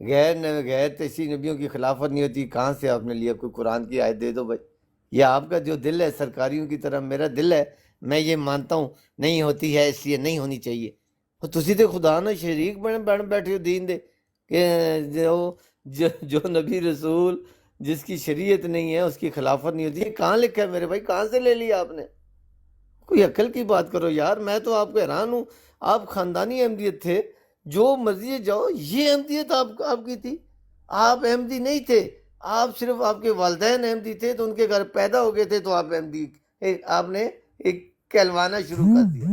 غیر تیسی نبیوں کی خلافت نہیں ہوتی، کہاں سے آپ نے لیا؟ کوئی قرآن کی آیت دے دو بھائی. یہ آپ کا جو دل ہے سرکاریوں کی طرح میرا دل ہے، میں یہ مانتا ہوں نہیں ہوتی ہے اس لیے نہیں ہونی چاہیے. تسی تے خدا نہ شریک بن بیٹھے ہو دین دے کہ جو نبی رسول جس کی شریعت نہیں ہے اس کی خلافت نہیں ہوتی. یہ کہاں لکھا ہے میرے بھائی؟ کہاں سے لے لیا آپ نے؟ کوئی عقل کی بات کرو یار. میں تو آپ کو حیران ہوں. آپ خاندانی احمدیت تھے، جو مرضی جاؤ. یہ احمدیت آپ کی تھی؟ آپ احمدی نہیں تھے، آپ صرف آپ کے والدین احمدی تھے تو ان کے گھر پیدا ہو گئے تھے تو آپ احمدی، آپ نے ایک کہلوانا شروع کر دیا.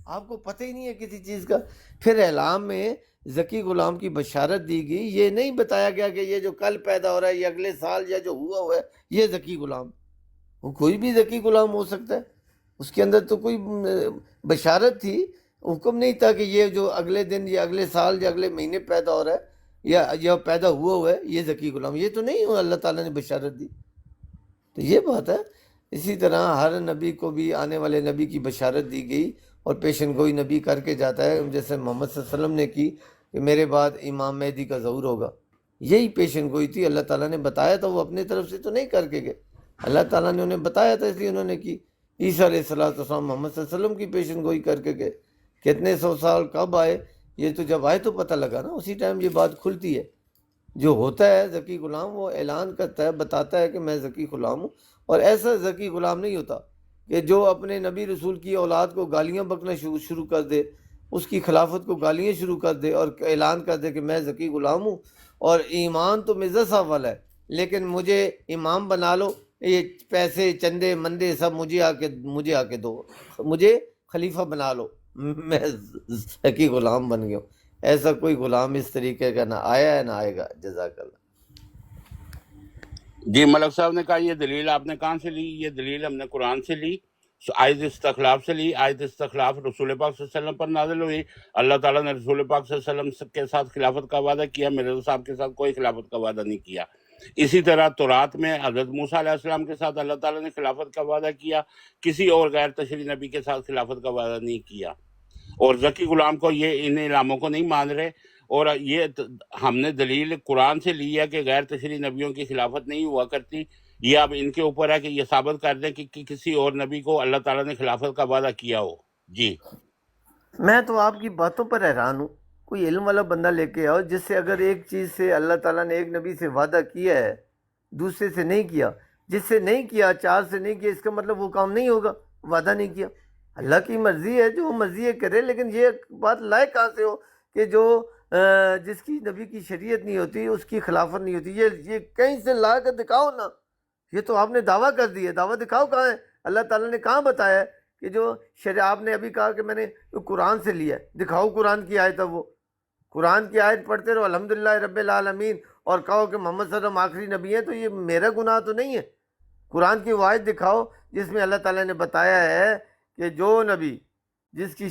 آپ کو پتہ ہی نہیں ہے کسی چیز کا. پھر اعلام میں ذکی غلام کی بشارت دی گئی، یہ نہیں بتایا گیا کہ یہ جو کل پیدا ہو رہا ہے یہ اگلے سال یا جو ہوا ہوا ہے یہ ذکی غلام. وہ کوئی بھی ذکی غلام ہو سکتا ہے. اس کے اندر تو کوئی بشارت تھی، حکم نہیں تھا کہ یہ جو اگلے دن یا اگلے سال یا اگلے مہینے پیدا ہو رہا ہے یا پیدا ہوا ہوا ہے یہ ذکی غلام. یہ تو نہیں اللہ تعالیٰ نے بشارت دی. تو یہ بات ہے. اسی طرح ہر نبی کو بھی آنے والے نبی کی بشارت دی گئی اور پیشن گوئی نبی کر کے جاتا ہے، جیسے محمد صلی اللہ علیہ وسلم نے کی کہ میرے بعد امام مہدی کا ظہور ہوگا. یہی پیشن گوئی تھی. اللہ تعالیٰ نے بتایا تھا، وہ اپنی طرف سے تو نہیں کر کے گئے، اللہ تعالیٰ نے انہیں بتایا تھا اس لیے انہوں نے کی. عیسیٰ علیہ السلام محمد صلی اللہ علیہ وسلم کی پیشن گوئی کر کے گئے. کتنے 100 سال کب آئے؟ یہ تو جب آئے تو پتہ لگا نا، اسی ٹائم یہ بات کھلتی ہے. جو ہوتا ہے ذکی غلام وہ اعلان کرتا ہے، بتاتا ہے کہ میں ذکی غلام ہوں. اور ایسا ذکی غلام نہیں ہوتا کہ جو اپنے نبی رسول کی اولاد کو گالیاں بکنا شروع کر دے، اس کی خلافت کو گالیاں شروع کر دے اور اعلان کر دے کہ میں ذکی غلام ہوں اور ایمان تو مرزا صاحب والا ہے لیکن مجھے امام بنا لو، یہ پیسے چندے مندے سب مجھے آ کے دو، مجھے خلیفہ بنا لو، میں ذکی غلام بن گیا ہوں. ایسا کوئی غلام اس طریقے کا نہ آیا ہے نہ آئے گا. جزاک اللہ. جی ملک صاحب نے کہا یہ دلیل آپ نے کہاں سے لی؟ یہ دلیل ہم نے قرآن سے لی، آیت استخلاف سے لی. آیت استخلاف رسول پاک صلی اللہ علیہ وسلم پر نازل ہوئی. اللہ تعالیٰ نے رسول پاک صلی اللہ علیہ وسلم کے ساتھ خلافت کا وعدہ کیا، مرزا صاحب کے ساتھ کوئی خلافت کا وعدہ نہیں کیا. اسی طرح تورات میں حضرت موسیٰ علیہ السلام کے ساتھ اللہ تعالیٰ نے خلافت کا وعدہ کیا، کسی اور غیر تشریع نبی کے ساتھ خلافت کا وعدہ نہیں کیا. اور ذکی غلام کو یہ ان اعلاموں کو نہیں مان رہے. اور یہ ہم نے دلیل قرآن سے لی ہے کہ غیر تشریع نبیوں کی خلافت نہیں ہوا کرتی. یہ اب ان کے اوپر ہے کہ یہ ثابت کر دیں کہ کسی اور نبی کو اللہ تعالیٰ نے خلافت کا وعدہ کیا ہو. جی میں تو آپ کی باتوں پر حیران ہوں. کوئی علم والا بندہ لے کے آؤ جس سے اگر ایک چیز سے اللہ تعالیٰ نے ایک نبی سے وعدہ کیا ہے دوسرے سے نہیں کیا، جس سے نہیں کیا 4 سے نہیں کیا، اس کا مطلب وہ کام نہیں ہوگا، وعدہ نہیں کیا. اللہ کی مرضی ہے، جو مرضی ہے کرے. لیکن یہ بات لائے کہاں سے ہو کہ جو جس کی نبی کی شریعت نہیں ہوتی اس کی خلافت نہیں ہوتی؟ یہ کہیں سے لا کر دکھاؤ نا. یہ تو آپ نے دعویٰ کر دی ہے. دعویٰ دکھاؤ کہاں ہے؟ اللہ تعالیٰ نے کہاں بتایا ہے کہ جو آپ نے ابھی کہا کہ میں نے قرآن سے لیا ہے. دکھاؤ قرآن کی آیت ہے. وہ قرآن کی آیت پڑھتے رہو الحمدللہ رب العالمین اور کہو کہ محمد صلی اللہ علیہ وسلم آخری نبی ہیں، تو یہ میرا گناہ تو نہیں ہے. قرآن کی وہ آیت دکھاؤ جس میں اللہ تعالیٰ نے بتایا ہے کہ جو نبی جس کی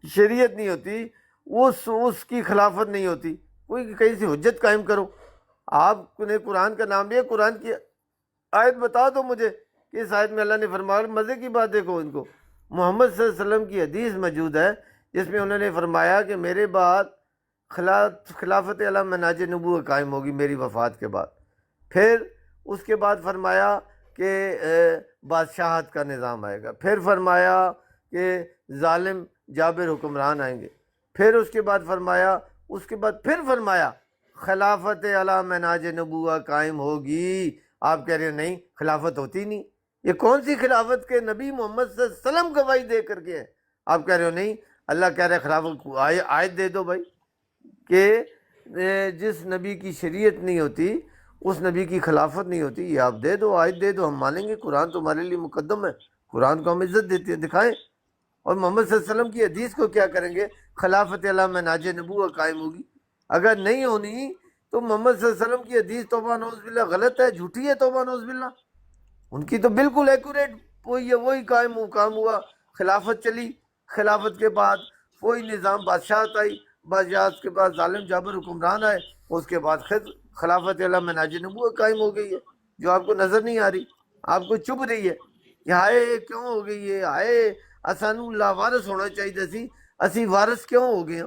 شریعت نہیں ہوتی اس کی خلافت نہیں ہوتی. کوئی کہیں سے حجت قائم کرو. آپ نے قرآن کا نام لیا، قرآن کی آیت بتا دو مجھے کہ اس آیت میں اللہ نے فرمایا. مزے کی بات دیکھو، ان کو محمد صلی اللہ علیہ وسلم کی حدیث موجود ہے جس میں انہوں نے فرمایا کہ میرے بعد خلافت علی منہاج نبوت قائم ہوگی میری وفات کے بعد. پھر اس کے بعد فرمایا کہ بادشاہت کا نظام آئے گا. پھر فرمایا کہ ظالم جابر حکمران آئیں گے. پھر اس کے بعد فرمایا پھر فرمایا خلافت علی منہاج نبوت قائم ہوگی. آپ کہہ رہے ہیں نہیں خلافت ہوتی نہیں. یہ کون سی خلافت کے نبی محمد صلی اللہ علیہ وسلم گواہی دے کر کے ہیں؟ آپ کہہ رہے ہو نہیں اللہ کہہ رہے خلافت. آیت دے دو بھائی کہ جس نبی کی شریعت نہیں ہوتی اس نبی کی خلافت نہیں ہوتی. یہ آپ دے دو، آیت دے دو، ہم مانیں گے. قرآن تمہارے لیے مقدم ہے، قرآن کو ہم عزت دیتے ہیں، دکھائیں. اور محمد صلی اللہ علیہ وسلم کی حدیث کو کیا کریں گے؟ خلافت علی منہاج نبوت قائم ہوگی. اگر نہیں ہونی تو محمد صلی اللہ علیہ وسلم کی حدیث توبہ نعوذ باللہ غلط ہے، جھوٹی ہے. توبہ نعوذ باللہ. ان کی تو بالکل ایکوریٹ وہی کام ہوا. خلافت چلی، خلافت کے بعد وہی نظام، بادشاہت آئی، بادشاہت کے بعد ظالم جابر حکمران آئے، اس کے بعد خلافت علی منہاج نبوت قائم ہو گئی ہے جو آپ کو نظر نہیں آ رہی، آپ کو چبھ رہی ہے. یہ ہائے کیوں ہو گئی ہے؟ ہائے اسانو لاوارث ہونا چاہیے سی، اسی وارث کیوں ہو گئے ہیں؟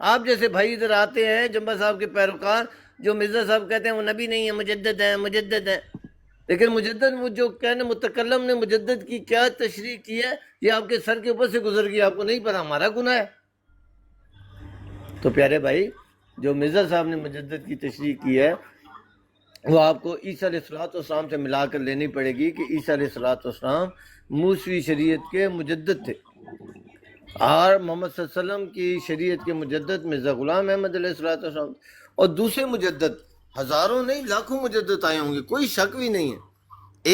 آپ جیسے بھائی ادھر آتے ہیں جمبا صاحب کے پیروکار جو مرزا صاحب کہتے ہیں وہ نبی نہیں ہے، مجدد ہے، مجدد ہے، لیکن مجدد وہ جو کہنے متکلم نے مجدد کی کیا تشریح کی ہے یہ آپ کے سر کے اوپر سے گزر گئی، آپ کو نہیں پتا، ہمارا گناہ ہے۔ تو پیارے بھائی جو مرزا صاحب نے مجدد کی تشریح کی ہے وہ آپ کو عیسیٰ علیہ السلام سے ملا کر لینی پڑے گی کہ عیسیٰ علیہ السلام موسوی شریعت کے مجدد تھے، اور محمد صلی اللہ علیہ وسلم کی شریعت کے مجدد مرزا غلام احمد علیہ السلام، اور دوسرے مجدد ہزاروں نہیں لاکھوں مجدد آئے ہوں گے، کوئی شک بھی نہیں ہے،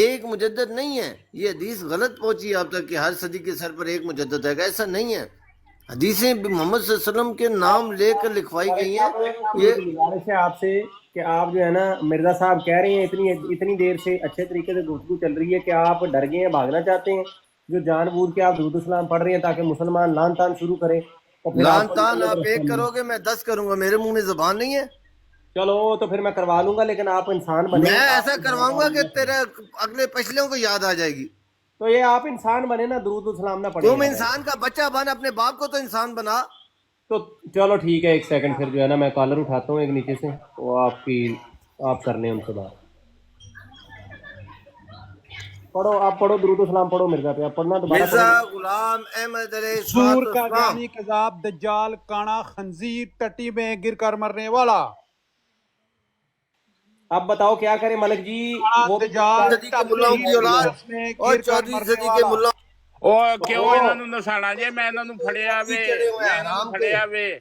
ایک مجدد نہیں ہے۔ یہ حدیث غلط پہنچی آپ تک کہ ہر صدی کے سر پر ایک مجدد ہے، ایسا نہیں ہے۔ حدیثیں محمد صلی اللہ علیہ وسلم کے نام لے کر لکھوائی گئی ہیں۔ یہ گزارش ہے آپ سے کہ آپ جو ہے نا مرزا صاحب کہہ رہے ہیں اتنی دیر سے اچھے طریقے سے گفتگو چل رہی ہے کہ آپ ڈر گئے ہیں، بھاگنا چاہتے ہیں، جو جان بوجھ کے آپ درود السلام پڑھ رہے ہیں تاکہ مسلمان لان تان شروع کریں۔ لان تان آپ ایک کرو گے میں 10 کروں گا، میرے منہ میں زبان نہیں ہے۔ چلو تو پھر میں کروا لوں گا، لیکن آپ انسان بنے، میں ایسا کرواؤں گا کہ تیرے اگلے پچھلوں کو یاد آ جائے گی۔ تو یہ آپ انسان بنے نا، درود السلام نہ پڑھیں۔ تم انسان کا بچہ بن، اپنے باپ کو تو انسان بنا۔ تو چلو ٹھیک ہے، ایک سیکنڈ پھر جو ہے نا میں کالر اٹھاتا ہوں ایک نیچے سے، وہ آپ کر لیں ان سے بات۔ پڑھو، آپ پڑھو درود السلام پڑھو مرزا پہ، آپ پڑھنا دوبارہ مرزا غلام احمد علیہ سور کا السلام، جانی کذاب دجال کانا خنزیر ٹٹی میں گر کر مرنے والا۔ اب بتاؤ کیا کریں ملک جی؟ وہ دجال صدی کے ملاؤں کی اولاد اور 14ویں صدی کے ملاؤں ਉਹ ਕਿਉਂ ਇਹਨਾਂ ਨੂੰ ਨਸਾਣਾ ਜੇ ਮੈਂ ਇਹਨਾਂ ਨੂੰ ਫੜਿਆ ਵੇ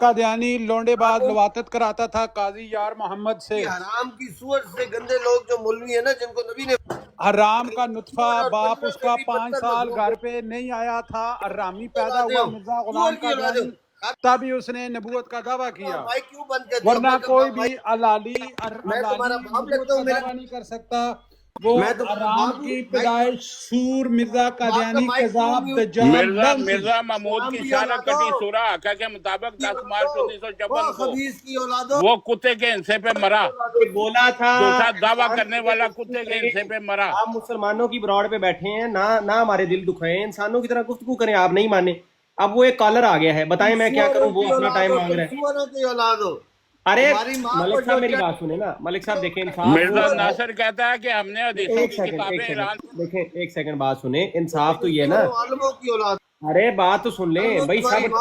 قادیانی لونڈے بعد لواطت کراتا تھا قاضی یار محمد سے۔ حرام کی صورت سے گندے لوگ جو مولوی ہیں نا جن کو نبی نے حرام کا نطفہ باپ اس کا 5 سال گھر پہ نہیں آیا تھا، حرامی پیدا ہوا مرزا غلام قادیانی، تبھی اس نے نبوت کا دعویٰ کیا، کیوں بند کر ورنہ کوئی بھی علالی نبوت کا دعویٰ نہیں کر سکتا۔ وہ حرام کی پیدائش سور مرزا قادیانی کذاب دجال مرزا محمود کی سارہ کٹی سورہ آقا کے مطابق 10 مارچ 1954 کو وہ کتے کے ہنسے پہ مرا، بولا تھا جھوٹا دعویٰ کرنے والا کتے کے ہنسے پہ مرا۔ آپ مسلمانوں کی براڈ پہ بیٹھے ہیں، نہ ہمارے دل دکھائیں، انسانوں کی طرح گفتگو کریں، آپ نہیں مانے۔ اب وہ ایک کالر آ گیا ہے، بتائیں میں کیا کروں، وہ اپنا ٹائم مانگ رہا ہے۔ ارے ملک صاحب میری بات سنیں نا، ملک صاحب دیکھیں انصاف، مرزا ناصر کہتا ہے کہ ہم نے حدیثوں کی کتابیں ایران، دیکھیں ایک سیکنڈ بات سنیں، انصاف تو یہ ہے نا، ارے بات تو سن لیں بھائی، سب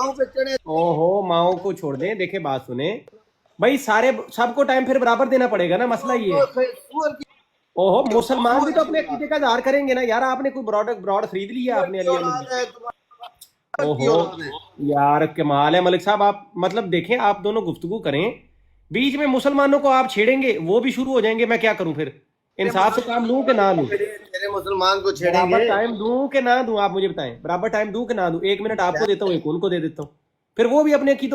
اوہو ماؤں کو چھوڑ دیں، دیکھیں بات سنیں بھائی، سب کو ٹائم پھر برابر دینا پڑے گا نا، مسئلہ یہ ہے۔ اوہو مسلمان بھی تو اپنے عقیدے کا اظہار کریں گے نا یار، آپ نے کوئی براڈ خرید لیا آپ نے علی احمد؟ اوہو یار کمال ہے ملک صاحب، آپ مطلب دیکھیں آپ دونوں گفتگو کریں، بیچ میں مسلمانوں کو آپ چھیڑیں گے وہ بھی شروع ہو جائیں گے، میں کیا کروں پھر؟ انصاف سے کام لوں کہ نہ لوں؟ میرے مسلمان کو چھیڑیں برابر گے، ٹائم دوں کہ نہ دوں، آپ مجھے بتائیں، برابر ٹائم دوں کہ نہ دوں؟ 1 منٹ آپ کو دیتا ہوں، ایک ان کو دے دیتا ہوں، پھر وہ بھی اپنے عقیدوں